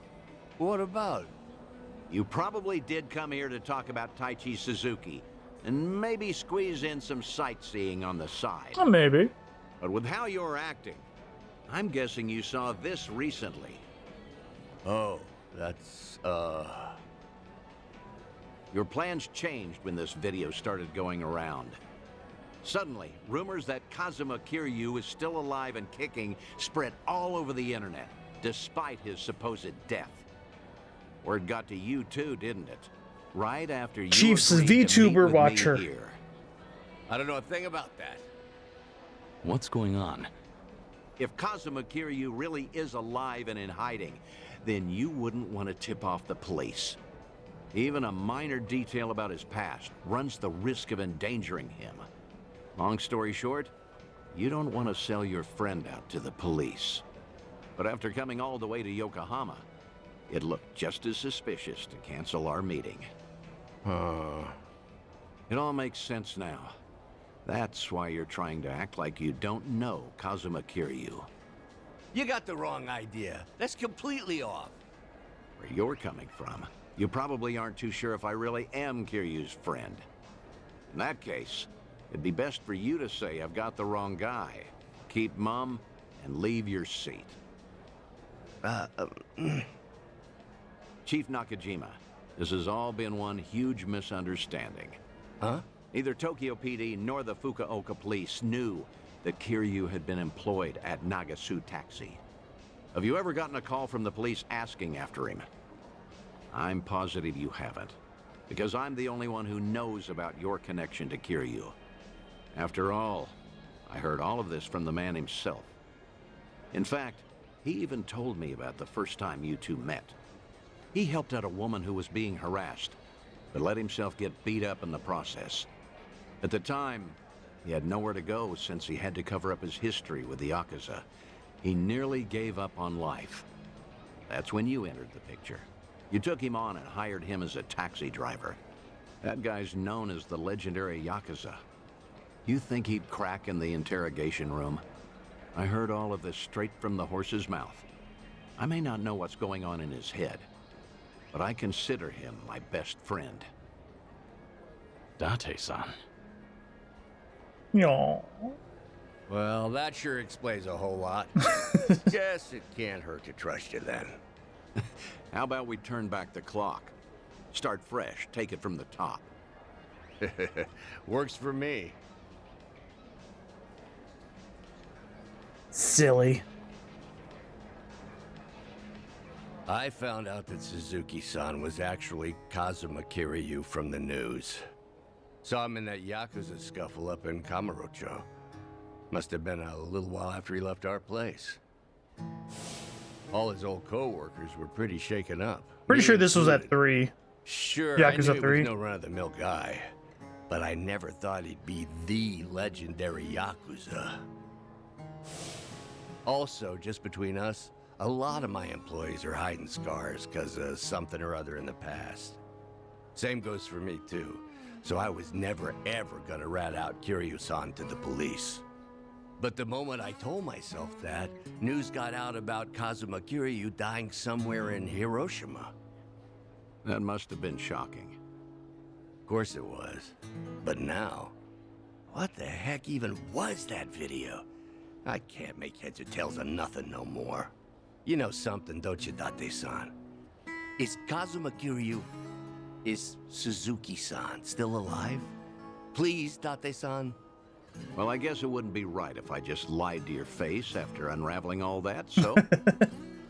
What about? You probably did come here to talk about Taichi Suzuki, and maybe squeeze in some sightseeing on the side. Maybe. But with how you're acting, I'm guessing you saw this recently. Oh, that's, Your plans changed when this video started going around. Suddenly, rumors that Kazuma Kiryu is still alive and kicking spread all over the internet, despite his supposed death. Word got to you too, didn't it? Right after you Chief's agreed to meet VTuber with watcher. me here. I don't know a thing about that. What's going on? If Kazuma Kiryu really is alive and in hiding, then you wouldn't want to tip off the police. Even a minor detail about his past runs the risk of endangering him. Long story short, you don't want to sell your friend out to the police. But after coming all the way to Yokohama, it looked just as suspicious to cancel our meeting. It all makes sense now. That's why you're trying to act like you don't know Kazuma Kiryu. You got the wrong idea. That's completely off. Where you're coming from, you probably aren't too sure if I really am Kiryu's friend. In that case, it'd be best for you to say I've got the wrong guy. Keep mum and leave your seat. Chief Nakajima, this has all been one huge misunderstanding. Huh? Neither Tokyo PD nor the Fukuoka police knew that Kiryu had been employed at Nagasu Taxi. Have you ever gotten a call from the police asking after him? I'm positive you haven't, because I'm the only one who knows about your connection to Kiryu. After all, I heard all of this from the man himself. In fact, he even told me about the first time you two met. He helped out a woman who was being harassed, but let himself get beat up in the process. At the time, he had nowhere to go since he had to cover up his history with the Yakuza. He nearly gave up on life. That's when you entered the picture. You took him on and hired him as a taxi driver. That guy's known as the legendary Yakuza. You think he'd crack in the interrogation room? I heard all of this straight from the horse's mouth. I may not know what's going on in his head, but I consider him my best friend. Date-san. No. Well, that sure explains a whole lot. Guess it can't hurt to trust you then. How about we turn back the clock? Start fresh, take it from the top. Works for me. Silly. I found out that Suzuki-san was actually Kazuma Kiryu from the news. Saw him in that Yakuza scuffle up in Kamurocho. Must have been a little while after he left our place. All his old co-workers were pretty shaken up. Pretty sure this was at 3. Sure, Yakuza I knew 3. he was no run-of-the-mill guy. But I never thought he'd be the legendary Yakuza. Also, just between us, a lot of my employees are hiding scars because of something or other in the past. Same goes for me, too. So I was never, ever gonna rat out Kiryu-san to the police. But the moment I told myself that, news got out about Kazuma Kiryu dying somewhere in Hiroshima. That must have been shocking. Of course it was. But now, what the heck even was that video? I can't make heads or tails of nothing no more. You know something, don't you, Date-san? Is Kazuma Kiryu... is Suzuki-san still alive? Please, Date-san? Well, I guess it wouldn't be right if I just lied to your face after unraveling all that, so...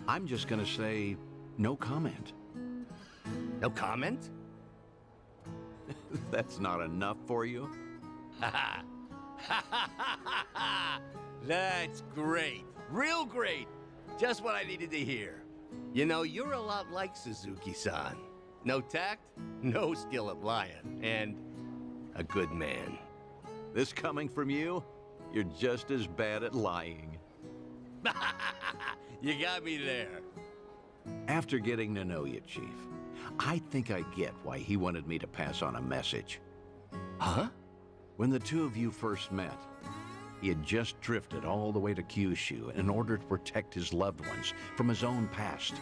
I'm just gonna say no comment. No comment? That's not enough for you? That's great. Real great. Just what I needed to hear. You know, you're a lot like Suzuki-san. No tact, no skill at lying, and a good man. This coming from you? You're just as bad at lying. You got me there. After getting to know you, Chief, I think I get why he wanted me to pass on a message. Huh? When the two of you first met, he had just drifted all the way to Kyushu in order to protect his loved ones from his own past.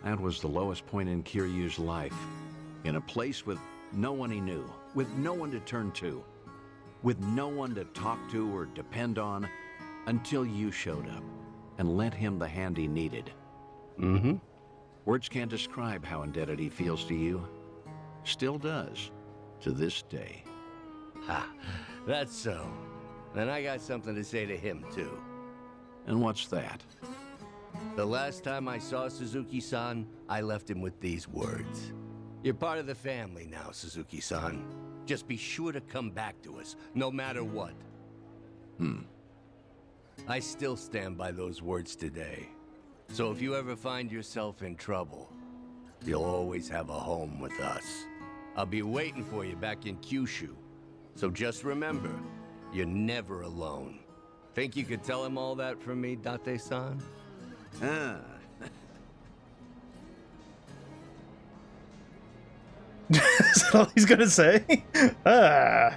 That was the lowest point in Kiryu's life. In a place with no one he knew, with no one to turn to, with no one to talk to or depend on, until you showed up and lent him the hand he needed. Mm-hmm. Words can't describe how indebted he feels to you. Still does, to this day. Ha, that's so. And I got something to say to him, too. And what's that? The last time I saw Suzuki-san, I left him with these words. You're part of the family now, Suzuki-san. Just be sure to come back to us, no matter what. I still stand by those words today. So if you ever find yourself in trouble, you'll always have a home with us. I'll be waiting for you back in Kyushu. So just remember, you're never alone. Think you could tell him all that from me, Date-san? Ah. Is that all he's gonna say? Ah.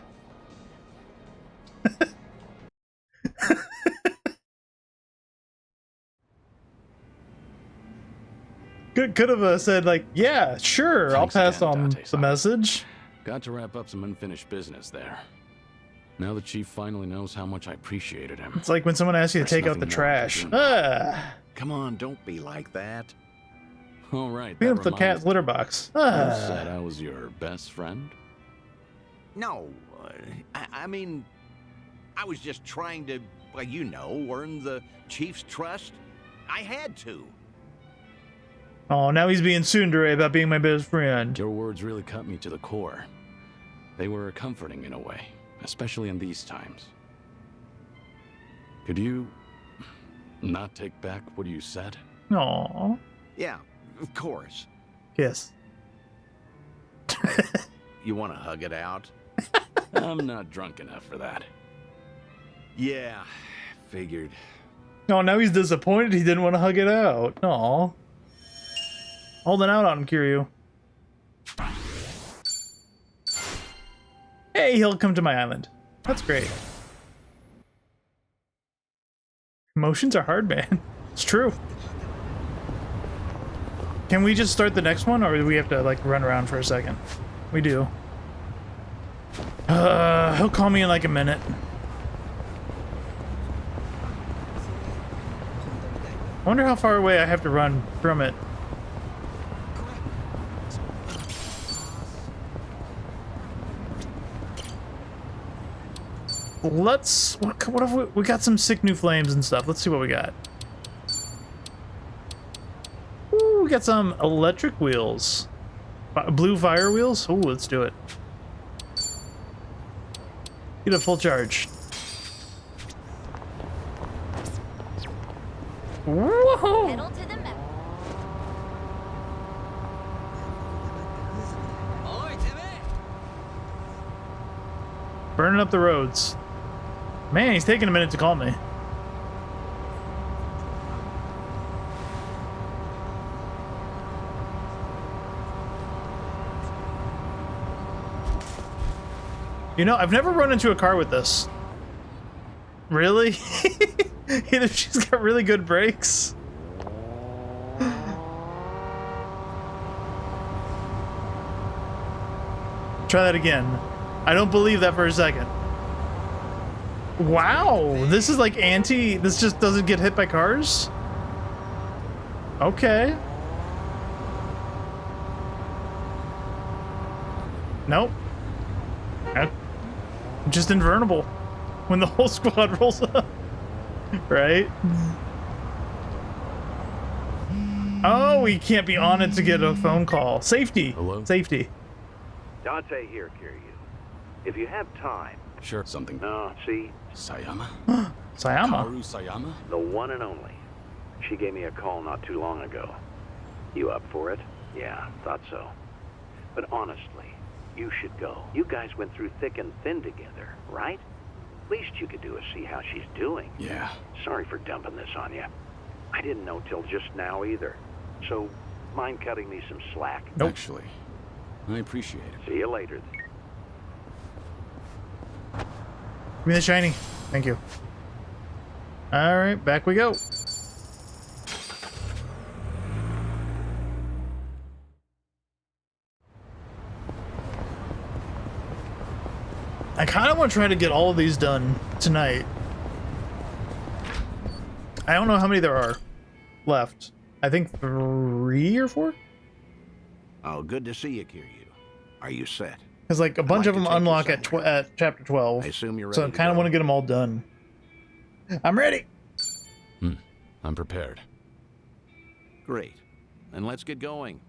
Could have said like, yeah, sure, I'll pass again, on the message. Got to wrap up some unfinished business there. Now the chief finally knows how much I appreciated him. It's like when someone asks you to There's take out the nothing more I can trash. do. Ah. Come on, don't be like that. All right. Clean that up the reminds cat's me. litter box. You Ah. said I was your best friend? No, I mean, I was just trying to, well, you know, earn the chief's trust. I had to. Oh, now he's being tsundere about being my best friend. Your words really cut me to the core. They were comforting in a way, especially in these times. Could you not take back what you said? Aw. Yeah, of course. Kiss. You want to hug it out? I'm not drunk enough for that. Yeah, figured. Oh, now he's disappointed he didn't want to hug it out. Aw. Holding out on him, Kiryu. Hey, he'll come to my island. That's great. Emotions are hard, man. It's true. Can we just start the next one, or do we have to, like, run around for a second? We do. He'll call me in, like, a minute. I wonder how far away I have to run from it. Let's... What if we got some sick new flames and stuff. Let's see what we got. Ooh, we got some electric wheels. Blue fire wheels? Ooh, let's do it. Get a full charge. Woohoo! Pedal to the metal. Burning up the roads. Man, he's taking a minute to call me. You know, I've never run into a car with this. Really? Either she's got really good brakes. Try that again. I don't believe that for a second. Wow, this is like anti... This just doesn't get hit by cars? Okay. Nope. Just invulnerable when the whole squad rolls up. Right? Oh, we can't be on it to get a phone call. Safety. Hello? Safety. Dante here, Kiryu. If you have time... Sure, something. No, see? Sayama? Sayama? Kaoru Sayama? The one and only. She gave me a call not too long ago. You up for it? Yeah, thought so. But honestly, you should go. You guys went through thick and thin together, right? Least you could do is see how she's doing. Yeah. Sorry for dumping this on you. I didn't know till just now either. So, mind cutting me some slack? Nope. Actually, I appreciate it. See you later. Give me the shiny. Thank you. Alright, back we go. I kind of want to try to get all of these done tonight. I don't know how many there are left. I think 3 or 4? Oh, good to see you, Kiryu. Are you set? Because like a bunch of them unlock at chapter 12. I assume you're so I ready to kind of go. want to get them all done. I'm ready. I'm prepared. Great. Then let's get going.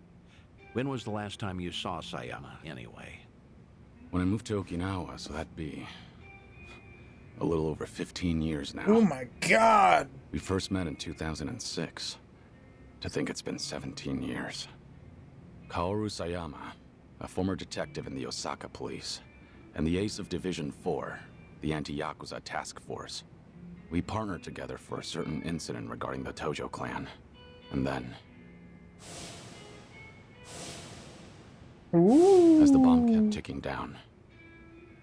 When was the last time you saw Sayama, anyway? When I moved to Okinawa, so that'd be a little over 15 years now. Oh my god. We first met in 2006. To think it's been 17 years. Kaoru Sayama, a former detective in the Osaka police, and the ace of Division 4, the anti-Yakuza task force. We partnered together for a certain incident regarding the Tojo clan. And then... as the bomb kept ticking down,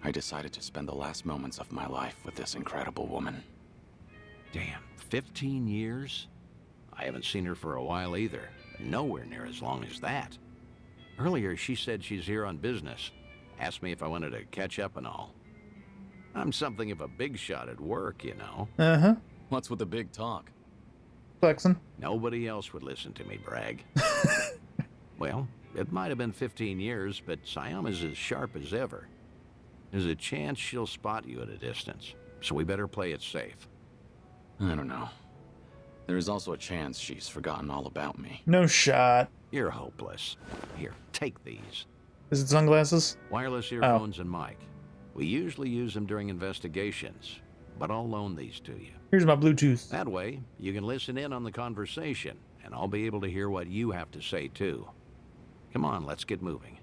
I decided to spend the last moments of my life with this incredible woman. Damn, 15 years? I haven't seen her for a while either. Nowhere near as long as that. Earlier, she said she's here on business. Asked me if I wanted to catch up and all. I'm something of a big shot at work, you know. Uh-huh. What's with the big talk? Flexing. Nobody else would listen to me brag. Well, it might have been 15 years, but Sayama's as sharp as ever. There's a chance she'll spot you at a distance, so we better play it safe. I don't know. There is also a chance she's forgotten all about me. No shot. You're hopeless. Here, take these. Is it sunglasses? Wireless earphones and mic. We usually use them during investigations, but I'll loan these to you. Here's my Bluetooth. That way, you can listen in on the conversation, and I'll be able to hear what you have to say, too. Come on, let's get moving.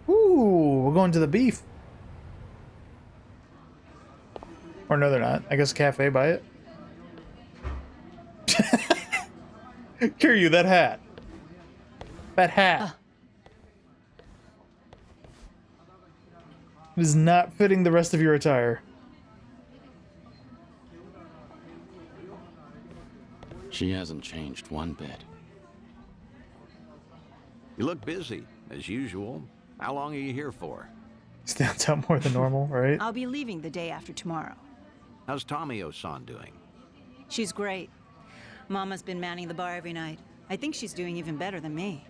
Ooh, we're going to the beef. Or no, they're not. I guess cafe by it. Kiryu, that hat. That hat. It is not fitting the rest of your attire. She hasn't changed one bit. You look busy, as usual. How long are you here for? Stands out more than normal, right? I'll be leaving the day after tomorrow. How's Tomio-san doing? She's great. Mama's been manning the bar every night. I think she's doing even better than me.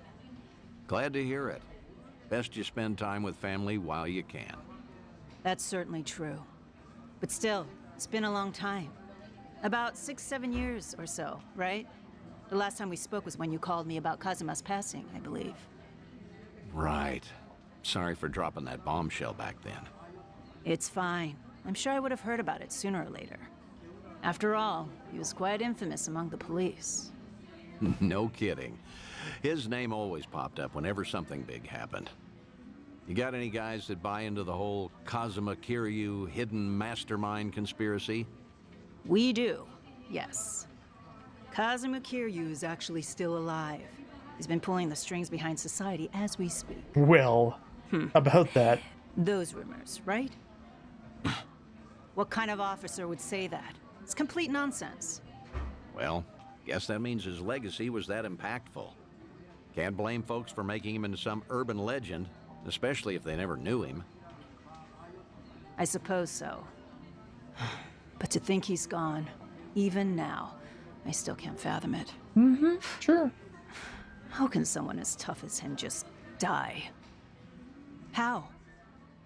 Glad to hear it. Best you spend time with family while you can. That's certainly true. But still, it's been a long time. About 6-7 years or so, right? The last time we spoke was when you called me about Kazuma's passing, I believe. Right. Sorry for dropping that bombshell back then. It's fine. I'm sure I would have heard about it sooner or later. After all, he was quite infamous among the police. No kidding. His name always popped up whenever something big happened. You got any guys that buy into the whole Kazuma Kiryu hidden mastermind conspiracy? We do, yes. Kazuma Kiryu is actually still alive. He's been pulling the strings behind society as we speak. Well, about that. Those rumors, right? What kind of officer would say that? It's complete nonsense. Well, guess that means his legacy was that impactful. Can't blame folks for making him into some urban legend, especially if they never knew him. I suppose so. But to think he's gone, even now, I still can't fathom it. Mm-hmm, sure. How can someone as tough as him just die? How?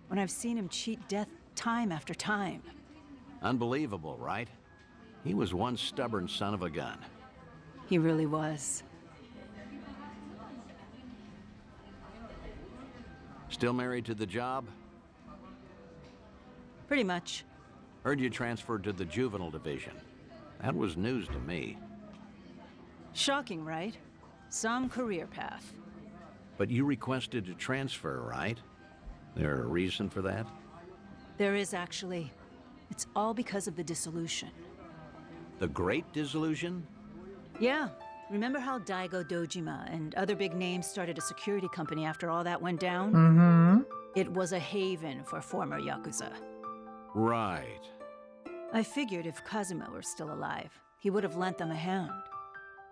When I've seen him cheat death time after time. Unbelievable, right? He was one stubborn son of a gun. He really was. Still married to the job? Pretty much. Heard you transferred to the juvenile division. That was news to me. Shocking, right? Some career path. But you requested to transfer, right? There a reason for that? There is actually. It's all because of the dissolution. The Great Dissolution? Yeah. Remember how Daigo Dojima and other big names started a security company after all that went down? Mm-hmm. It was a haven for former Yakuza. Right. I figured if Kazuma were still alive, he would have lent them a hand.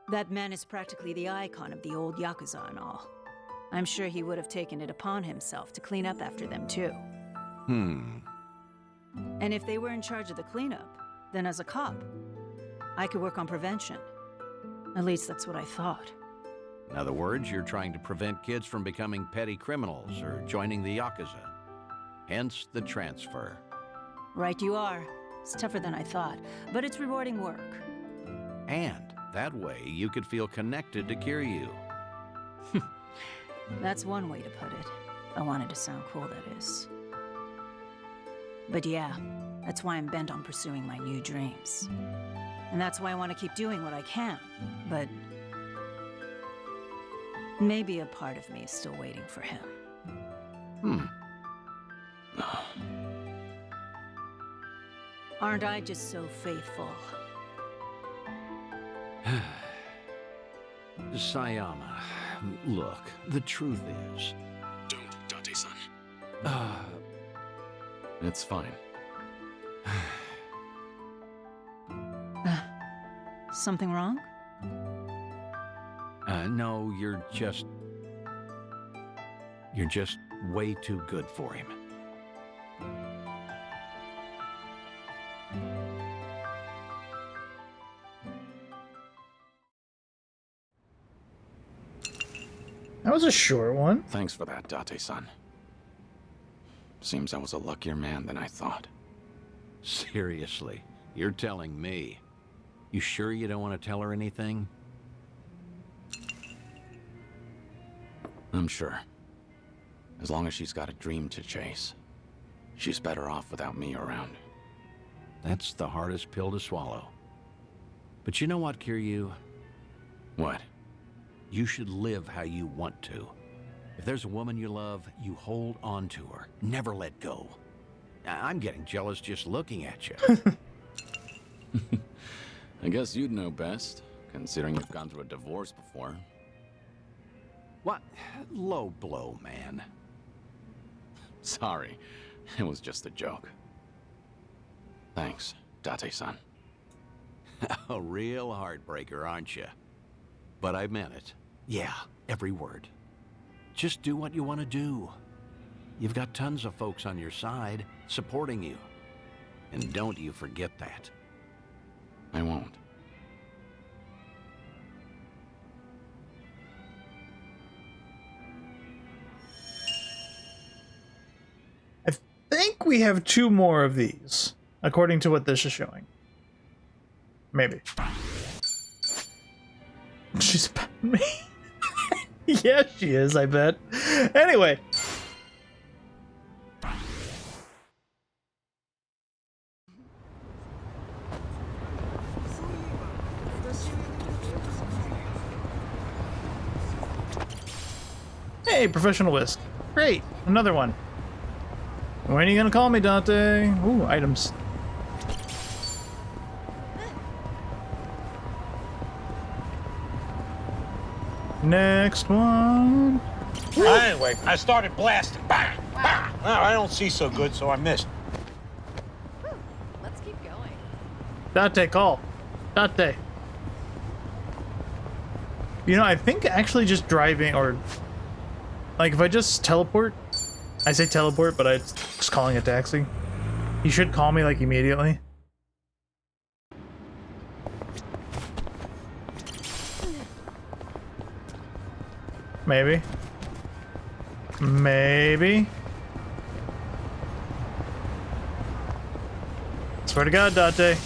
That man is practically the icon of the old Yakuza and all. I'm sure he would have taken it upon himself to clean up after them too. And if they were in charge of the cleanup, then as a cop, I could work on prevention. At least that's what I thought. In other words, you're trying to prevent kids from becoming petty criminals or joining the Yakuza. Hence the transfer. Right you are. It's tougher than I thought, but it's rewarding work. And that way you could feel connected to Kiryu. That's one way to put it. If I wanted to sound cool, that is. But yeah, that's why I'm bent on pursuing my new dreams. And that's why I want to keep doing what I can. But maybe a part of me is still waiting for him. Aren't I just so faithful? Sayama, look, the truth is... Don't, Date-san. It's fine. Something wrong? No, you're just way too good for him. That was a short one. Thanks for that, Date-san. Seems I was a luckier man than I thought. Seriously, you're telling me. You sure you don't want to tell her anything? I'm sure. As long as she's got a dream to chase. She's better off without me around. That's the hardest pill to swallow. But you know what, Kiryu? What? You should live how you want to. If there's a woman you love, you hold on to her. Never let go. I'm getting jealous just looking at you. I guess you'd know best, considering you've gone through a divorce before. What? Low blow, man. Sorry, it was just a joke. Thanks, Date-san. A real heartbreaker, aren't you? But I meant it. Yeah, every word. Just do what you want to do. You've got tons of folks on your side, supporting you. And don't you forget that. I won't. I think we have 2 more of these, according to what this is showing. Maybe. She's patting me. Yeah, she is, I bet. Anyway. Hey, professional whisk. Great, another one. When are you gonna call me, Dante? Ooh, items. Next one. Anyway, I started blasting. Bang! Bang! Well, I don't see so good, so I missed. Let's keep going. Dante, call. Dante. You know, I think actually just driving, or like if I just teleport, I say teleport, but I'm just calling a taxi. He should call me like immediately. Maybe. Maybe. Swear to God, Dante.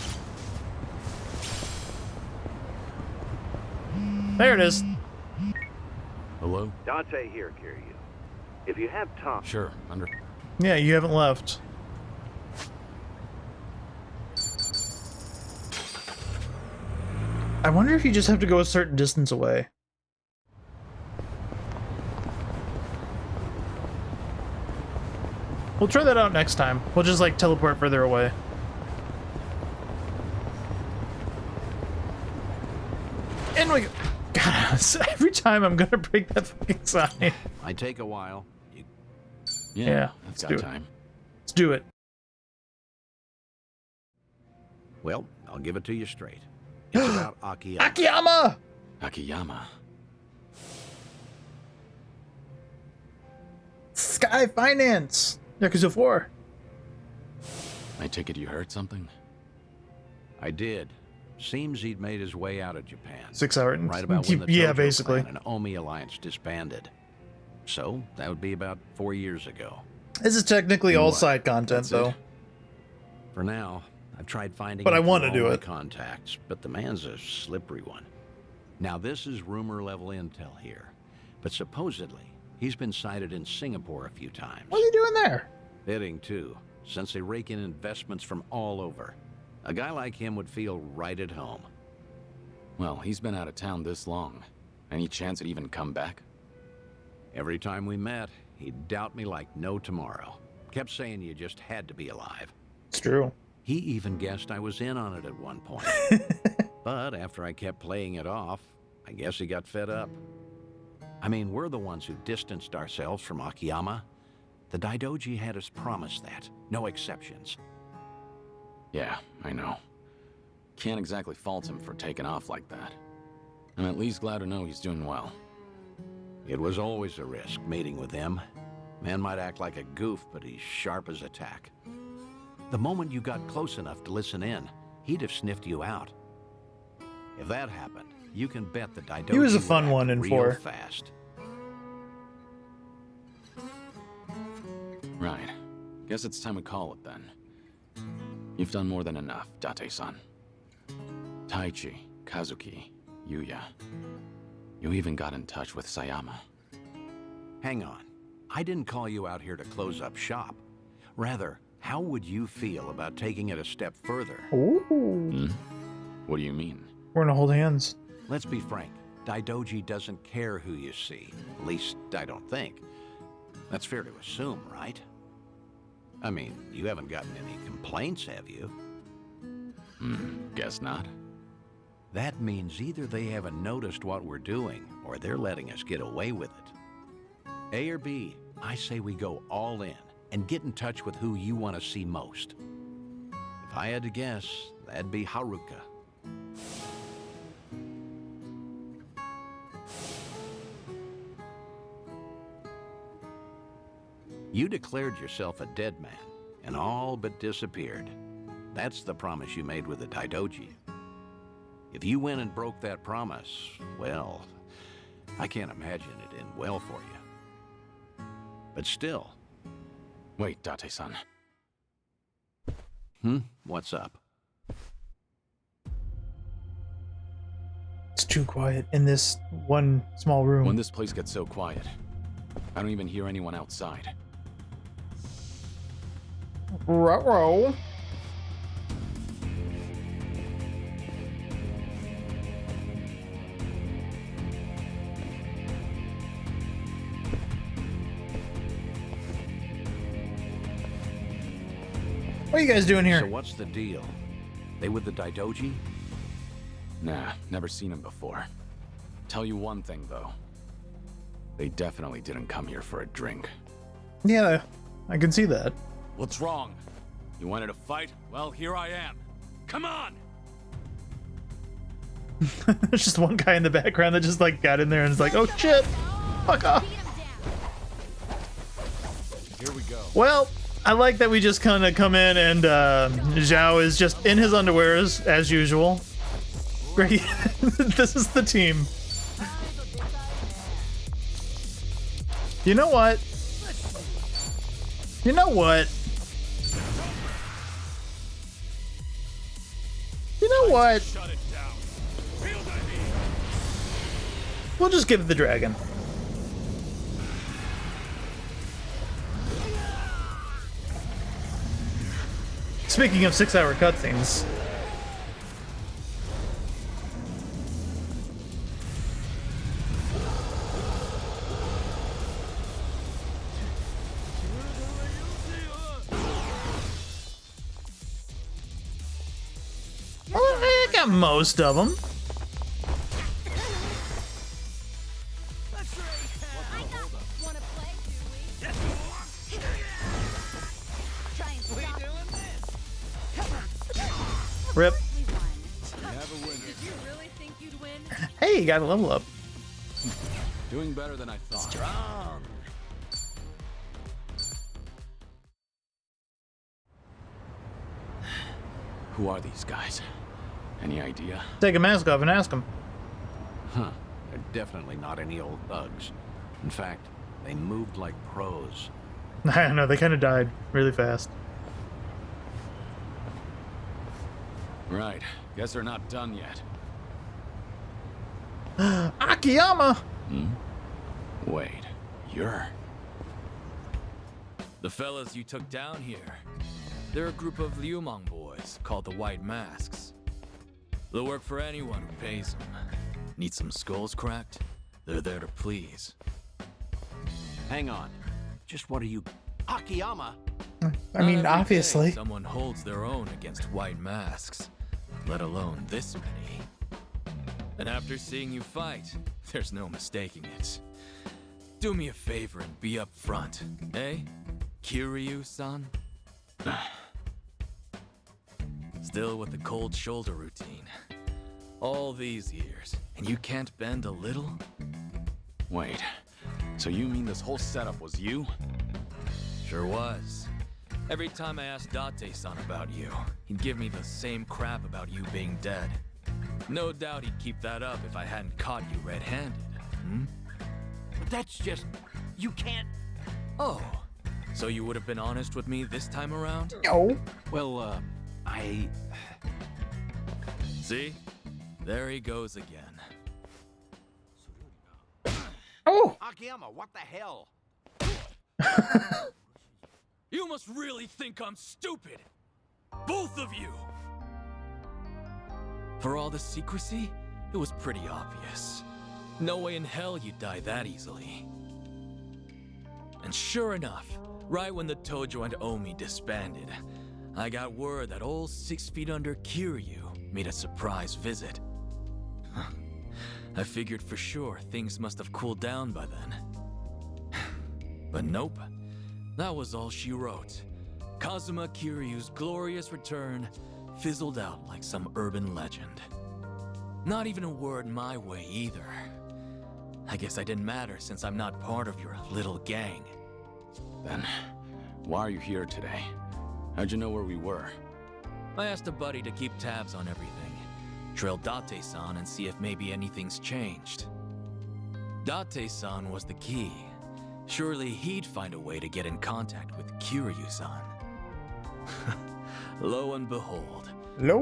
There it is. Hello? Dante here, Kiryu. If you have time... Sure, under... Yeah, you haven't left. I wonder if you just have to go a certain distance away. We'll try that out next time. We'll just like teleport further away. And we go. God, every time I'm gonna break that fucking sign. Might take a while. Yeah, that's let's got do time. it. Let's do it. Well, I'll give it to you straight. It's about Akiyama. Akiyama! Akiyama. Sky Finance! Yakuza 4. I take it you heard something? I did. Seems he'd made his way out of Japan. 6 hours. Right about when the Yeah, Tojo basically. Clan and Omi Alliance disbanded. So, that would be about 4 years ago. This is technically all side content, That's though. it? For now, I've tried finding But I him wanna through do all my it. contacts, but the man's a slippery one. Now, this is rumor level intel here, but supposedly he's been sighted in Singapore a few times. What are you doing there? Fitting too, since they rake in investments from all over. A guy like him would feel right at home. Well, he's been out of town this long. Any chance he'd even come back? Every time we met, he'd doubt me like no tomorrow. Kept saying you just had to be alive. It's true. He even guessed I was in on it at one point. But after I kept playing it off, I guess he got fed up. I mean, we're the ones who distanced ourselves from Akiyama. The Daidoji had us promise that. No exceptions. Yeah, I know. Can't exactly fault him for taking off like that. I'm at least glad to know he's doing well. It was always a risk meeting with him. Man might act like a goof, but he's sharp as a tack. The moment you got close enough to listen in, he'd have sniffed you out. If that happened, you can bet the Daidoji He was a would fun act one in real 4. fast. Right. Guess it's time we call it then. You've done more than enough, Date-san. Taichi, Kazuki, Yuya. You even got in touch with Sayama. Hang on. I didn't call you out here to close up shop. Rather, how would you feel about taking it a step further? Ooh. What do you mean? We're gonna hold hands. Let's be frank. Daidoji doesn't care who you see. At least, I don't think. That's fair to assume, right? I mean, you haven't gotten any complaints, have you? Guess not. That means either they haven't noticed what we're doing, or they're letting us get away with it. A or B, I say we go all in and get in touch with who you want to see most. If I had to guess, that'd be Haruka. You declared yourself a dead man and all but disappeared. That's the promise you made with the Daidoji. If you went and broke that promise, well, I can't imagine it end well for you. But still. Wait, Date-san. What's up? It's too quiet in this one small room. When this place gets so quiet, I don't even hear anyone outside. Ruh-roh. What are you guys doing here? So what's the deal? They with the Daidoji? Nah, never seen him before. Tell you one thing, though. They definitely didn't come here for a drink. Yeah, I can see that. What's wrong? You wanted to fight? Well, here I am. Come on! There's just one guy in the background that just like got in there and is like, oh shit, fuck off. Here we go. Well, I like that we just kind of come in and Zhao is just in his underwear as usual. Great. This is the team. You know what? You know what? You know what? We'll just give it the dragon. Speaking of 6-hour cutscenes. Well, I got most of them. Rip. Hey, you got a level up. Doing better than I thought. Strong. Who are these guys? Any idea? Take a mask off and ask them. Huh. They're definitely not any old thugs. In fact, they moved like pros. I don't know, they kind of died really fast. Right. Guess they're not done yet. Akiyama! Wait, you're... The fellas you took down here. They're a group of Liumang boys called the White Masks. They'll work for anyone who pays them. Need some skulls cracked? They're there to please. Hang on. Just what are you... Akiyama? I mean, obviously. Someone holds their own against White Masks, let alone this many. And after seeing you fight, there's no mistaking it. Do me a favor and be up front, eh? Kiryu-san? Still with the cold shoulder routine. All these years, and you can't bend a little? Wait, so you mean this whole setup was you? Sure was. Every time I asked Date-san about you, he'd give me the same crap about you being dead. No doubt he'd keep that up if I hadn't caught you red-handed, But that's just... You can't... Oh, so you would have been honest with me this time around? No. Well, I... See? There he goes again. Oh! Akiyama, what the hell? You must really think I'm stupid! Both of you! For all the secrecy, it was pretty obvious. No way in hell you'd die that easily. And sure enough, right when the Tojo and Omi disbanded, I got word that old 6 feet under Kiryu made a surprise visit. I figured for sure things must have cooled down by then. But nope, that was all she wrote. Kazuma Kiryu's glorious return fizzled out like some urban legend. Not even a word my way either. I guess I didn't matter since I'm not part of your little gang. Then, why are you here today? How'd you know where we were? I asked a buddy to keep tabs on everything. Trail Date-san and see if maybe anything's changed. Date-san was the key. Surely he'd find a way to get in contact with Kiryu-san. Lo and behold.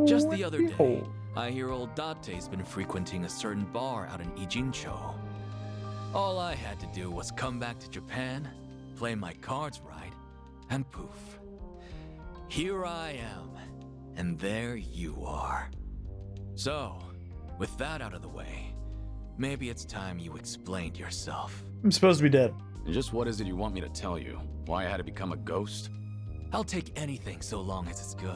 Just the other day, I hear old Date's been frequenting a certain bar out in Ijincho. All I had to do was come back to Japan, play my cards right, and poof. Here I am, and there you are. So, with that out of the way, maybe it's time you explained yourself. I'm supposed to be dead. And just what is it you want me to tell you? Why I had to become a ghost? I'll take anything so long as it's good.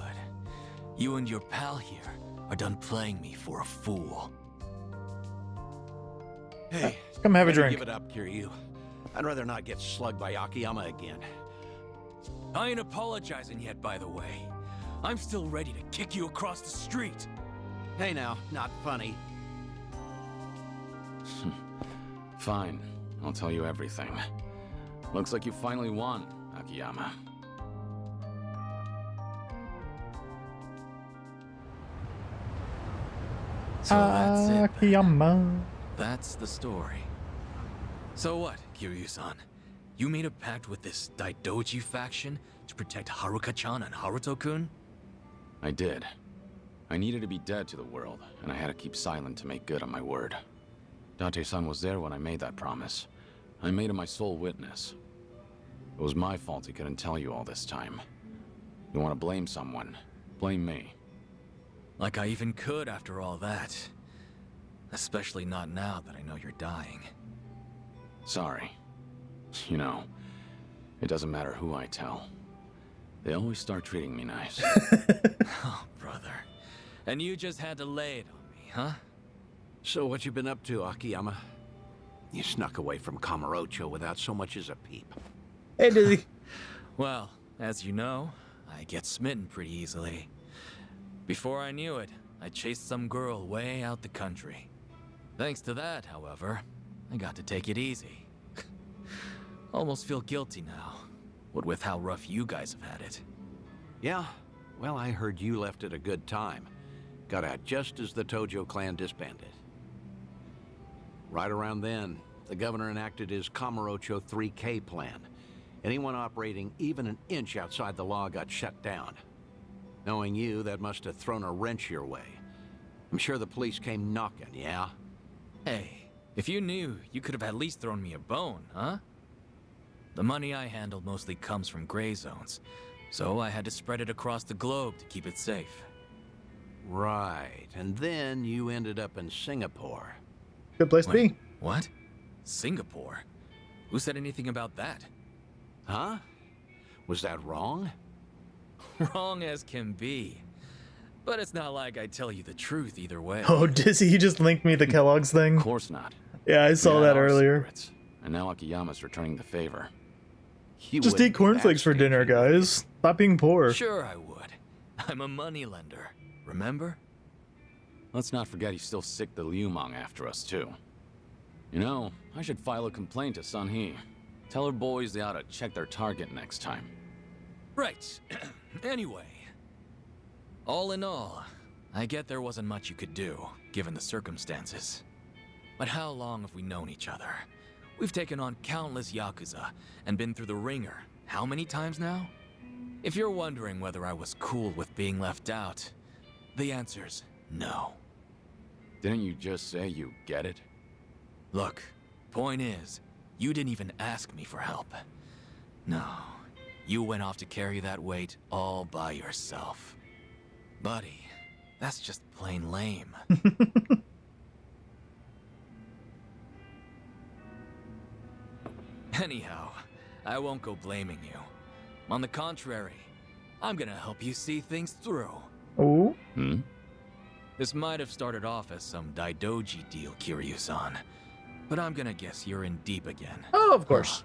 You and your pal here are done playing me for a fool. Hey, come have a better drink. Give it up, Kiryu. I'd rather not get slugged by Akiyama again. I ain't apologizing yet, by the way. I'm still ready to kick you across the street. Hey now, not funny. Fine, I'll tell you everything. Looks like you finally won, Akiyama. So that's it. Akiyama. That's the story. So what, Kiryu-san? You made a pact with this Daidoji faction to protect Haruka-chan and Haruto-kun? I did. I needed to be dead to the world, and I had to keep silent to make good on my word. Date-san was there when I made that promise. I made him my sole witness. It was my fault he couldn't tell you all this time. You want to blame someone? Blame me. Like I even could after all that. Especially not now that I know you're dying. Sorry. You know, it doesn't matter who I tell. They always start treating me nice. Oh, brother. And you just had to lay it on me, huh? So what you been up to, Akiyama? You snuck away from Kamurocho without so much as a peep. Hey, Dizzy. Well, as you know, I get smitten pretty easily. Before I knew it, I chased some girl way out the country. Thanks to that, however, I got to take it easy. Almost feel guilty now, what with how rough you guys have had it. Yeah, well, I heard you left at a good time. Got out just as the Tojo clan disbanded. Right around then, the governor enacted his Kamurocho 3K plan. Anyone operating even an inch outside the law got shut down. Knowing you, that must have thrown a wrench your way. I'm sure the police came knocking, yeah? Hey, if you knew, you could have at least thrown me a bone, huh? The money I handle mostly comes from gray zones, so I had to spread it across the globe to keep it safe. Right, and then you ended up in Singapore. Good place to be. What? Singapore? Who said anything about that? Huh? Was that wrong? Wrong as can be. But it's not like I tell you the truth either way. Oh, Dizzy, you just linked me the Kellogg's thing. Of course not. Yeah, I saw that earlier. Secrets, and now Akiyama's returning the favor. Just eat cornflakes for dinner, guys. Stop being poor. Sure I would. I'm a moneylender, remember? Let's not forget he's still sick the Liumang after us, too. You know, I should file a complaint to Sunhee. Tell her boys they ought to check their target next time. Right. Anyway. All in all, I get there wasn't much you could do, given the circumstances. But how long have we known each other? We've taken on countless Yakuza, and been through the ringer. How many times now? If you're wondering whether I was cool with being left out, the answer's no. Didn't you just say you get it? Look, point is, you didn't even ask me for help. No, you went off to carry that weight all by yourself. Buddy, that's just plain lame. Anyhow, I won't go blaming you. On the contrary, I'm gonna help you see things through. Oh? This might have started off as some Daidoji deal, Kiryu-san. But I'm gonna guess you're in deep again. Oh, of course.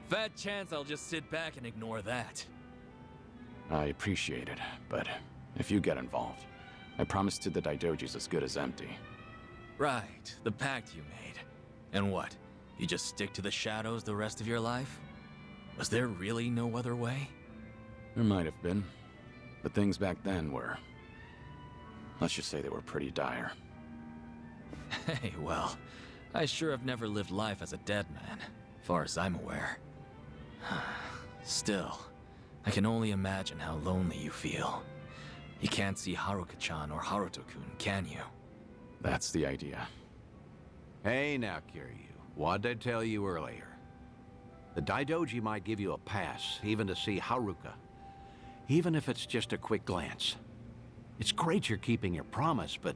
Fat chance I'll just sit back and ignore that. I appreciate it, but if you get involved, I promise to the Daidoji's as good as empty. Right, the pact you made. And what? You just stick to the shadows the rest of your life? Was there really no other way? There might have been, but things back then were... let's just say they were pretty dire. Hey, well, I sure have never lived life as a dead man, far as I'm aware. Still, I can only imagine how lonely you feel. You can't see Haruka-chan or Haruto-kun, can you? That's the idea. Hey now, Kiryu. What'd I tell you earlier? The Daidoji might give you a pass, even to see Haruka. Even if it's just a quick glance. It's great you're keeping your promise, but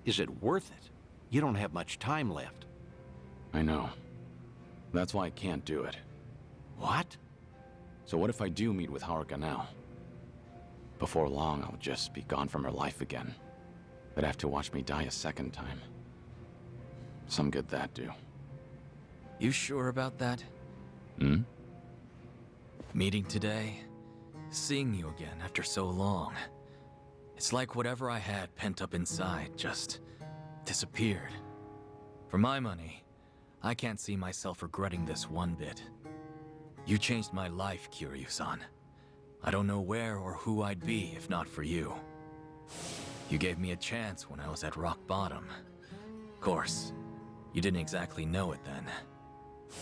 is it worth it? You don't have much time left. I know. That's why I can't do it. What? So what if I do meet with Haruka now? Before long, I'll just be gone from her life again. They'd have to watch me die a second time. Some good that do. You sure about that? Hmm? Meeting today, seeing you again after so long. It's like whatever I had pent up inside just disappeared. For my money, I can't see myself regretting this one bit. You changed my life, Kiryu-san. I don't know where or who I'd be if not for you. You gave me a chance when I was at rock bottom. Of course, you didn't exactly know it then.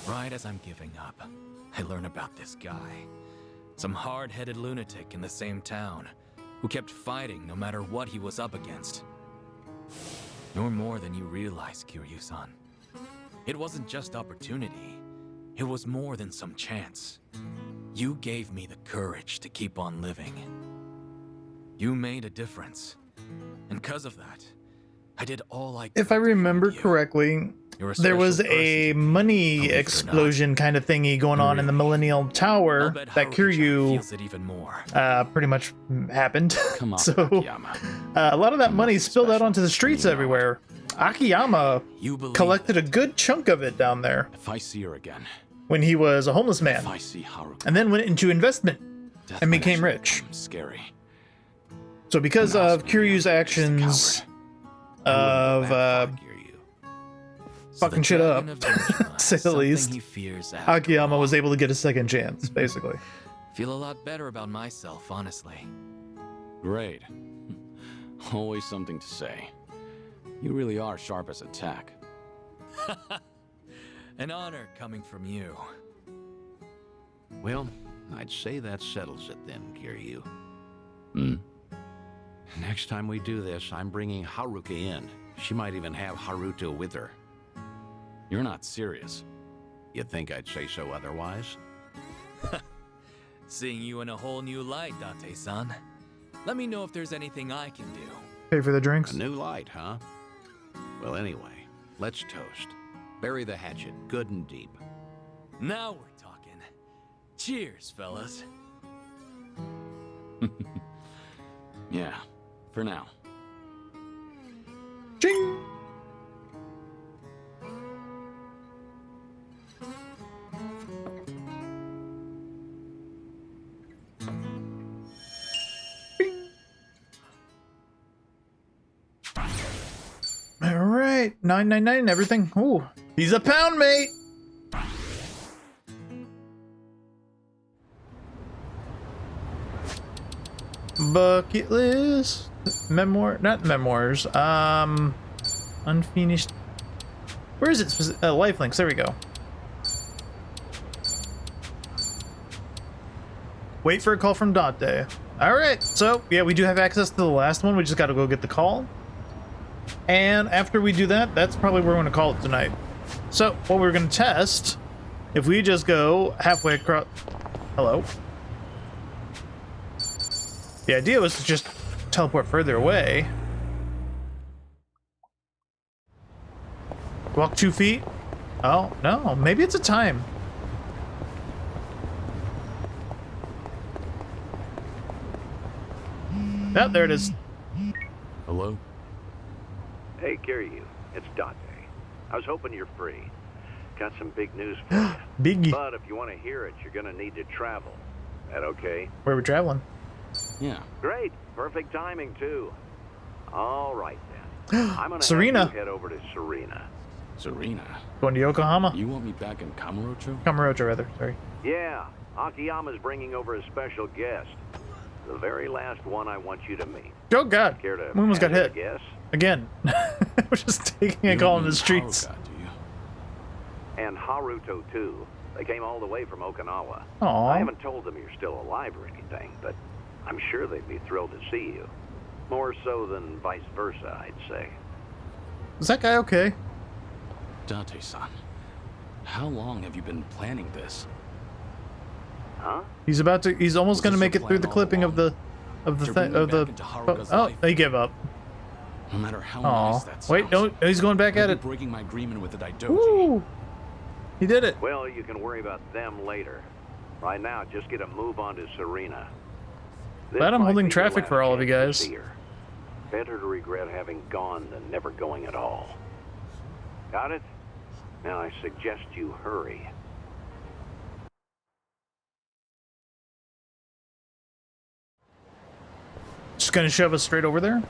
Right as I'm giving up, I learn about this guy. Some hard-headed lunatic in the same town, who kept fighting no matter what he was up against. You're more than you realize, Kiryu-san. It wasn't just opportunity. It was more than some chance. You gave me the courage to keep on living. You made a difference. And because of that, I did all I could. If I remember correctly, there was a money explosion kind of thingy going on in the Millennial Tower that Kiryu pretty much happened. Come on, So Akiyama. a lot of that money spilled out onto the streets everywhere. Akiyama collected a good chunk of it down there If I see her again, when he was a homeless man, if I see Haruka, and then went into investment death and might became actually rich. become scary. So because of Kiryu's actions of fucking shit up, to say the least, Akiyama was able to get a second chance, basically. Feel a lot better about myself, honestly. Great. Always something to say. You really are sharp as a tack. An honor coming from you. Well, I'd say that settles it then, Kiryu. Hmm? Next time we do this, I'm bringing Haruka in. She might even have Haruto with her. You're not serious. You'd think I'd say so otherwise? Seeing you in a whole new light, Date-san. Let me know if there's anything I can do. Pay for the drinks. A new light, huh? Well, anyway, let's toast. Bury the hatchet good and deep. Now we're talking. Cheers, fellas. Yeah, for now. Ching! All right, 999 everything. Ooh, he's a pound, mate. Bucket list, not memoirs. Unfinished. Where is it? Lifelinks. There we go. Wait for a call from Dante. All right, so yeah, we do have access to the last one. We just got to go get the call. And after we do that, that's probably where we're going to call it tonight. So, what we're going to test, if we just go halfway across... Hello? The idea was to just teleport further away. Walk 2 feet? Oh, no. Maybe it's a time. Oh, there it is. Hello? Hey, Kiryu, it's Dante. I was hoping you're free. Got some big news for you. Biggie. But if you want to hear it, you're gonna need to travel. That okay? Where are we traveling? Yeah. Great. Perfect timing, too. All right, then. I'm gonna Serena. have you head over to Serena. Serena. Going to Yokohama? You want me back in Kamurocho? Kamurocho, rather. Sorry. Yeah, Akiyama's bringing over a special guest. The very last one I want you to meet. Oh, God. Care to We almost got hazard hit. a guess? Again. We're just taking a call in the streets. Haruka, do you? And Haruto, too. They came all the way from Okinawa. Aw. I haven't told them you're still alive or anything, but I'm sure they'd be thrilled to see you. More so than vice versa, I'd say. Is that guy okay? Date-san, how long have you been planning this? Huh? He's almost going to make it through the clipping of the thing of the. Oh, he gave up. No matter how Aw. nice that sounds. Wait, no, he's going back I'll at be it. breaking my agreement with the Daidoji. Woo! He did it. Well, you can worry about them later. Right now, just get a move on to Serena. This Glad I'm might holding be your traffic last for all of you chance to guys. see her. Better to regret having gone than never going at all. Got it? Now I suggest you hurry. Just gonna shove us straight over there.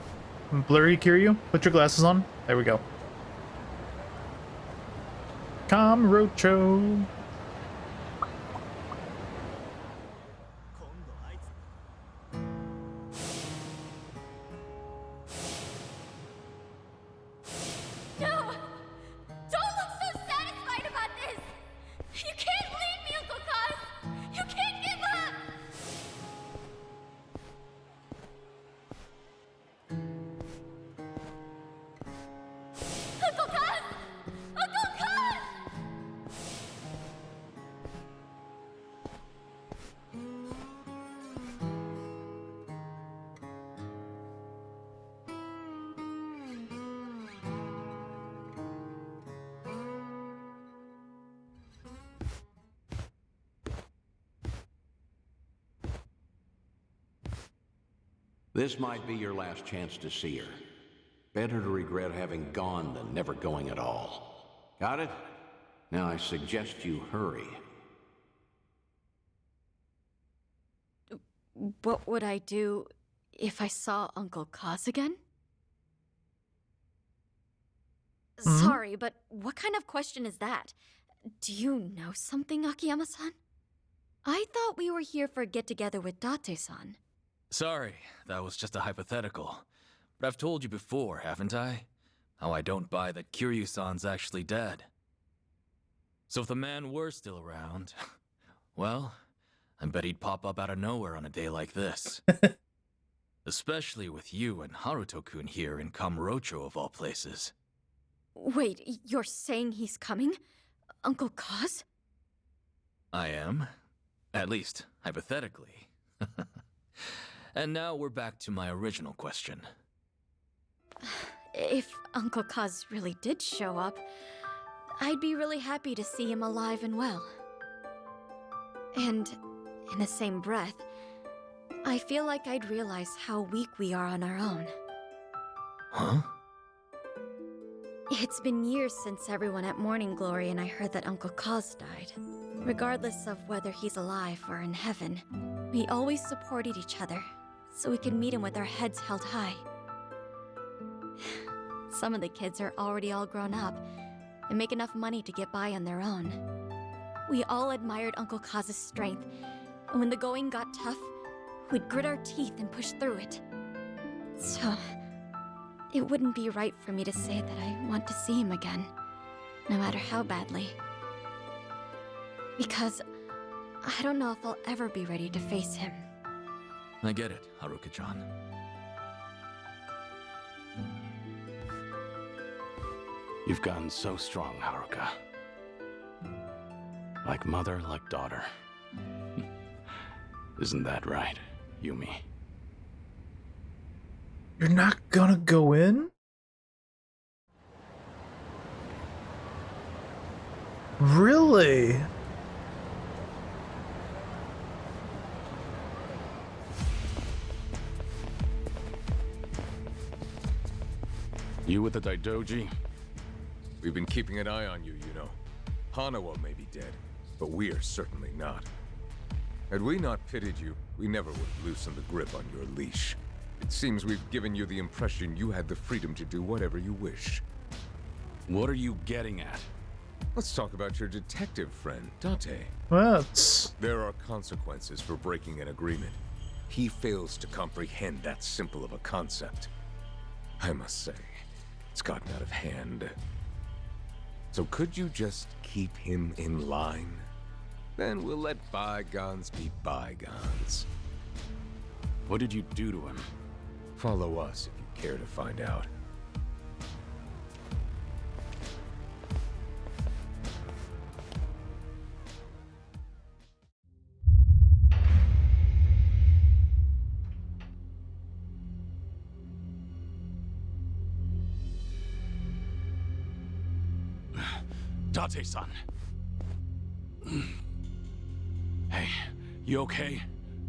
Blurry Kiryu, put your glasses on. There we go. Kamurocho. No! Don't look so satisfied about this! You can't leave me, Uncle Cos! You can't give up! Uncle Cos! Uncle Cos! This might be your last chance to see her. Better to regret having gone than never going at all. Got it? Now I suggest you hurry. What would I do if I saw Uncle Cos again? Sorry, but what kind of question is that? Do you know something, Akiyama-san? I thought we were here for a get-together with Date-san. Sorry, that was just a hypothetical. But I've told you before, haven't I? How I don't buy that Kiryu-san's actually dead. So if the man were still around, well, I bet he'd pop up out of nowhere on a day like this. Especially with you and Haruto-kun here in Kamurocho of all places. Wait, you're saying he's coming? Uncle Cos? I am. At least, hypothetically. And now we're back to my original question. If Uncle Cos really did show up, I'd be really happy to see him alive and well. And in the same breath, I feel like I'd realize how weak we are on our own. Huh? It's been years since everyone at Morning Glory and I heard that Uncle Cos died. Regardless of whether he's alive or in heaven, we always supported each other, so we could meet him with our heads held high. Some of the kids are already all grown up and make enough money to get by on their own. We all admired Uncle Cos's strength, and when the going got tough, we'd grit our teeth and push through it. So, it wouldn't be right for me to say that I want to see him again, no matter how badly. Because I don't know if I'll ever be ready to face him. I get it, Haruka-chan. You've gotten so strong, Haruka. Like mother, like daughter. Isn't that right, Yumi? You're not gonna go in? Really? You with the Daidoji? We've been keeping an eye on you, you know. Hanawa may be dead, but we are certainly not. Had we not pitied you, we never would have loosened the grip on your leash. It seems we've given you the impression you had the freedom to do whatever you wish. What are you getting at? Let's talk about your detective friend, Date. What? There are consequences for breaking an agreement. He fails to comprehend that simple of a concept. I must say, it's gotten out of hand. So could you just keep him in line? Then we'll let bygones be bygones. What did you do to him? Follow us if you care to find out. Date-san. Hey, you okay?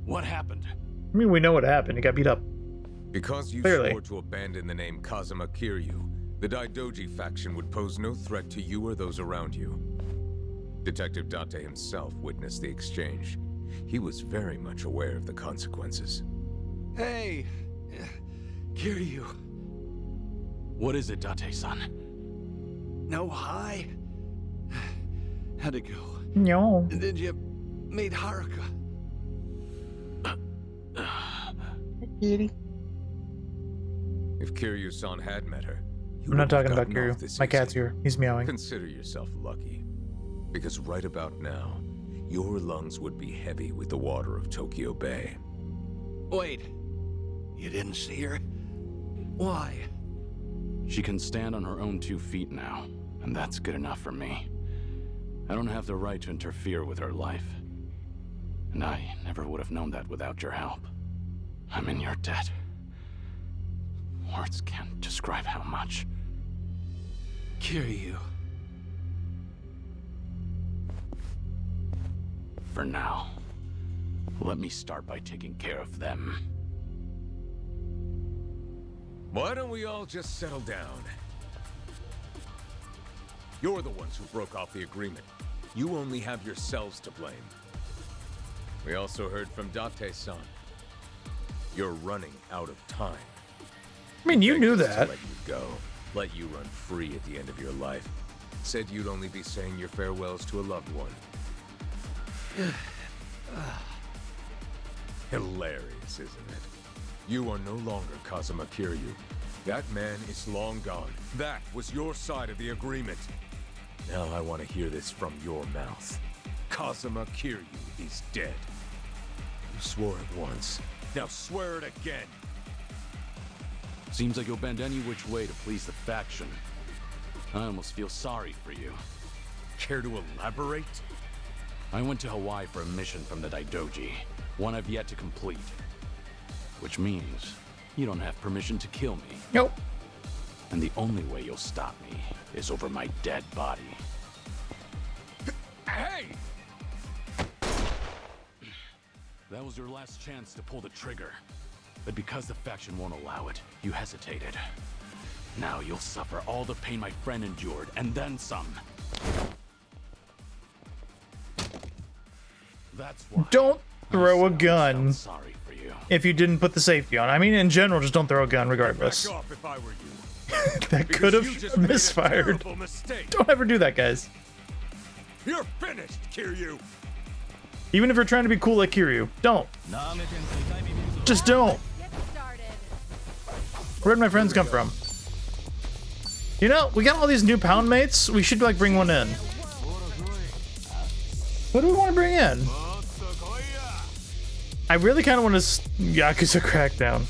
What happened? I mean, we know what happened. He got beat up. Because you Clearly. swore to abandon the name Kazuma Kiryu, the Daidoji faction would pose no threat to you or those around you. Detective Date himself witnessed the exchange. He was very much aware of the consequences. Hey, Kiryu. What is it, Date-san? No hi. How'd it go? No. Did you meet Haruka? If Kiryu-san had met her, I'm not talking about Kiryu. My cat's here. He's meowing. Consider yourself lucky. Because right about now, your lungs would be heavy with the water of Tokyo Bay. Wait, you didn't see her? Why? She can stand on her own 2 feet now, and that's good enough for me. I don't have the right to interfere with her life. And I never would have known that without your help. I'm in your debt. Words can't describe how much. Kiryu. For now, let me start by taking care of them. Why don't we all just settle down? You're the ones who broke off the agreement. You only have yourselves to blame. We also heard from Date-san. You're running out of time. I mean, you knew Begged us to that. let you go. Let you run free at the end of your life. Said you'd only be saying your farewells to a loved one. Hilarious, isn't it? You are no longer Kazuma Kiryu. That man is long gone. That was your side of the agreement. Now I want to hear this from your mouth. Kazuma Kiryu is dead. You swore it once. Now swear it again. Seems like you'll bend any which way to please the faction. I almost feel sorry for you. Care to elaborate? I went to Hawaii for a mission from the Daidoji, one I've yet to complete. Which means you don't have permission to kill me. Nope. And the only way you'll stop me is over my dead body. Hey! That was your last chance to pull the trigger. But because the faction won't allow it, you hesitated. Now you'll suffer all the pain my friend endured, and then some. That's why. Don't throw a gun sorry for you. if you didn't put the safety on. I mean, in general, just don't throw a gun regardless. Back off if I were you. That could Because you just have made a misfired. terrible mistake. Don't ever do that, guys. You're finished, Kiryu. Even if you're trying to be cool like Kiryu, don't. Just don't. Where'd my friends come from? You know, we got all these new pound mates. We should like bring one in. What do we want to bring in? I really kind of want to Yakuza Crackdown.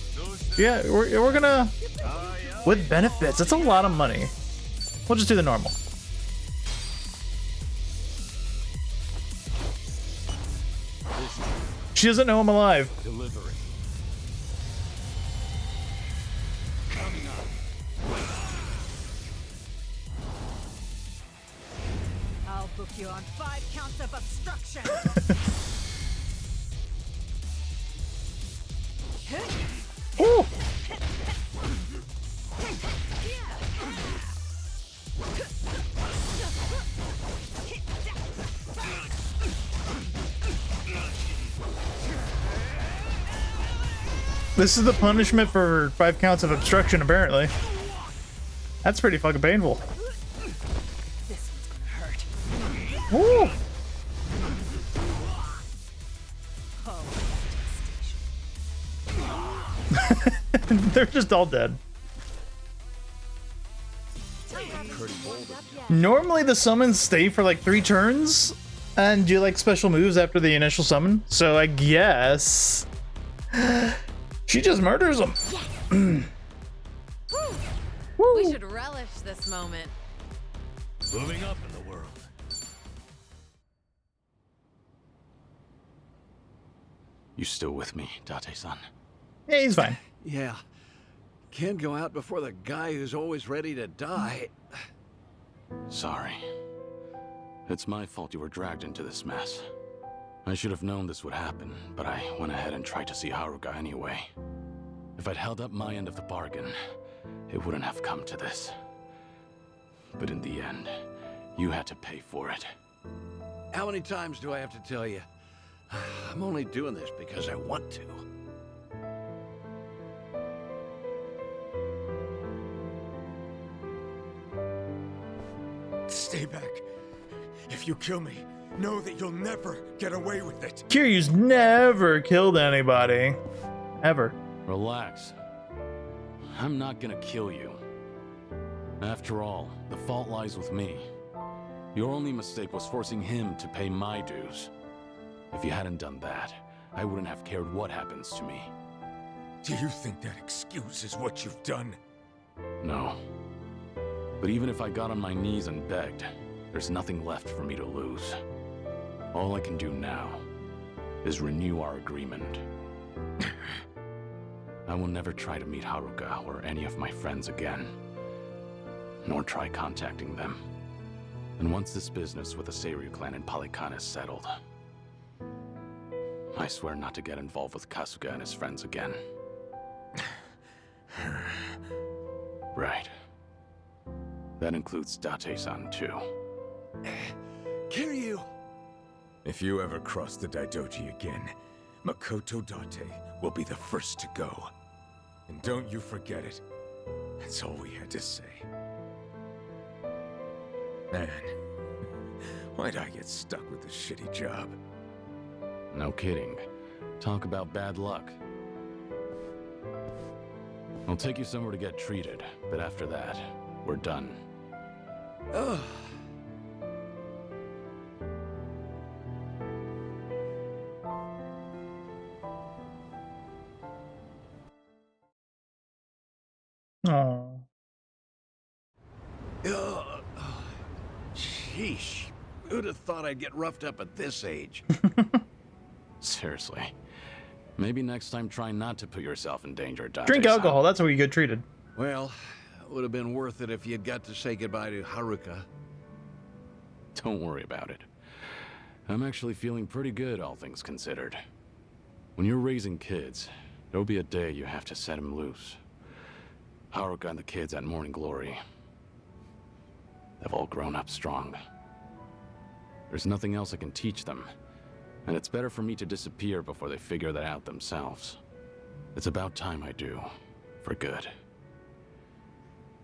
Yeah, we're gonna with benefits. That's a lot of money. We'll just do the normal. She doesn't know I'm alive. Delivery. I'll book you on 5 counts of obstruction. Ooh. This is the punishment for 5 counts of obstruction, apparently. That's pretty fucking painful. Woo! They're just all dead. Normally the summons stay for like 3 turns and do like special moves after the initial summon. So I guess she just murders them. We should relish this moment. Moving up in the world. You still with me, Date-san? Yeah, he's fine. Yeah. Can't go out before the guy who's always ready to die. Sorry. It's my fault you were dragged into this mess. I should have known this would happen, but I went ahead and tried to see Haruka anyway. If I'd held up my end of the bargain, it wouldn't have come to this. But in the end, you had to pay for it. How many times do I have to tell you? I'm only doing this because I want to. Stay back. If you kill me, know that you'll never get away with it. Kiryu's never killed anybody. Ever. Relax. I'm not gonna kill you. After all, the fault lies with me. Your only mistake was forcing him to pay my dues. If you hadn't done that, I wouldn't have cared what happens to me. Do you think that excuses what you've done? No. But even if I got on my knees and begged, there's nothing left for me to lose. All I can do now is renew our agreement. I will never try to meet Haruka or any of my friends again, nor try contacting them. And once this business with the Seiryu clan in Palikan is settled, I swear not to get involved with Kasuga and his friends again. Right. That includes Date-san too. Kiryu! If you ever cross the Daidoji again, Makoto Date will be the first to go. And don't you forget it. That's all we had to say. Man, why'd I get stuck with this shitty job? No kidding. Talk about bad luck. I'll take you somewhere to get treated, but after that, we're done. Ugh. Oh. Sheesh. Who'd have thought I'd get roughed up at this age? Seriously. Maybe next time try not to put yourself in danger, Date-san. Drink alcohol, that's how you get treated. Well, it would have been worth it if you'd got to say goodbye to Haruka. Don't worry about it. I'm actually feeling pretty good, all things considered. When you're raising kids, there'll be a day you have to set them loose. Haruka and the kids at Morning Glory, they've all grown up strong. There's nothing else I can teach them, and it's better for me to disappear before they figure that out themselves. It's about time I do, for good.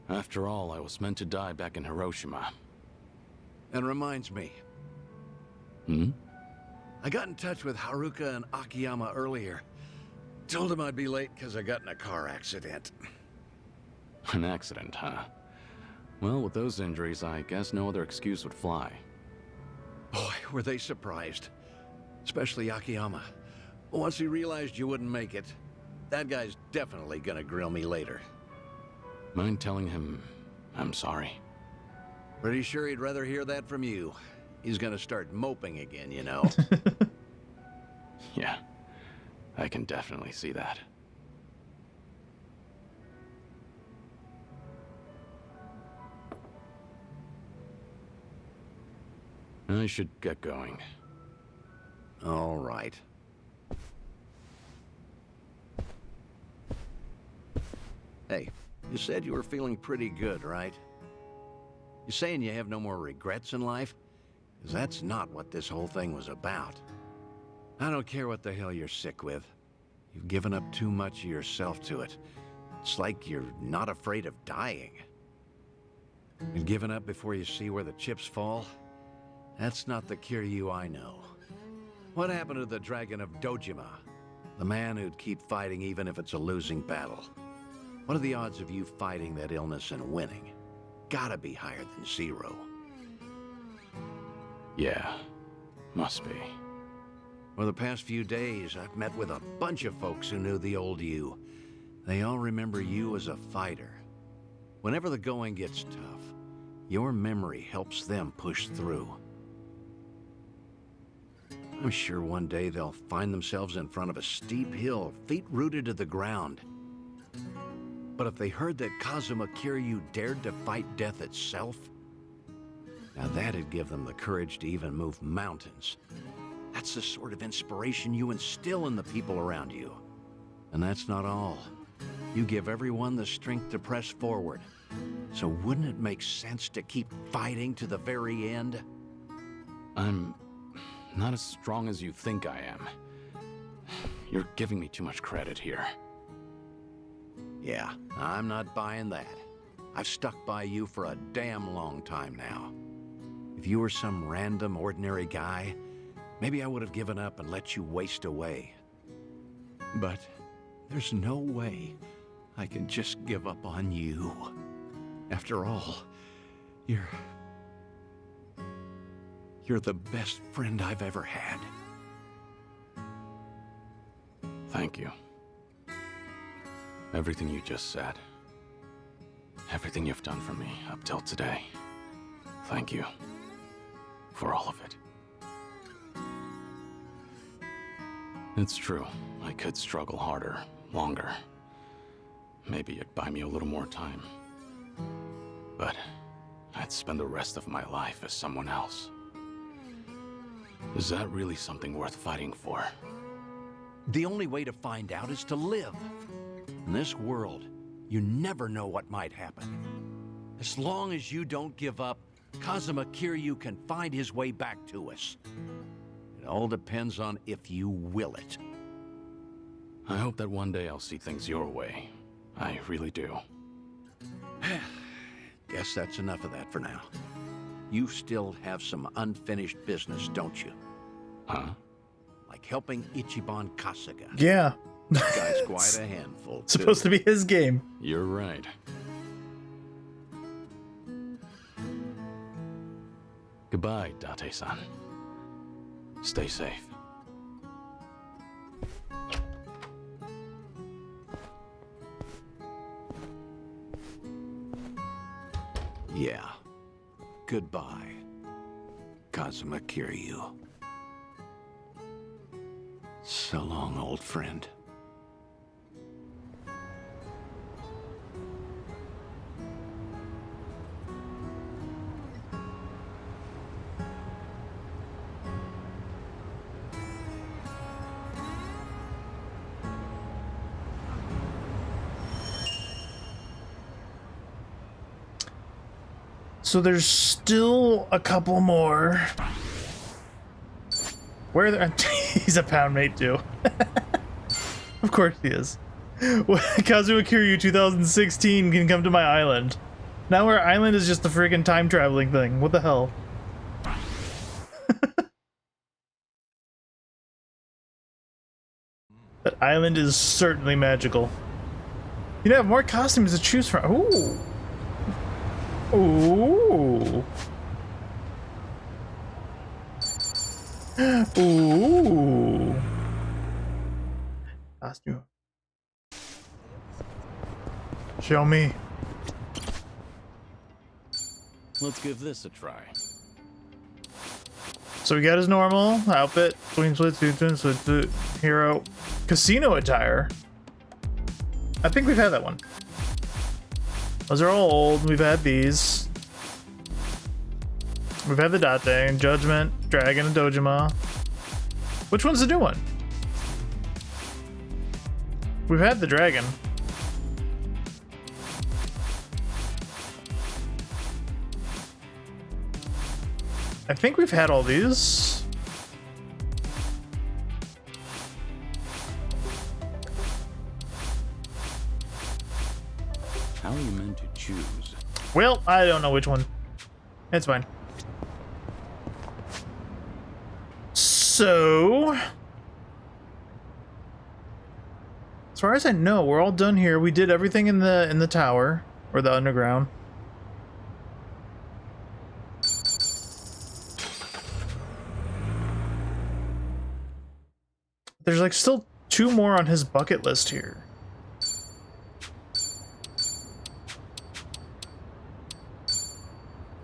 After all, I was meant to die back in Hiroshima. And reminds me. Hmm? I got in touch with Haruka and Akiyama earlier. Told them I'd be late because I got in a car accident. An accident, huh? Well, with those injuries, I guess no other excuse would fly. Boy, were they surprised. Especially Akiyama. Once he realized you wouldn't make it, that guy's definitely gonna grill me later. Mind telling him I'm sorry? Pretty sure he'd rather hear that from you. He's gonna start moping again, you know. Yeah, I can definitely see that. I should get going. All right. Hey, you said you were feeling pretty good, right? You saying you have no more regrets in life? 'Cause that's not what this whole thing was about. I don't care what the hell you're sick with. You've given up too much of yourself to it. It's like you're not afraid of dying. And giving up before you see where the chips fall? That's not the Kiryu I know. What happened to the Dragon of Dojima? The man who'd keep fighting even if it's a losing battle. What are the odds of you fighting that illness and winning? Gotta be higher than 0. Yeah, must be. For the past few days, I've met with a bunch of folks who knew the old you. They all remember you as a fighter. Whenever the going gets tough, your memory helps them push through. I'm sure one day they'll find themselves in front of a steep hill, feet rooted to the ground. But if they heard that Kazuma Kiryu dared to fight death itself, now that'd give them the courage to even move mountains. That's the sort of inspiration you instill in the people around you. And that's not all. You give everyone the strength to press forward. So wouldn't it make sense to keep fighting to the very end? I'm not as strong as you think I am. You're giving me too much credit here. Yeah, I'm not buying that. I've stuck by you for a damn long time now. If you were some random, ordinary guy, maybe I would have given up and let you waste away. But there's no way I can just give up on you. After all, you're the best friend I've ever had. Thank you. Everything you just said. Everything you've done for me up till today. Thank you. For all of it. It's true. I could struggle harder, longer. Maybe it'd buy me a little more time. But I'd spend the rest of my life as someone else. Is that really something worth fighting for? The only way to find out is to live. In this world, you never know what might happen. As long as you don't give up, Kazuma Kiryu can find his way back to us. It all depends on if you will it. I hope that one day I'll see things your way. I really do. Guess that's enough of that for now. You still have some unfinished business, don't you? Huh? Like helping Ichiban Kasuga. Yeah. That guy's quite a handful, too. Supposed to be his game. You're right. Goodbye, Date-san. Stay safe. Yeah. Goodbye, Kazuma Kiryu. So long, old friend. So there's still a couple more. Where are they? He's a pound mate too. Of course he is. Kazuma Kiryu 2016 can come to my island. Now our island is just a friggin' time traveling thing. What the hell? That island is certainly magical. You have more costumes to choose from. Ooh. Ooh. Ooh. Costume. Show me. Let's give this a try. So we got his normal outfit, swimsuit, hero, casino attire. I think we've had that one. Those are all old. We've had these. We've had the Date, Judgment, Dragon, and Dojima. Which one's the new one? We've had the Dragon. I think we've had all these. How are you meant to choose? Well, I don't know which one. It's fine. So, as far as I know, we're all done here. We did everything in the tower or the underground. There's like still 2 more on his bucket list here.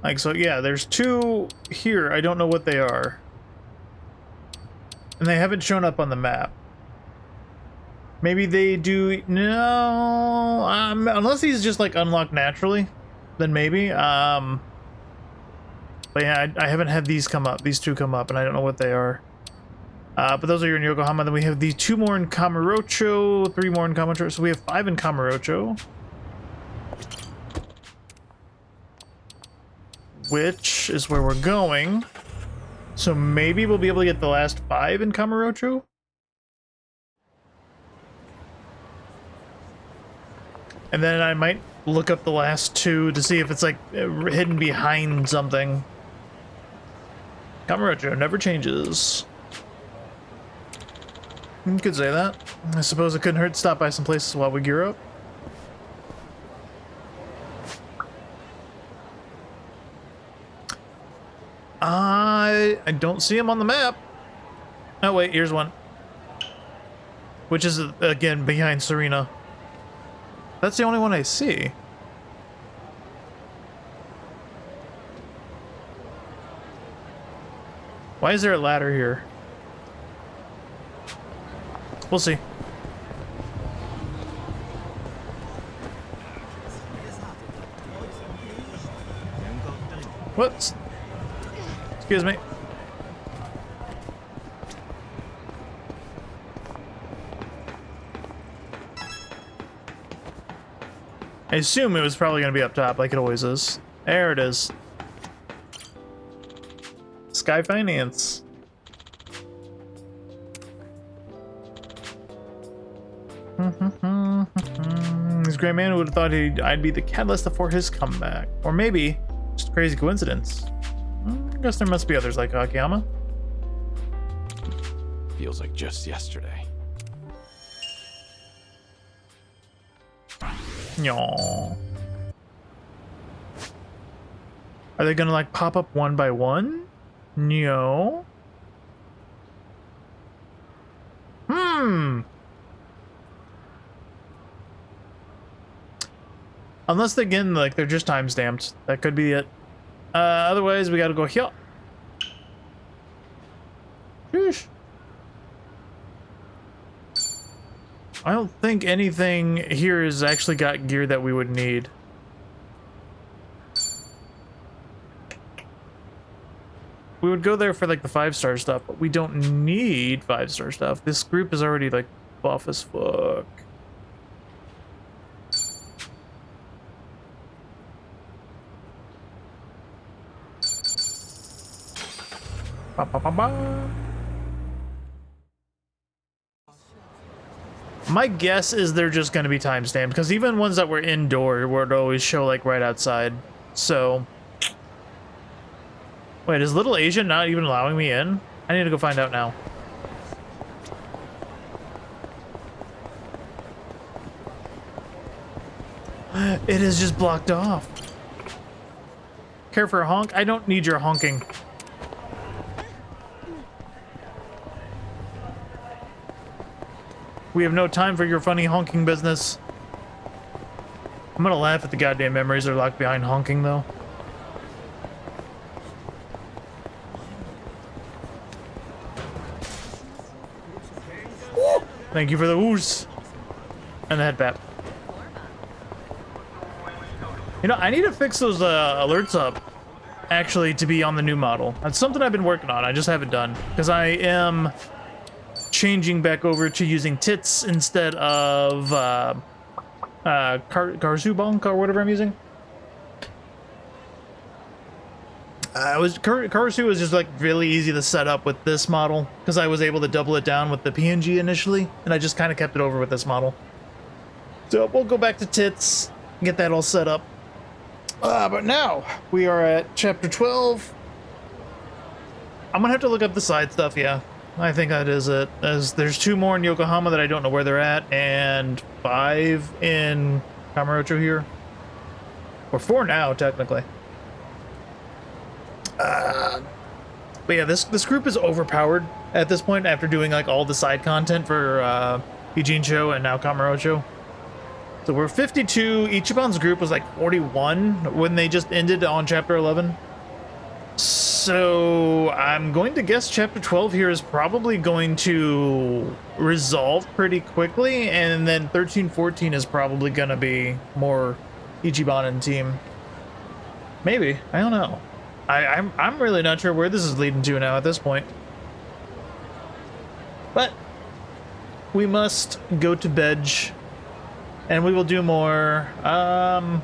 Like, so yeah, there's 2 here. I don't know what they are. And they haven't shown up on the map. Maybe they do. No, unless these just like unlock naturally, then maybe. But yeah, I haven't had these come up. These 2 come up, and I don't know what they are. But those are in Yokohama. Then we have these 2 more in Kamurocho, 3 more in Kamurocho. So we have 5 in Kamurocho, which is where we're going. So maybe we'll be able to get the last 5 in Kamurocho. And then I might look up the last 2 to see if it's like hidden behind something. Kamurocho never changes. You could say that. I suppose it couldn't hurt to stop by some places while we gear up. I don't see him on the map. Oh wait, here's one. Which is, again, behind Serena. That's the only one I see. Why is there a ladder here? We'll see. What? Excuse me. I assume it was probably going to be up top, like it always is. There it is. Sky Finance. This great man would have thought I'd be the catalyst for his comeback. Or maybe, just a crazy coincidence. I guess there must be others like Akiyama. Feels like just yesterday. Nyah. Are they gonna like pop up one by one? No. Unless again, like they're just time stamped. That could be it. Otherwise, we gotta go here. Sheesh. I don't think anything here has actually got gear that we would need. We would go there for like the 5-star stuff, but we don't need 5-star stuff. This group is already like buff as fuck. Ba, ba, ba, ba. My guess is they're just going to be timestamped, because even ones that were indoor would always show like right outside. So, wait, is Little Asia not even allowing me in? I need to go find out now. It is just blocked off. Care for a honk? I don't need your honking. We have no time for your funny honking business. I'm gonna laugh at the goddamn memories that are locked behind honking, though. Thank you for the woos. And the head bat. You know, I need to fix those alerts up, actually, to be on the new model. That's something I've been working on. I just haven't done. Because I am changing back over to using tits instead of Karsubonk or whatever I'm using. Karasu was just like really easy to set up with this model because I was able to double it down with the PNG initially, and I just kind of kept it over with this model. So we'll go back to tits, get that all set up. But now we are at chapter 12. I'm gonna have to look up the side stuff, yeah. I think that is it. As there's 2 more in Yokohama that I don't know where they're at, and 5 in Kamurocho here. Or 4 now, technically. But yeah, this group is overpowered at this point after doing like all the side content for Ijincho and now Kamurocho. So we're 52. Ichiban's group was like 41 when they just ended on chapter 11. So I'm going to guess chapter 12 here is probably going to resolve pretty quickly, and then 13-14 is probably going to be more Ichiban and team. Maybe. I don't know. I'm really not sure where this is leading to now at this point. But we must go to bed, and we will do more. I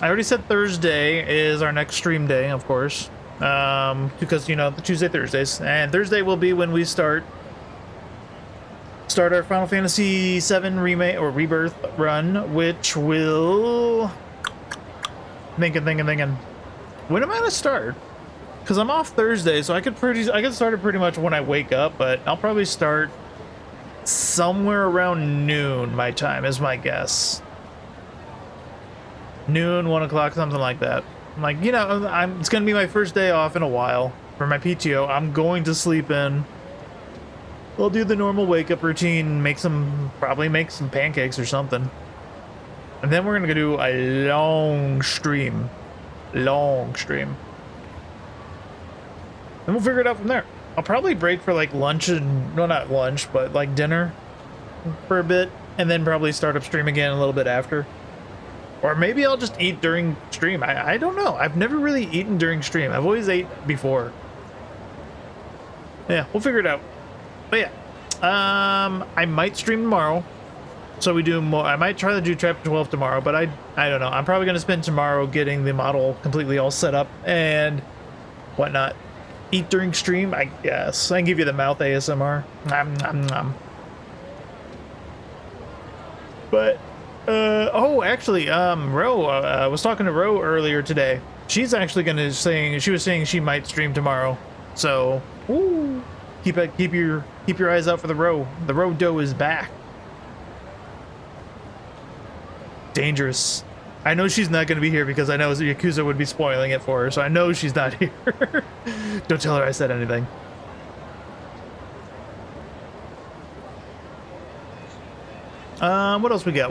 already said Thursday is our next stream day, of course, because, you know, the Tuesday, Thursdays, and Thursday will be when we start our Final Fantasy VII remake or rebirth run, which will thinking. When am I gonna start? Because I'm off Thursday, so I could start it pretty much when I wake up, but I'll probably start somewhere around noon my time is my guess. Noon, 1 o'clock, something like that. I'm like, you know, it's gonna be my first day off in a while for my PTO. I'm going to sleep in. I'll do the normal wake up routine, probably make some pancakes or something. And then we're gonna do a long stream. And we'll figure it out from there. I'll probably break for like lunch and, well, not lunch, but like dinner for a bit, and then probably start up stream again a little bit after. Or maybe I'll just eat during stream. I don't know. I've never really eaten during stream. I've always ate before. Yeah, we'll figure it out. But yeah, I might stream tomorrow. So we do more. I might try to do chapter 12 tomorrow, but I don't know. I'm probably going to spend tomorrow getting the model completely all set up and whatnot. Eat during stream, I guess. I can give you the mouth ASMR. But, oh, actually, Ro, I was talking to Ro earlier today. She's actually going to she was saying she might stream tomorrow. So, woo, keep your eyes out for the Ro. The Ro dough is back. Dangerous. I know she's not going to be here because I know Yakuza would be spoiling it for her, so I know she's not here. Don't tell her I said anything. What else we got?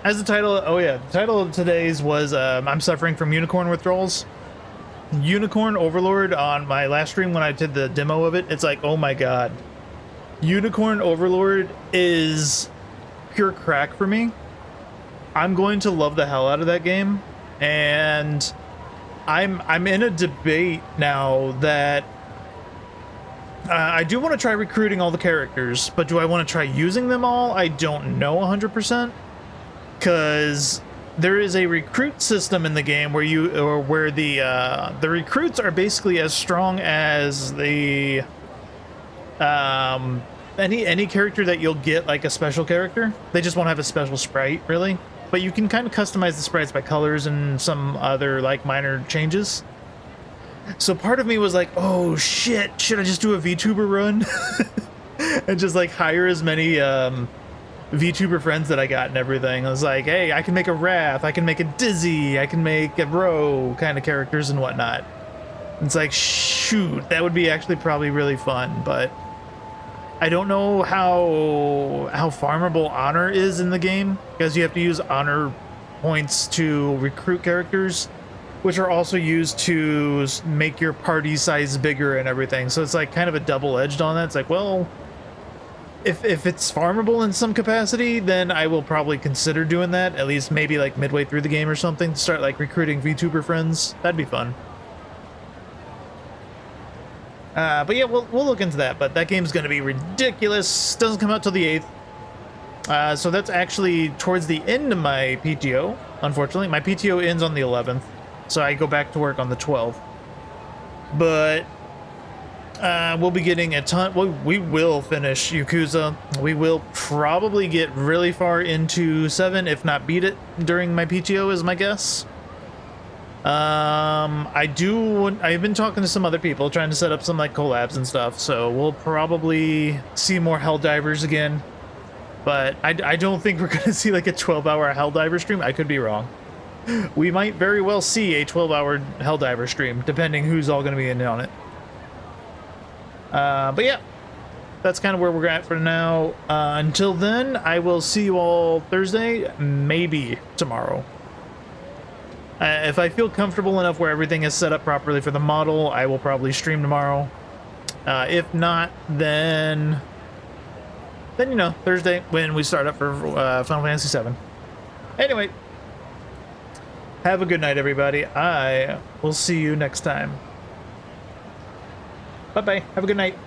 As the title, oh yeah, the title of today's was I'm suffering from unicorn withdrawals. Unicorn Overlord on my last stream when I did the demo of it, it's like, oh my god. Unicorn Overlord is pure crack for me. I'm going to love the hell out of that game, and I'm in a debate now that I do want to try recruiting all the characters, but do I want to try using them all? I don't know 100%, because there is a recruit system in the game where the recruits are basically as strong as the any character that you'll get, like a special character. They just won't have a special sprite, really. But you can kind of customize the sprites by colors and some other like minor changes. So part of me was like, oh shit, should I just do a VTuber run? And just like hire as many VTuber friends that I got and everything. I was like, hey, I can make a Wrath, I can make a Dizzy, I can make a Ro kind of characters and whatnot. It's like, shoot, that would be actually probably really fun, but I don't know how farmable honor is in the game, because you have to use honor points to recruit characters, which are also used to make your party size bigger and everything. So it's like kind of a double-edged on that. It's like, well, if it's farmable in some capacity, then I will probably consider doing that, at least maybe like midway through the game or something, to start like recruiting VTuber friends. That'd be fun. But yeah, we'll look into that, but that game's going to be ridiculous. Doesn't come out till the 8th. So that's actually towards the end of my PTO, unfortunately. My PTO ends on the 11th, so I go back to work on the 12th. But we'll be getting a ton. We will finish Yakuza. We will probably get really far into 7, if not beat it, during my PTO is my guess. I've been talking to some other people, trying to set up some like collabs and stuff, so we'll probably see more Helldivers again. But I don't think we're gonna see like a 12-hour Helldiver stream. I could be wrong. We might very well see a 12-hour Helldiver stream, depending who's all gonna be in on it. But yeah, that's kind of where we're at for now. Until then, I will see you all Thursday, maybe tomorrow. If I feel comfortable enough where everything is set up properly for the model, I will probably stream tomorrow. If not, then you know, Thursday when we start up for Final Fantasy VII. Anyway, have a good night, everybody. I will see you next time. Bye-bye. Have a good night.